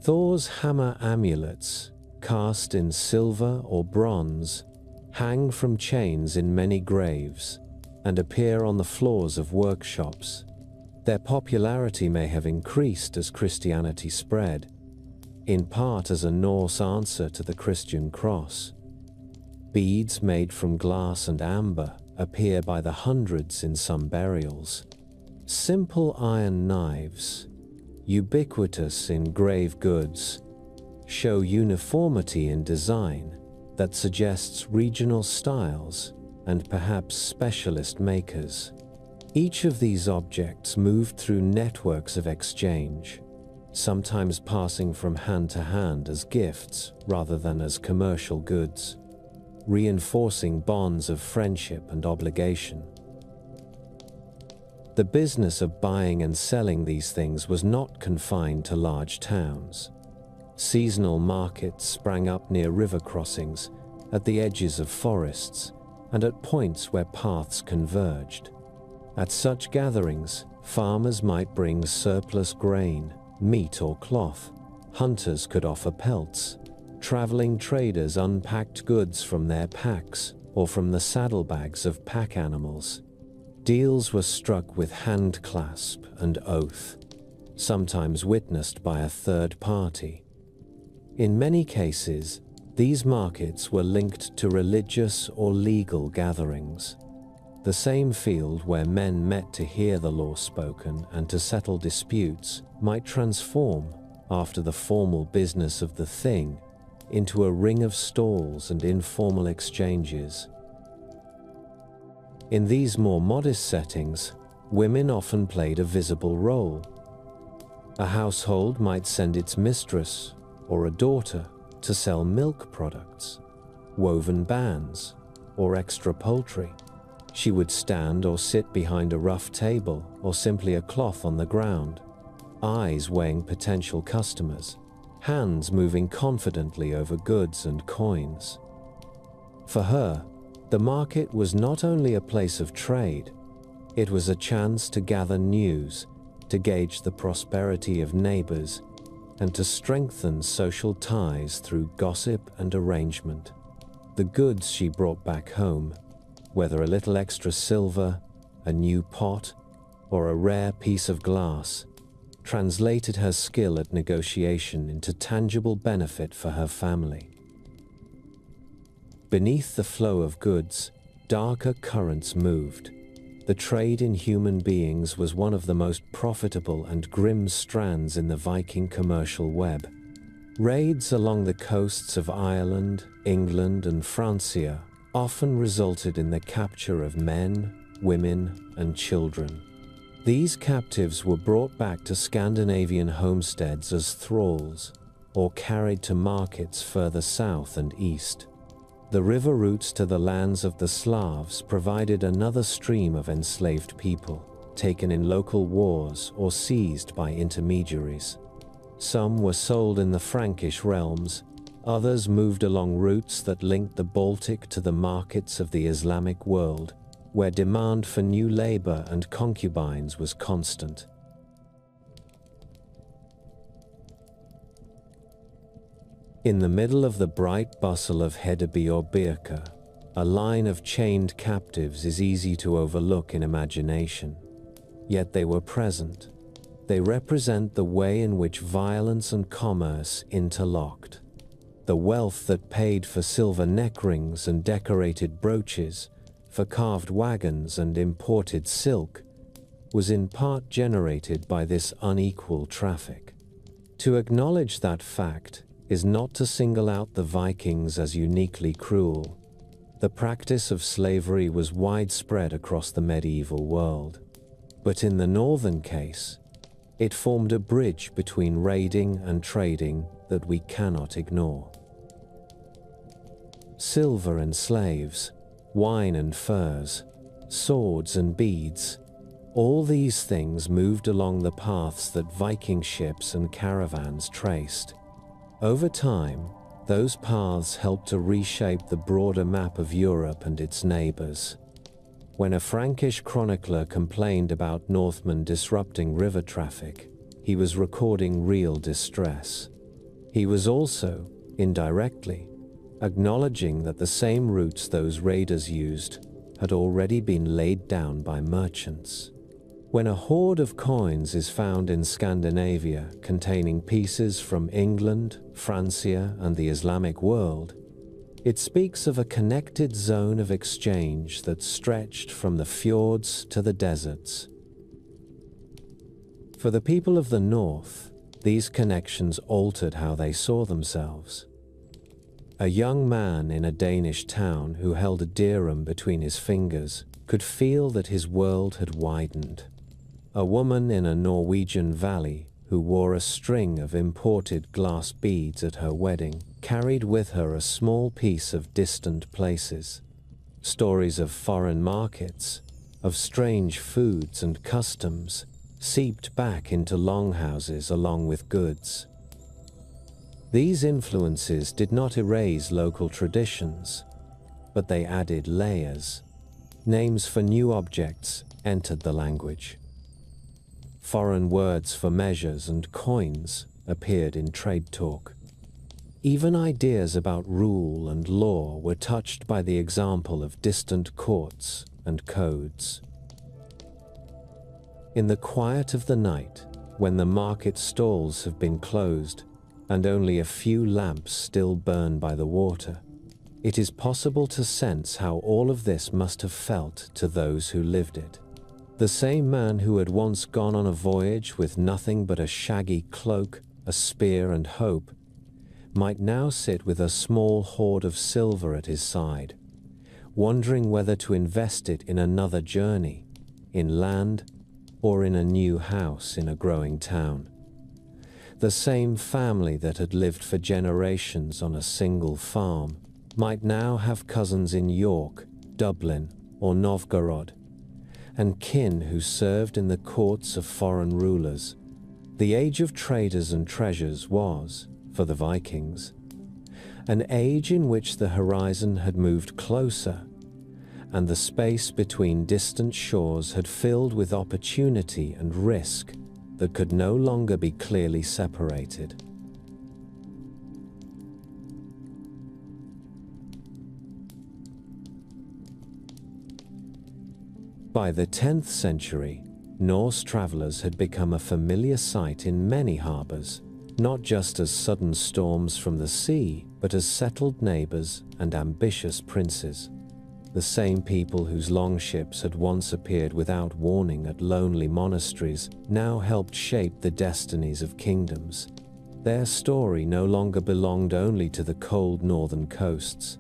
Thor's hammer amulets, cast in silver or bronze, hang from chains in many graves and appear on the floors of workshops. Their popularity may have increased as Christianity spread, in part as a Norse answer to the Christian cross. Beads made from glass and amber appear by the hundreds in some burials. Simple iron knives, ubiquitous in grave goods, show uniformity in design that suggests regional styles and perhaps specialist makers. Each of these objects moved through networks of exchange, sometimes passing from hand to hand as gifts rather than as commercial goods, reinforcing bonds of friendship and obligation. The business of buying and selling these things was not confined to large towns. Seasonal markets sprang up near river crossings, at the edges of forests, and at points where paths converged. At such gatherings, farmers might bring surplus grain, meat or cloth. Hunters could offer pelts. Traveling traders unpacked goods from their packs or from the saddlebags of pack animals. Deals were struck with handclasp and oath, sometimes witnessed by a third party. In many cases, these markets were linked to religious or legal gatherings. The same field where men met to hear the law spoken and to settle disputes might transform, after the formal business of the thing, into a ring of stalls and informal exchanges. In these more modest settings, women often played a visible role. A household might send its mistress or a daughter to sell milk products, woven bands, or extra poultry. She would stand or sit behind a rough table or simply a cloth on the ground, eyes weighing potential customers, hands moving confidently over goods and coins. For her, the market was not only a place of trade, it was a chance to gather news, to gauge the prosperity of neighbors, and to strengthen social ties through gossip and arrangement. The goods she brought back home, whether a little extra silver, a new pot, or a rare piece of glass, translated her skill at negotiation into tangible benefit for her family. Beneath the flow of goods, darker currents moved. The trade in human beings was one of the most profitable and grim strands in the Viking commercial web. Raids along the coasts of Ireland, England, and Francia often resulted in the capture of men, women, and children. These captives were brought back to Scandinavian homesteads as thralls, or carried to markets further south and east. The river routes to the lands of the Slavs provided another stream of enslaved people, taken in local wars or seized by intermediaries. Some were sold in the Frankish realms, others moved along routes that linked the Baltic to the markets of the Islamic world, where demand for new labor and concubines was constant. In the middle of the bright bustle of Hedeby or Birka, a line of chained captives is easy to overlook in imagination. Yet they were present. They represent the way in which violence and commerce interlocked. The wealth that paid for silver neck rings and decorated brooches, for carved wagons and imported silk, was in part generated by this unequal traffic. To acknowledge that fact is not to single out the Vikings as uniquely cruel. The practice of slavery was widespread across the medieval world. But in the northern case, it formed a bridge between raiding and trading that we cannot ignore. Silver and slaves, wine and furs, swords and beads, all these things moved along the paths that Viking ships and caravans traced. Over time, those paths helped to reshape the broader map of Europe and its neighbors. When a Frankish chronicler complained about Northmen disrupting river traffic, he was recording real distress. He was also, indirectly, acknowledging that the same routes those raiders used had already been laid down by merchants. When a hoard of coins is found in Scandinavia containing pieces from England, Francia, and the Islamic world, it speaks of a connected zone of exchange that stretched from the fjords to the deserts. For the people of the north, these connections altered how they saw themselves. A young man in a Danish town who held a dirham between his fingers could feel that his world had widened. A woman in a Norwegian valley who wore a string of imported glass beads at her wedding carried with her a small piece of distant places. Stories of foreign markets, of strange foods and customs, seeped back into longhouses along with goods. These influences did not erase local traditions, but they added layers. Names for new objects entered the language. Foreign words for measures and coins appeared in trade talk. Even ideas about rule and law were touched by the example of distant courts and codes. In the quiet of the night, when the market stalls have been closed and only a few lamps still burn by the water, it is possible to sense how all of this must have felt to those who lived it. The same man who had once gone on a voyage with nothing but a shaggy cloak, a spear, and hope, might now sit with a small hoard of silver at his side, wondering whether to invest it in another journey, in land, or in a new house in a growing town. The same family that had lived for generations on a single farm might now have cousins in York, Dublin, or Novgorod, and kin who served in the courts of foreign rulers. The age of traders and treasures was, for the Vikings, an age in which the horizon had moved closer, and the space between distant shores had filled with opportunity and risk that could no longer be clearly separated. By the 10th century, Norse travelers had become a familiar sight in many harbors, not just as sudden storms from the sea, but as settled neighbors and ambitious princes. The same people whose longships had once appeared without warning at lonely monasteries now helped shape the destinies of kingdoms. Their story no longer belonged only to the cold northern coasts.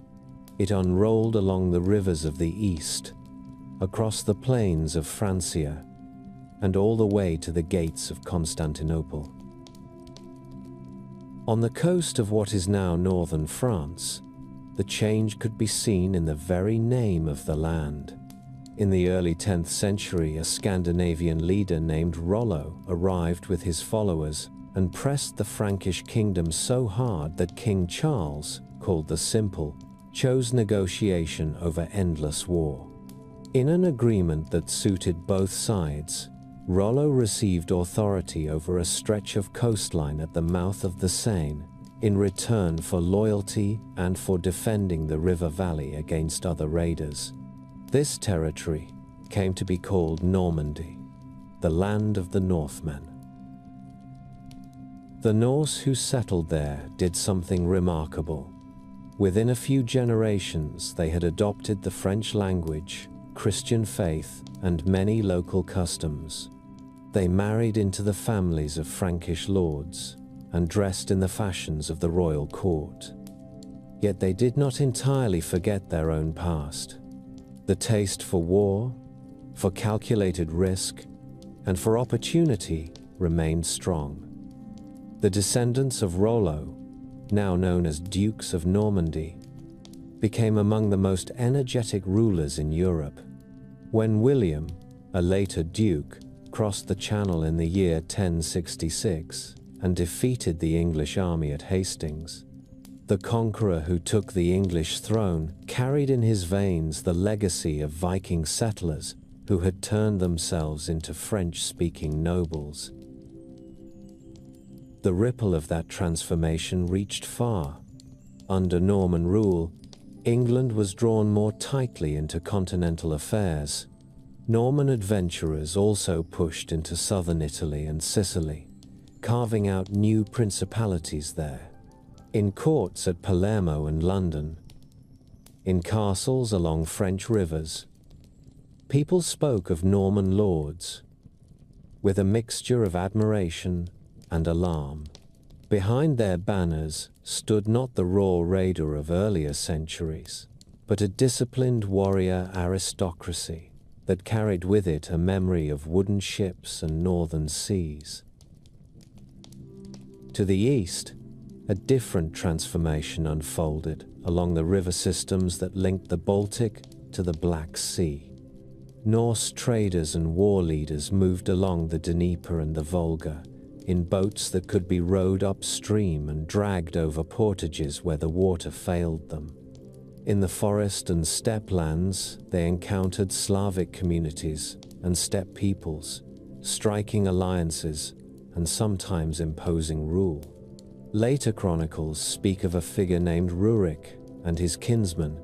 It unrolled along the rivers of the east, across the plains of Francia, and all the way to the gates of Constantinople. On the coast of what is now northern France, the change could be seen in the very name of the land. In the early 10th century, a Scandinavian leader named Rollo arrived with his followers and pressed the Frankish kingdom so hard that King Charles, called the Simple, chose negotiation over endless war. In an agreement that suited both sides, Rollo received authority over a stretch of coastline at the mouth of the Seine in return for loyalty and for defending the river valley against other raiders. This territory came to be called Normandy, the land of the Northmen. The Norse who settled there did something remarkable. Within a few generations, they had adopted the French language, Christian faith, and many local customs. They married into the families of Frankish lords and dressed in the fashions of the royal court. Yet they did not entirely forget their own past. The taste for war, for calculated risk, and for opportunity remained strong. The descendants of Rollo, now known as Dukes of Normandy, became among the most energetic rulers in Europe. When William, a later duke, crossed the Channel in the year 1066 and defeated the English army at Hastings, the conqueror who took the English throne carried in his veins the legacy of Viking settlers who had turned themselves into French-speaking nobles. The ripple of that transformation reached far. Under Norman rule, England was drawn more tightly into continental affairs. Norman adventurers also pushed into southern Italy and Sicily, carving out new principalities there. In courts at Palermo and London, in castles along French rivers, people spoke of Norman lords with a mixture of admiration and alarm. Behind their banners stood not the raw raider of earlier centuries, but a disciplined warrior aristocracy that carried with it a memory of wooden ships and northern seas. To the east, a different transformation unfolded along the river systems that linked the Baltic to the Black Sea. Norse traders and war leaders moved along the Dnieper and the Volga in boats that could be rowed upstream and dragged over portages where the water failed them. In the forest and steppe lands, they encountered Slavic communities and steppe peoples, striking alliances and sometimes imposing rule. Later chronicles speak of a figure named Rurik and his kinsmen,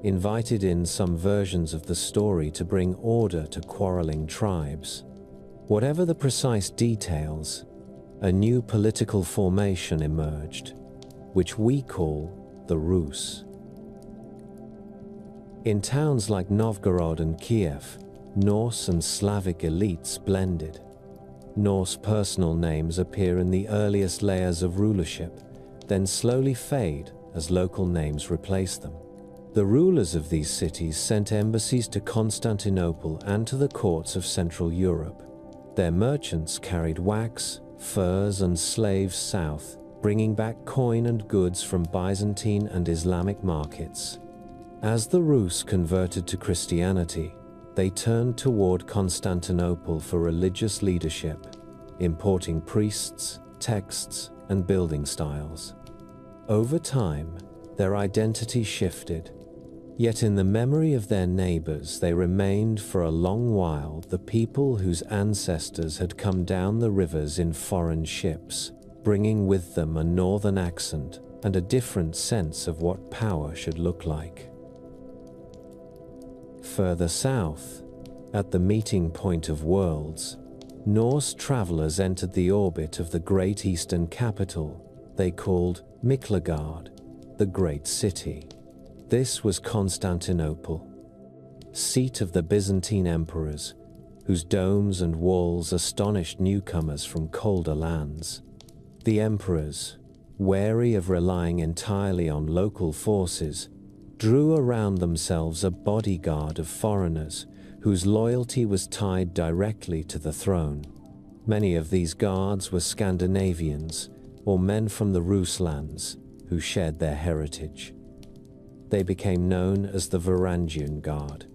invited in some versions of the story to bring order to quarreling tribes. Whatever the precise details, a new political formation emerged, which we call the Rus. In towns like Novgorod and Kiev, Norse and Slavic elites blended. Norse personal names appear in the earliest layers of rulership, then slowly fade as local names replace them. The rulers of these cities sent embassies to Constantinople and to the courts of Central Europe. Their merchants carried wax, furs, and slaves south, bringing back coin and goods from Byzantine and Islamic markets. As the Rus converted to Christianity, they turned toward Constantinople for religious leadership, importing priests, texts, and building styles. Over time, their identity shifted, yet in the memory of their neighbors they remained for a long while the people whose ancestors had come down the rivers in foreign ships, bringing with them a northern accent and a different sense of what power should look like. Further south, at the meeting point of worlds, Norse travelers entered the orbit of the great eastern capital they called Miklagard, the Great City. This was Constantinople, seat of the Byzantine emperors, whose domes and walls astonished newcomers from colder lands. The emperors, wary of relying entirely on local forces, drew around themselves a bodyguard of foreigners whose loyalty was tied directly to the throne. Many of these guards were Scandinavians, or men from the Ruslands, who shared their heritage. They became known as the Varangian Guard.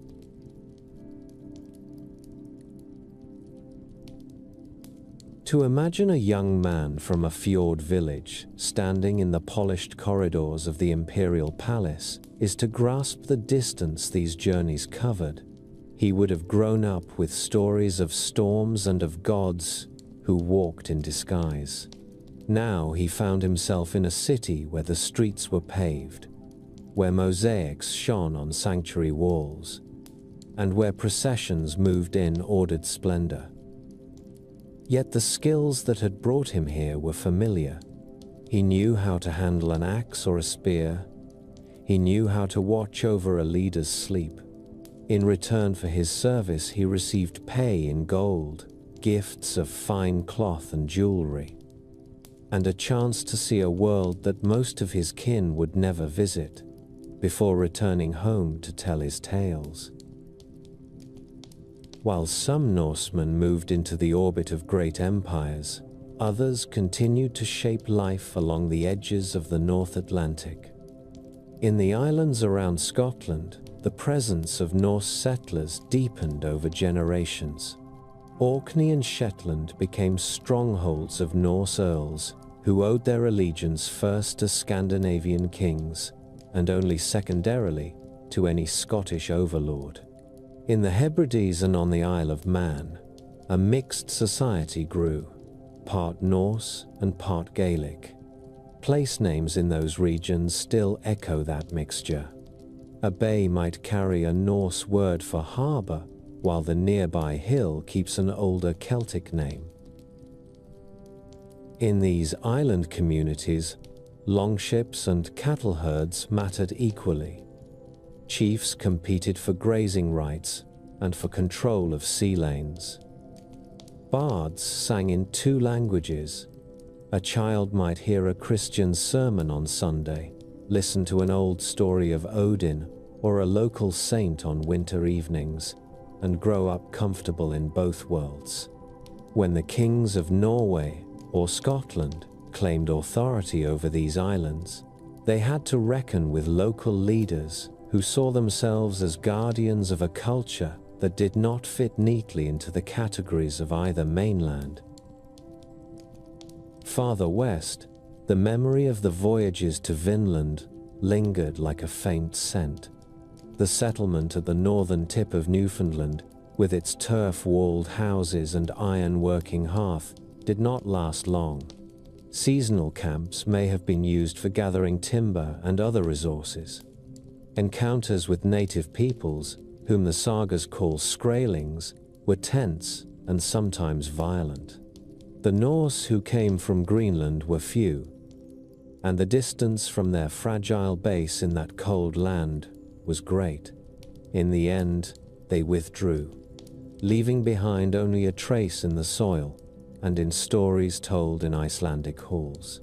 To imagine a young man from a fjord village standing in the polished corridors of the imperial palace is to grasp the distance these journeys covered. He would have grown up with stories of storms and of gods who walked in disguise. Now he found himself in a city where the streets were paved, where mosaics shone on sanctuary walls, and where processions moved in ordered splendor. Yet the skills that had brought him here were familiar. He knew how to handle an axe or a spear. He knew how to watch over a leader's sleep. In return for his service, he received pay in gold, gifts of fine cloth and jewelry, and a chance to see a world that most of his kin would never visit, before returning home to tell his tales. While some Norsemen moved into the orbit of great empires, others continued to shape life along the edges of the North Atlantic. In the islands around Scotland, the presence of Norse settlers deepened over generations. Orkney and Shetland became strongholds of Norse earls who owed their allegiance first to Scandinavian kings and only secondarily to any Scottish overlord. In the Hebrides and on the Isle of Man, a mixed society grew, part Norse and part Gaelic. Place names in those regions still echo that mixture. A bay might carry a Norse word for harbor, while the nearby hill keeps an older Celtic name. In these island communities, longships and cattle herds mattered equally. Chiefs competed for grazing rights and for control of sea lanes. Bards sang in 2 languages. A child might hear a Christian sermon on Sunday, listen to an old story of Odin or a local saint on winter evenings, and grow up comfortable in both worlds. When the kings of Norway or Scotland claimed authority over these islands, they had to reckon with local leaders who saw themselves as guardians of a culture that did not fit neatly into the categories of either mainland. Farther west, the memory of the voyages to Vinland lingered like a faint scent. The settlement at the northern tip of Newfoundland, with its turf-walled houses and iron-working hearth, did not last long. Seasonal camps may have been used for gathering timber and other resources. Encounters with native peoples, whom the sagas call skraelings, were tense and sometimes violent. The Norse who came from Greenland were few, and the distance from their fragile base in that cold land was great. In the end, they withdrew, leaving behind only a trace in the soil and in stories told in Icelandic halls.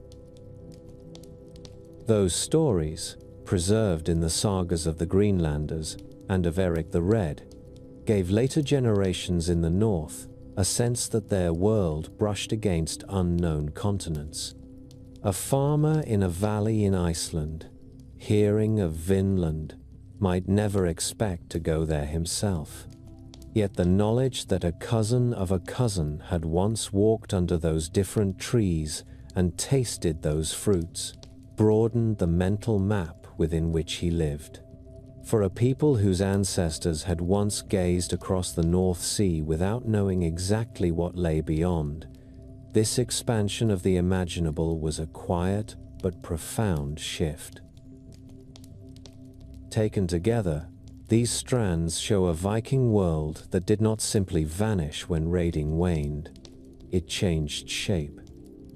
Those stories, preserved in the sagas of the Greenlanders and of Eric the Red, gave later generations in the north a sense that their world brushed against unknown continents. A farmer in a valley in Iceland, hearing of Vinland, might never expect to go there himself. Yet the knowledge that a cousin of a cousin had once walked under those different trees and tasted those fruits broadened the mental map within which he lived. For a people whose ancestors had once gazed across the North Sea without knowing exactly what lay beyond, this expansion of the imaginable was a quiet but profound shift. Taken together, these strands show a Viking world that did not simply vanish when raiding waned. It changed shape.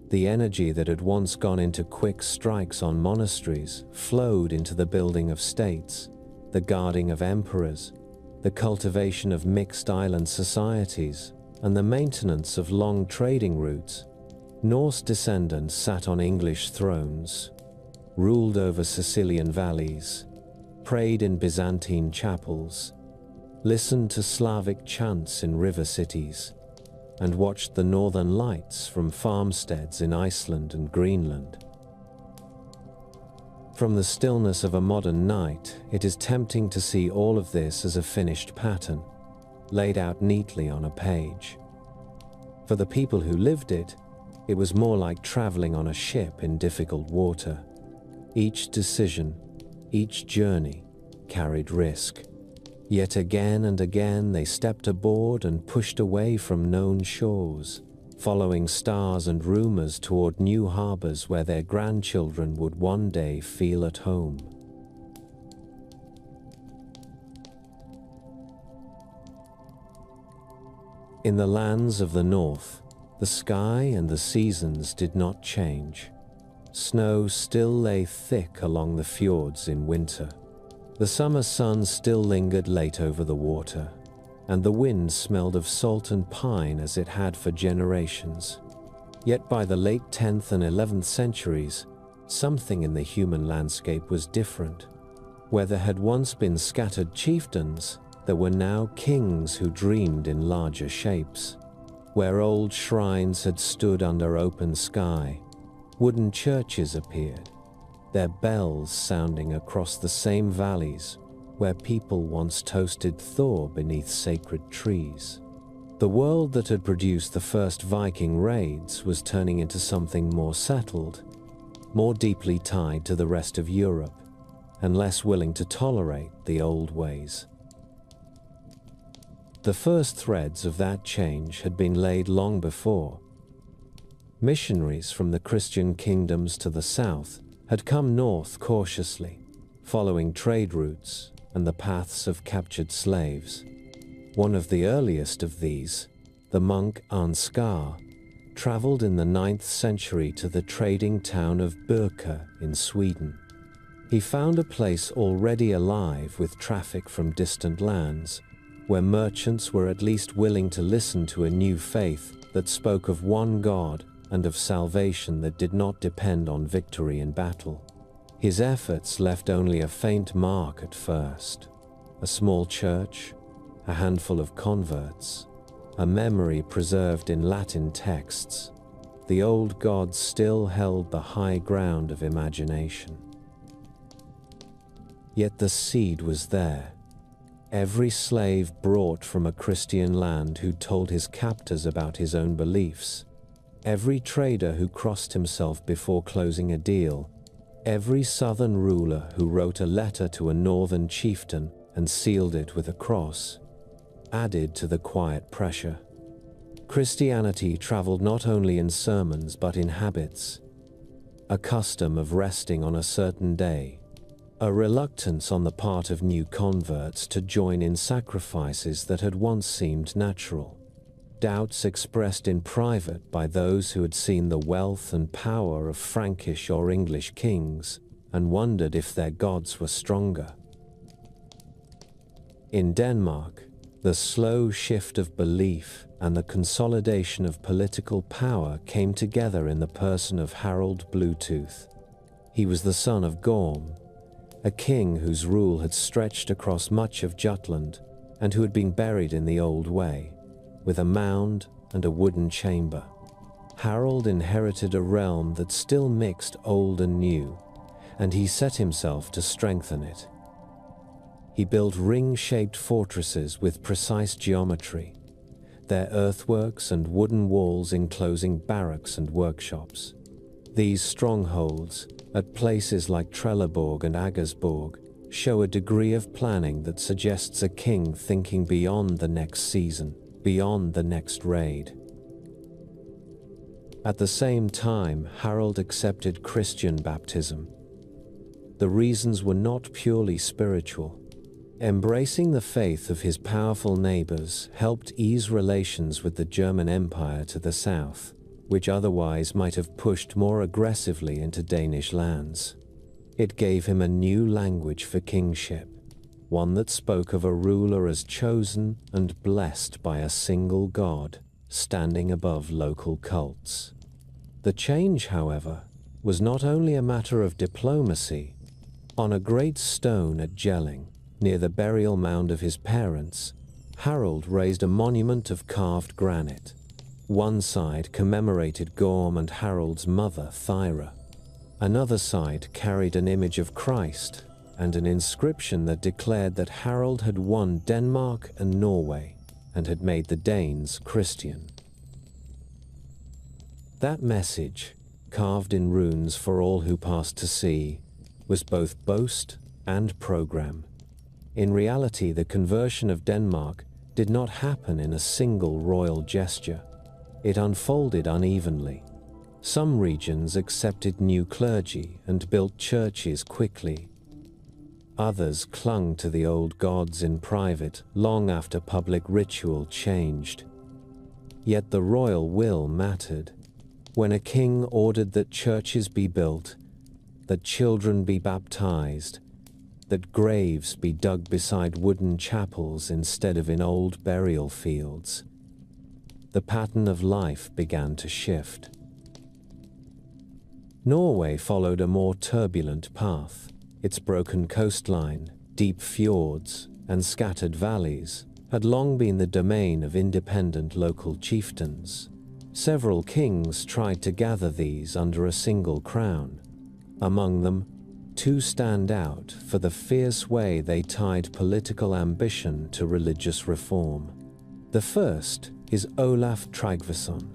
The energy that had once gone into quick strikes on monasteries flowed into the building of states, the guarding of emperors, the cultivation of mixed island societies, and the maintenance of long trading routes. Norse descendants sat on English thrones, ruled over Sicilian valleys, prayed in Byzantine chapels, listened to Slavic chants in river cities, and watched the northern lights from farmsteads in Iceland and Greenland. From the stillness of a modern night, it is tempting to see all of this as a finished pattern, laid out neatly on a page. For the people who lived it, it was more like traveling on a ship in difficult water. Each decision, each journey, carried risk. Yet again and again they stepped aboard and pushed away from known shores, following stars and rumors toward new harbors where their grandchildren would one day feel at home. In the lands of the north, the sky and the seasons did not change. Snow still lay thick along the fjords in winter. The summer sun still lingered late over the water, and the wind smelled of salt and pine as it had for generations. Yet by the late 10th and 11th centuries, something in the human landscape was different. Where there had once been scattered chieftains, there were now kings who dreamed in larger shapes. Where old shrines had stood under open sky, wooden churches appeared, their bells sounding across the same valleys where people once toasted Thor beneath sacred trees. The world that had produced the first Viking raids was turning into something more settled, more deeply tied to the rest of Europe, and less willing to tolerate the old ways. The first threads of that change had been laid long before. Missionaries from the Christian kingdoms to the south had come north cautiously, following trade routes and the paths of captured slaves. One of the earliest of these, the monk Ansgar, traveled in the 9th century to the trading town of Birka in Sweden. He found a place already alive with traffic from distant lands, where merchants were at least willing to listen to a new faith that spoke of one God and of salvation that did not depend on victory in battle. His efforts left only a faint mark at first. A small church, a handful of converts, a memory preserved in Latin texts. The old gods still held the high ground of imagination. Yet the seed was there. Every slave brought from a Christian land who told his captors about his own beliefs, every trader who crossed himself before closing a deal, every southern ruler who wrote a letter to a northern chieftain and sealed it with a cross, added to the quiet pressure. Christianity traveled not only in sermons but in habits, a custom of resting on a certain day, a reluctance on the part of new converts to join in sacrifices that had once seemed natural, doubts expressed in private by those who had seen the wealth and power of Frankish or English kings and wondered if their gods were stronger. In Denmark, the slow shift of belief and the consolidation of political power came together in the person of Harald Bluetooth. He was the son of Gorm, a king whose rule had stretched across much of Jutland and who had been buried in the old way, with a mound and a wooden chamber. Harald inherited a realm that still mixed old and new, and he set himself to strengthen it. He built ring-shaped fortresses with precise geometry, their earthworks and wooden walls enclosing barracks and workshops. These strongholds, at places like Trelleborg and Aggersborg, show a degree of planning that suggests a king thinking beyond the next season, beyond the next raid. At the same time, Harald accepted Christian baptism. The reasons were not purely spiritual. Embracing the faith of his powerful neighbors helped ease relations with the German Empire to the south, which otherwise might have pushed more aggressively into Danish lands. It gave him a new language for kingship, one that spoke of a ruler as chosen and blessed by a single god, standing above local cults. The change, however, was not only a matter of diplomacy. On a great stone at Jelling, near the burial mound of his parents, Harald raised a monument of carved granite. One side commemorated Gorm and Harald's mother, Thyra. Another side carried an image of Christ and an inscription that declared that Harald had won Denmark and Norway and had made the Danes Christian. That message, carved in runes for all who passed to see, was both boast and program. In reality, the conversion of Denmark did not happen in a single royal gesture. It unfolded unevenly. Some regions accepted new clergy and built churches quickly. Others clung to the old gods in private long after public ritual changed. Yet the royal will mattered. When a king ordered that churches be built, that children be baptized, that graves be dug beside wooden chapels instead of in old burial fields, the pattern of life began to shift. Norway followed a more turbulent path. Its broken coastline, deep fjords, and scattered valleys had long been the domain of independent local chieftains. Several kings tried to gather these under a single crown. Among them, two stand out for the fierce way they tied political ambition to religious reform. The first is Olaf Tryggvason,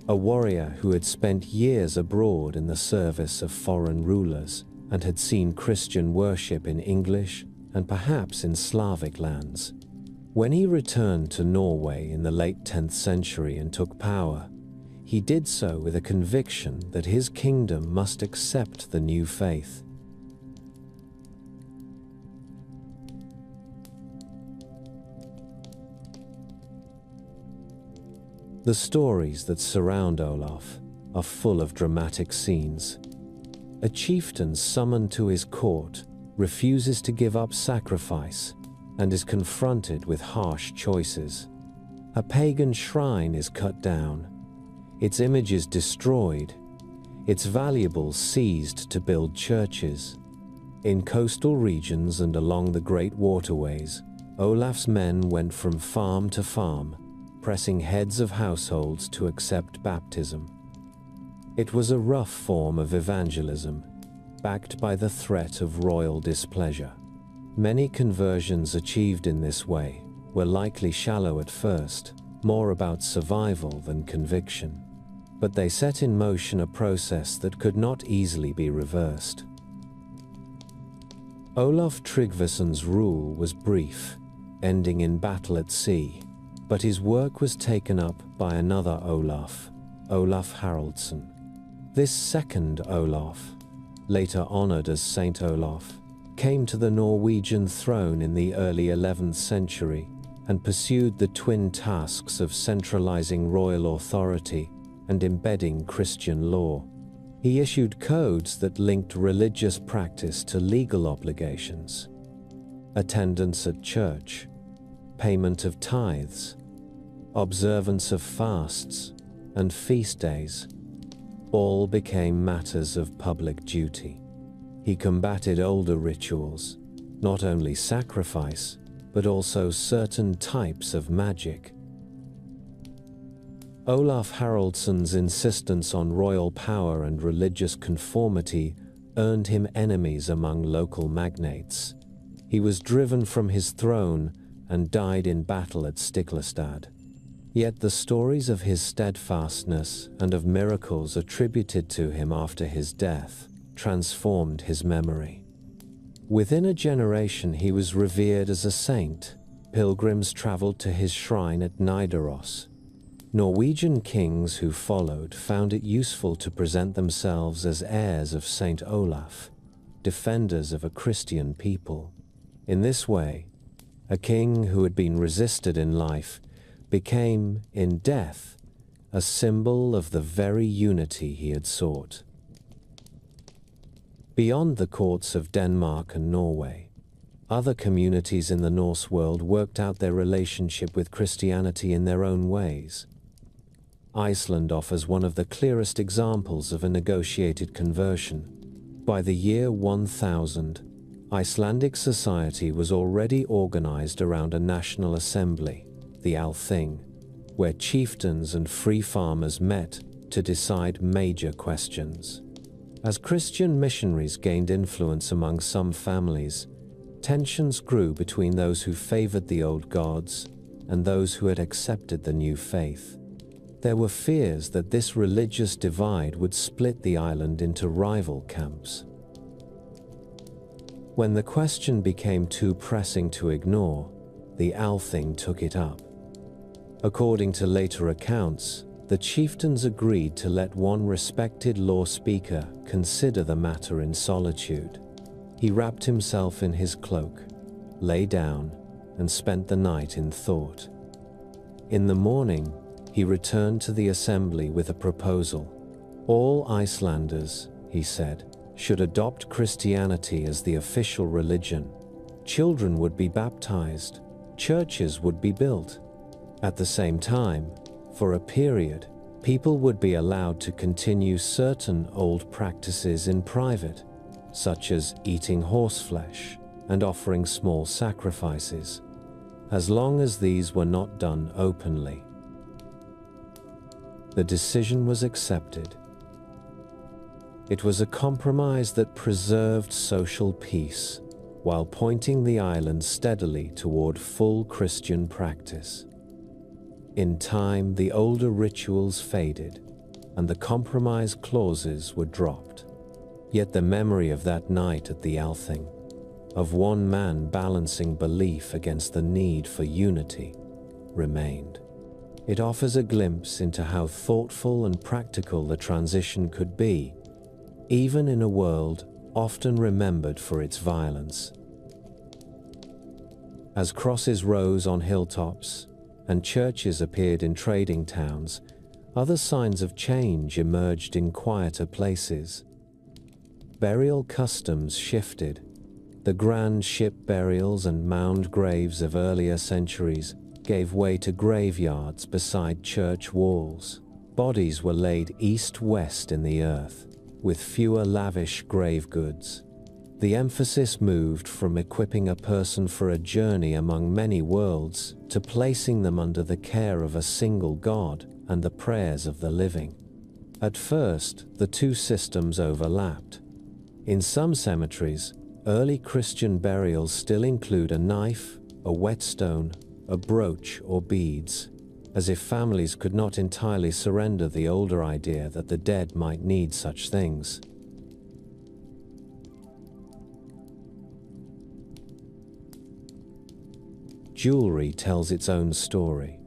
a warrior who had spent years abroad in the service of foreign rulers and had seen Christian worship in English and perhaps in Slavic lands. When he returned to Norway in the late 10th century and took power, he did so with a conviction that his kingdom must accept the new faith. The stories that surround Olaf are full of dramatic scenes. A chieftain summoned to his court refuses to give up sacrifice and is confronted with harsh choices. A pagan shrine is cut down, its images destroyed, its valuables seized to build churches. In coastal regions and along the great waterways, Olaf's men went from farm to farm, pressing heads of households to accept baptism. It was a rough form of evangelism, backed by the threat of royal displeasure. Many conversions achieved in this way were likely shallow at first, more about survival than conviction. But they set in motion a process that could not easily be reversed. Olaf Tryggvason's rule was brief, ending in battle at sea, but his work was taken up by another Olaf, Olaf Haraldsson. This second Olaf, later honored as Saint Olaf, came to the Norwegian throne in the early 11th century and pursued the twin tasks of centralizing royal authority and embedding Christian law. He issued codes that linked religious practice to legal obligations: attendance at church, payment of tithes, observance of fasts, and feast days. All became matters of public duty. He combated older rituals, not only sacrifice, but also certain types of magic. Olaf Haraldsson's insistence on royal power and religious conformity earned him enemies among local magnates. He was driven from his throne and died in battle at Stiklestad. Yet the stories of his steadfastness and of miracles attributed to him after his death transformed his memory. Within a generation he was revered as a saint. Pilgrims traveled to his shrine at Nidaros. Norwegian kings who followed found it useful to present themselves as heirs of Saint Olaf, defenders of a Christian people. In this way, a king who had been resisted in life became, in death, a symbol of the very unity he had sought. Beyond the courts of Denmark and Norway, other communities in the Norse world worked out their relationship with Christianity in their own ways. Iceland offers one of the clearest examples of a negotiated conversion. By the year 1000, Icelandic society was already organized around a national assembly, the Althing, where chieftains and free farmers met to decide major questions. As Christian missionaries gained influence among some families, tensions grew between those who favored the old gods and those who had accepted the new faith. There were fears that this religious divide would split the island into rival camps. When the question became too pressing to ignore, the Althing took it up. According to later accounts, the chieftains agreed to let one respected law speaker consider the matter in solitude. He wrapped himself in his cloak, lay down, and spent the night in thought. In the morning, he returned to the assembly with a proposal. All Icelanders, he said, should adopt Christianity as the official religion. Children would be baptized, churches would be built. At the same time, for a period, people would be allowed to continue certain old practices in private, such as eating horseflesh and offering small sacrifices, as long as these were not done openly. The decision was accepted. It was a compromise that preserved social peace while pointing the island steadily toward full Christian practice. In time, the older rituals faded and the compromise clauses were dropped. Yet the memory of that night at the Althing, of one man balancing belief against the need for unity, remained. It offers a glimpse into how thoughtful and practical the transition could be, even in a world often remembered for its violence. As crosses rose on hilltops, and churches appeared in trading towns, other signs of change emerged in quieter places. Burial customs shifted. The grand ship burials and mound graves of earlier centuries gave way to graveyards beside church walls. Bodies were laid east-west in the earth, with fewer lavish grave goods. The emphasis moved from equipping a person for a journey among many worlds to placing them under the care of a single God and the prayers of the living. At first, the two systems overlapped. In some cemeteries, early Christian burials still include a knife, a whetstone, a brooch, or beads, as if families could not entirely surrender the older idea that the dead might need such things. Jewelry tells its own story.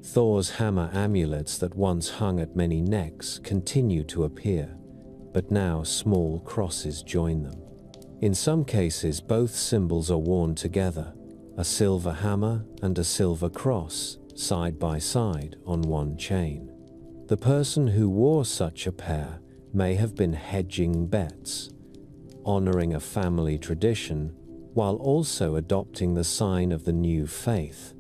Thor's hammer amulets that once hung at many necks continue to appear, but now small crosses join them. In some cases, both symbols are worn together, a silver hammer and a silver cross, side by side on one chain. The person who wore such a pair may have been hedging bets, honoring a family tradition while also adopting the sign of the new faith.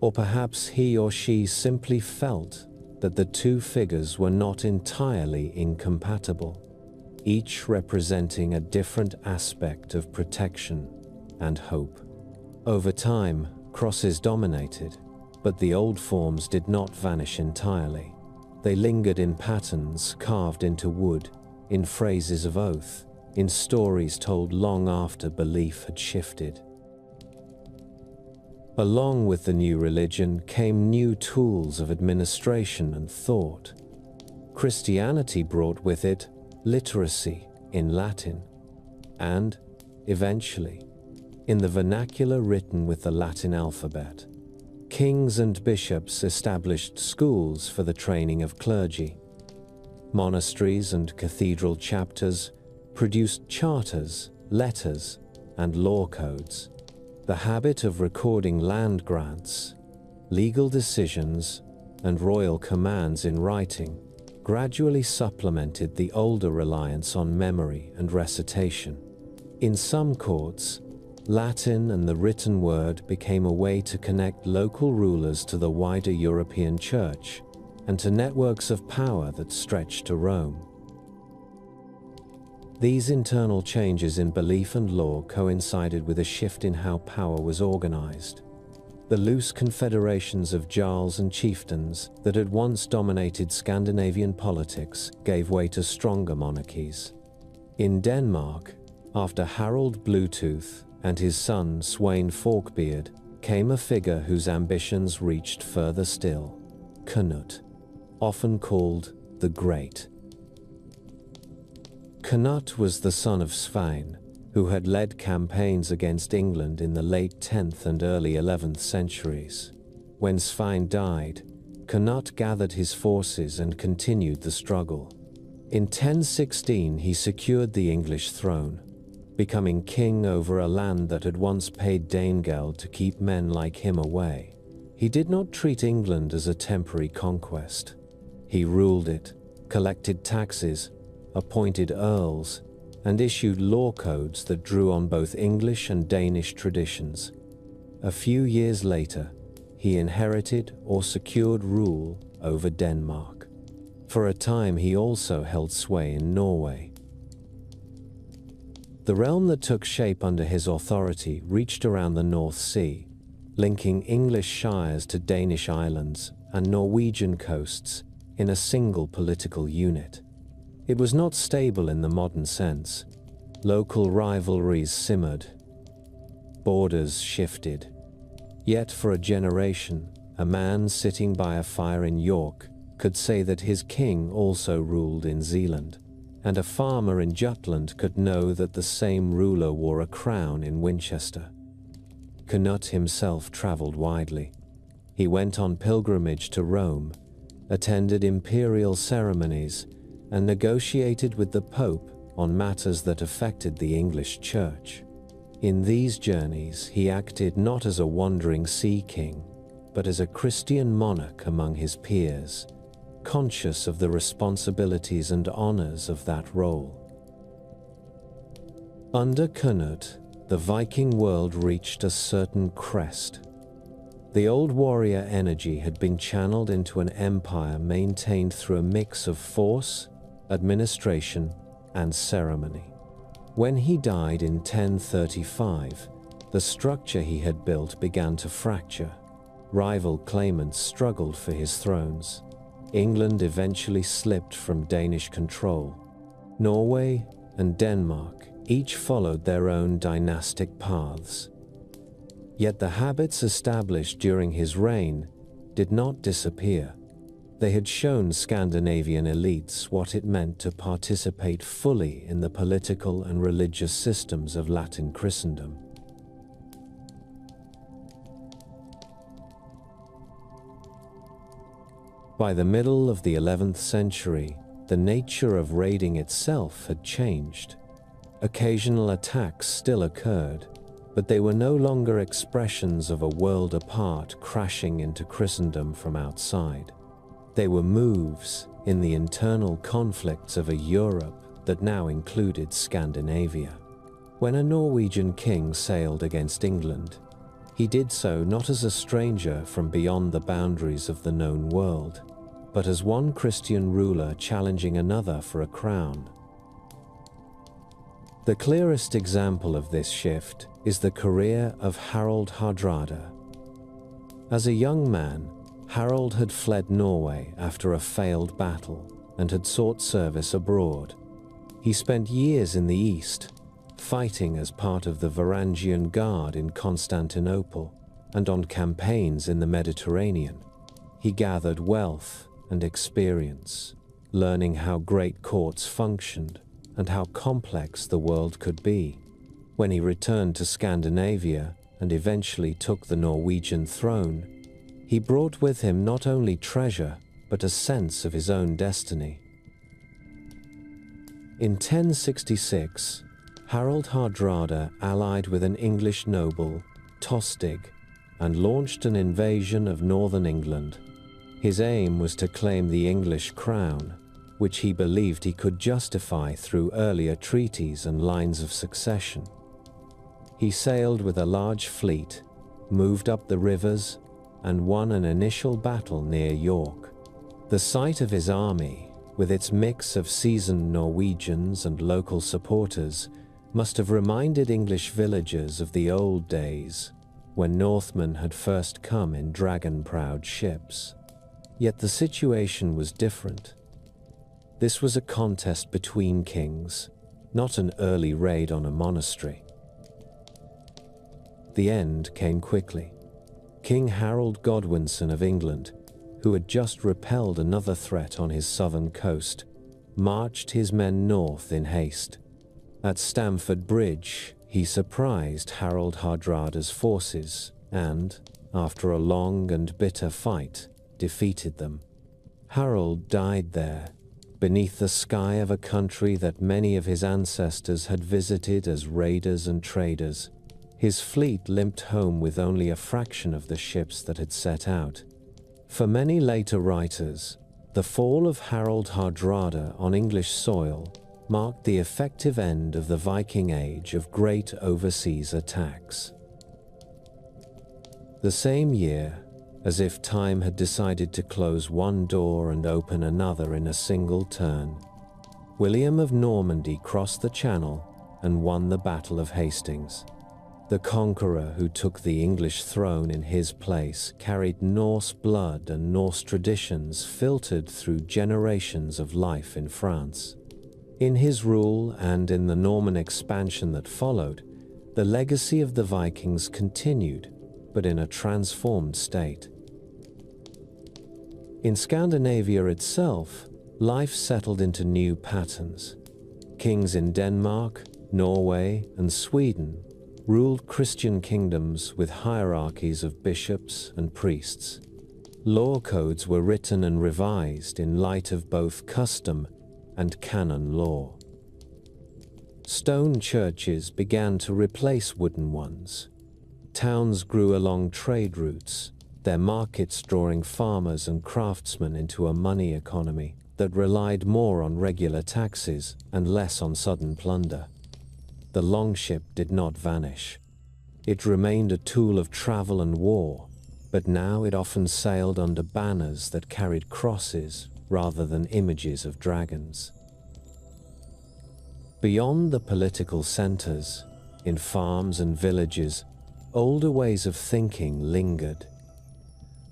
Or perhaps he or she simply felt that the two figures were not entirely incompatible, each representing a different aspect of protection and hope. Over time, crosses dominated, but the old forms did not vanish entirely. They lingered in patterns carved into wood, in phrases of oath, in stories told long after belief had shifted. Along with the new religion came new tools of administration and thought. Christianity brought with it literacy in Latin, and, eventually, in the vernacular written with the Latin alphabet. Kings and bishops established schools for the training of clergy. Monasteries and cathedral chapters produced charters, letters, and law codes. The habit of recording land grants, legal decisions, and royal commands in writing gradually supplemented the older reliance on memory and recitation. In some courts, Latin and the written word became a way to connect local rulers to the wider European Church and to networks of power that stretched to Rome. These internal changes in belief and law coincided with a shift in how power was organized. The loose confederations of jarls and chieftains that had once dominated Scandinavian politics gave way to stronger monarchies. In Denmark, after Harald Bluetooth and his son Sweyn Forkbeard, came a figure whose ambitions reached further still, Canute, often called the Great. Canute was the son of Svein, who had led campaigns against England in the late 10th and early 11th centuries. When Svein died, Canute gathered his forces and continued the struggle. In 1016, he secured the English throne, becoming king over a land that had once paid Danegeld to keep men like him away. He did not treat England as a temporary conquest. He ruled it, collected taxes, appointed earls, and issued law codes that drew on both English and Danish traditions. A few years later, he inherited or secured rule over Denmark. For a time, he also held sway in Norway. The realm that took shape under his authority reached around the North Sea, linking English shires to Danish islands and Norwegian coasts in a single political unit. It was not stable in the modern sense. Local rivalries simmered. Borders shifted. Yet for a generation, a man sitting by a fire in York could say that his king also ruled in Zealand, and a farmer in Jutland could know that the same ruler wore a crown in Winchester. Canute himself traveled widely. He went on pilgrimage to Rome, attended imperial ceremonies, and negotiated with the Pope on matters that affected the English Church. In these journeys, he acted not as a wandering sea king, but as a Christian monarch among his peers, conscious of the responsibilities and honors of that role. Under Canute, the Viking world reached a certain crest. The old warrior energy had been channeled into an empire maintained through a mix of force, administration, and ceremony. When he died in 1035, the structure he had built began to fracture. Rival claimants struggled for his thrones. England eventually slipped from Danish control. Norway and Denmark each followed their own dynastic paths. Yet the habits established during his reign did not disappear. They had shown Scandinavian elites what it meant to participate fully in the political and religious systems of Latin Christendom. By the middle of the 11th century, the nature of raiding itself had changed. Occasional attacks still occurred, but they were no longer expressions of a world apart crashing into Christendom from outside. They were moves in the internal conflicts of a Europe that now included Scandinavia. When a Norwegian king sailed against England, he did so not as a stranger from beyond the boundaries of the known world, but as one Christian ruler challenging another for a crown. The clearest example of this shift is the career of Harald Hardrada. As a young man, Harald had fled Norway after a failed battle and had sought service abroad. He spent years in the east, fighting as part of the Varangian Guard in Constantinople and on campaigns in the Mediterranean. He gathered wealth and experience, learning how great courts functioned and how complex the world could be. When he returned to Scandinavia and eventually took the Norwegian throne, he brought with him not only treasure, but a sense of his own destiny. In 1066, Harald Hardrada allied with an English noble, Tostig, and launched an invasion of northern England. His aim was to claim the English crown, which he believed he could justify through earlier treaties and lines of succession. He sailed with a large fleet, moved up the rivers, and won an initial battle near York. The sight of his army, with its mix of seasoned Norwegians and local supporters, must have reminded English villagers of the old days, when Northmen had first come in dragon-prowed ships. Yet the situation was different. This was a contest between kings, not an early raid on a monastery. The end came quickly. King Harold Godwinson of England, who had just repelled another threat on his southern coast, marched his men north in haste. At Stamford Bridge, he surprised Harald Hardrada's forces and, after a long and bitter fight, defeated them. Harold died there, beneath the sky of a country that many of his ancestors had visited as raiders and traders. His fleet limped home with only a fraction of the ships that had set out. For many later writers, the fall of Harald Hardrada on English soil marked the effective end of the Viking Age of great overseas attacks. The same year, as if time had decided to close one door and open another in a single turn, William of Normandy crossed the Channel and won the Battle of Hastings. The conqueror who took the English throne in his place carried Norse blood and Norse traditions filtered through generations of life in France. In his rule and in the Norman expansion that followed, the legacy of the Vikings continued, but in a transformed state. In Scandinavia itself, life settled into new patterns. Kings in Denmark, Norway, and Sweden ruled Christian kingdoms with hierarchies of bishops and priests. Law codes were written and revised in light of both custom and canon law. Stone churches began to replace wooden ones. Towns grew along trade routes, their markets drawing farmers and craftsmen into a money economy that relied more on regular taxes and less on sudden plunder. The longship did not vanish. It remained a tool of travel and war, but now it often sailed under banners that carried crosses rather than images of dragons. Beyond the political centers, in farms and villages, older ways of thinking lingered.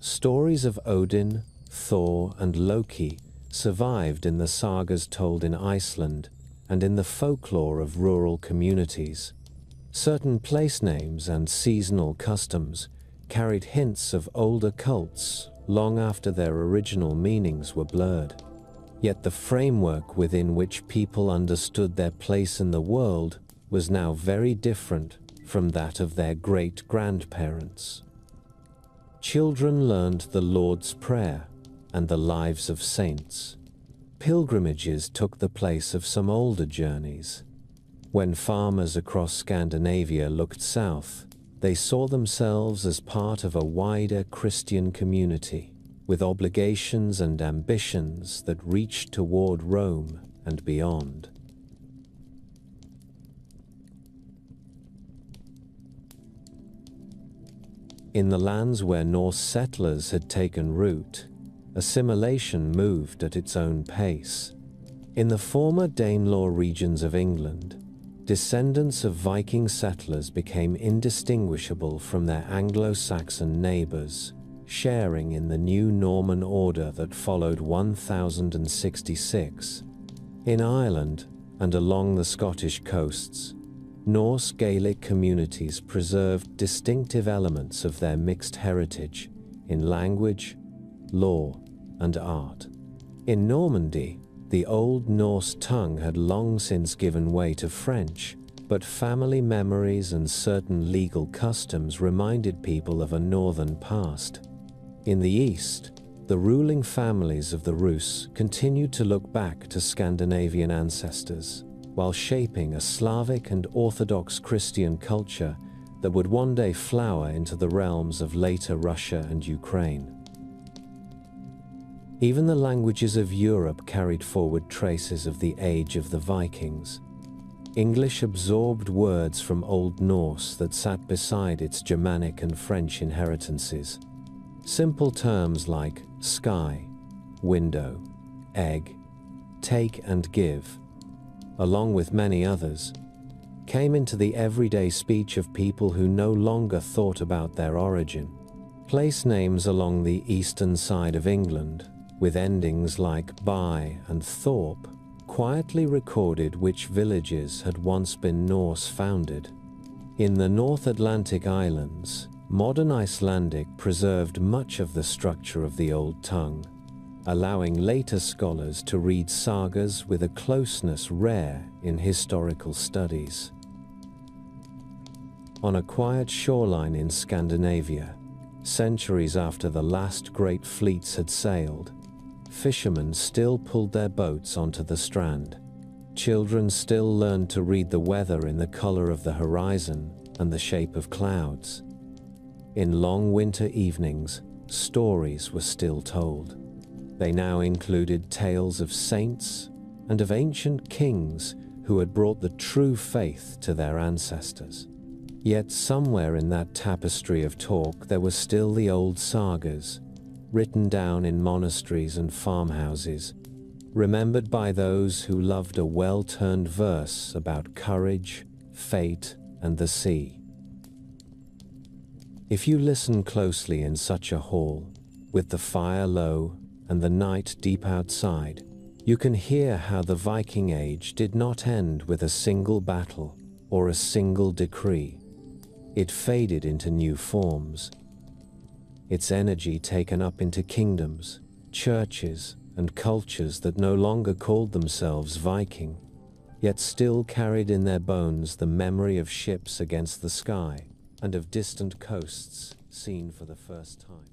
Stories of Odin, Thor, and Loki survived in the sagas told in Iceland and in the folklore of rural communities. Certain place names and seasonal customs carried hints of older cults long after their original meanings were blurred. Yet the framework within which people understood their place in the world was now very different from that of their great-grandparents. Children learned the Lord's Prayer and the lives of saints. Pilgrimages took the place of some older journeys. When farmers across Scandinavia looked south, they saw themselves as part of a wider Christian community, with obligations and ambitions that reached toward Rome and beyond. In the lands where Norse settlers had taken root, assimilation moved at its own pace. In the former Danelaw regions of England, descendants of Viking settlers became indistinguishable from their Anglo-Saxon neighbors, sharing in the new Norman order that followed 1066. In Ireland and along the Scottish coasts, Norse Gaelic communities preserved distinctive elements of their mixed heritage in language, law, and art. In Normandy, the Old Norse tongue had long since given way to French, but family memories and certain legal customs reminded people of a northern past. In the East, the ruling families of the Rus continued to look back to Scandinavian ancestors, while shaping a Slavic and Orthodox Christian culture that would one day flower into the realms of later Russia and Ukraine. Even the languages of Europe carried forward traces of the age of the Vikings. English absorbed words from Old Norse that sat beside its Germanic and French inheritances. Simple terms like sky, window, egg, take and give, along with many others, came into the everyday speech of people who no longer thought about their origin. Place names along the eastern side of England, with endings like by and Thorpe, quietly recorded which villages had once been Norse founded. In the North Atlantic islands, modern Icelandic preserved much of the structure of the old tongue, allowing later scholars to read sagas with a closeness rare in historical studies. On a quiet shoreline in Scandinavia, centuries after the last great fleets had sailed, fishermen still pulled their boats onto the strand. Children still learned to read the weather in the color of the horizon and the shape of clouds. In long winter evenings, stories were still told. They now included tales of saints and of ancient kings who had brought the true faith to their ancestors. Yet somewhere in that tapestry of talk there were still the old sagas, written down in monasteries and farmhouses, remembered by those who loved a well-turned verse about courage, fate, and the sea. If you listen closely in such a hall, with the fire low and the night deep outside, you can hear how the Viking Age did not end with a single battle or a single decree. It faded into new forms, its energy taken up into kingdoms, churches, and cultures that no longer called themselves Viking, yet still carried in their bones the memory of ships against the sky and of distant coasts seen for the first time.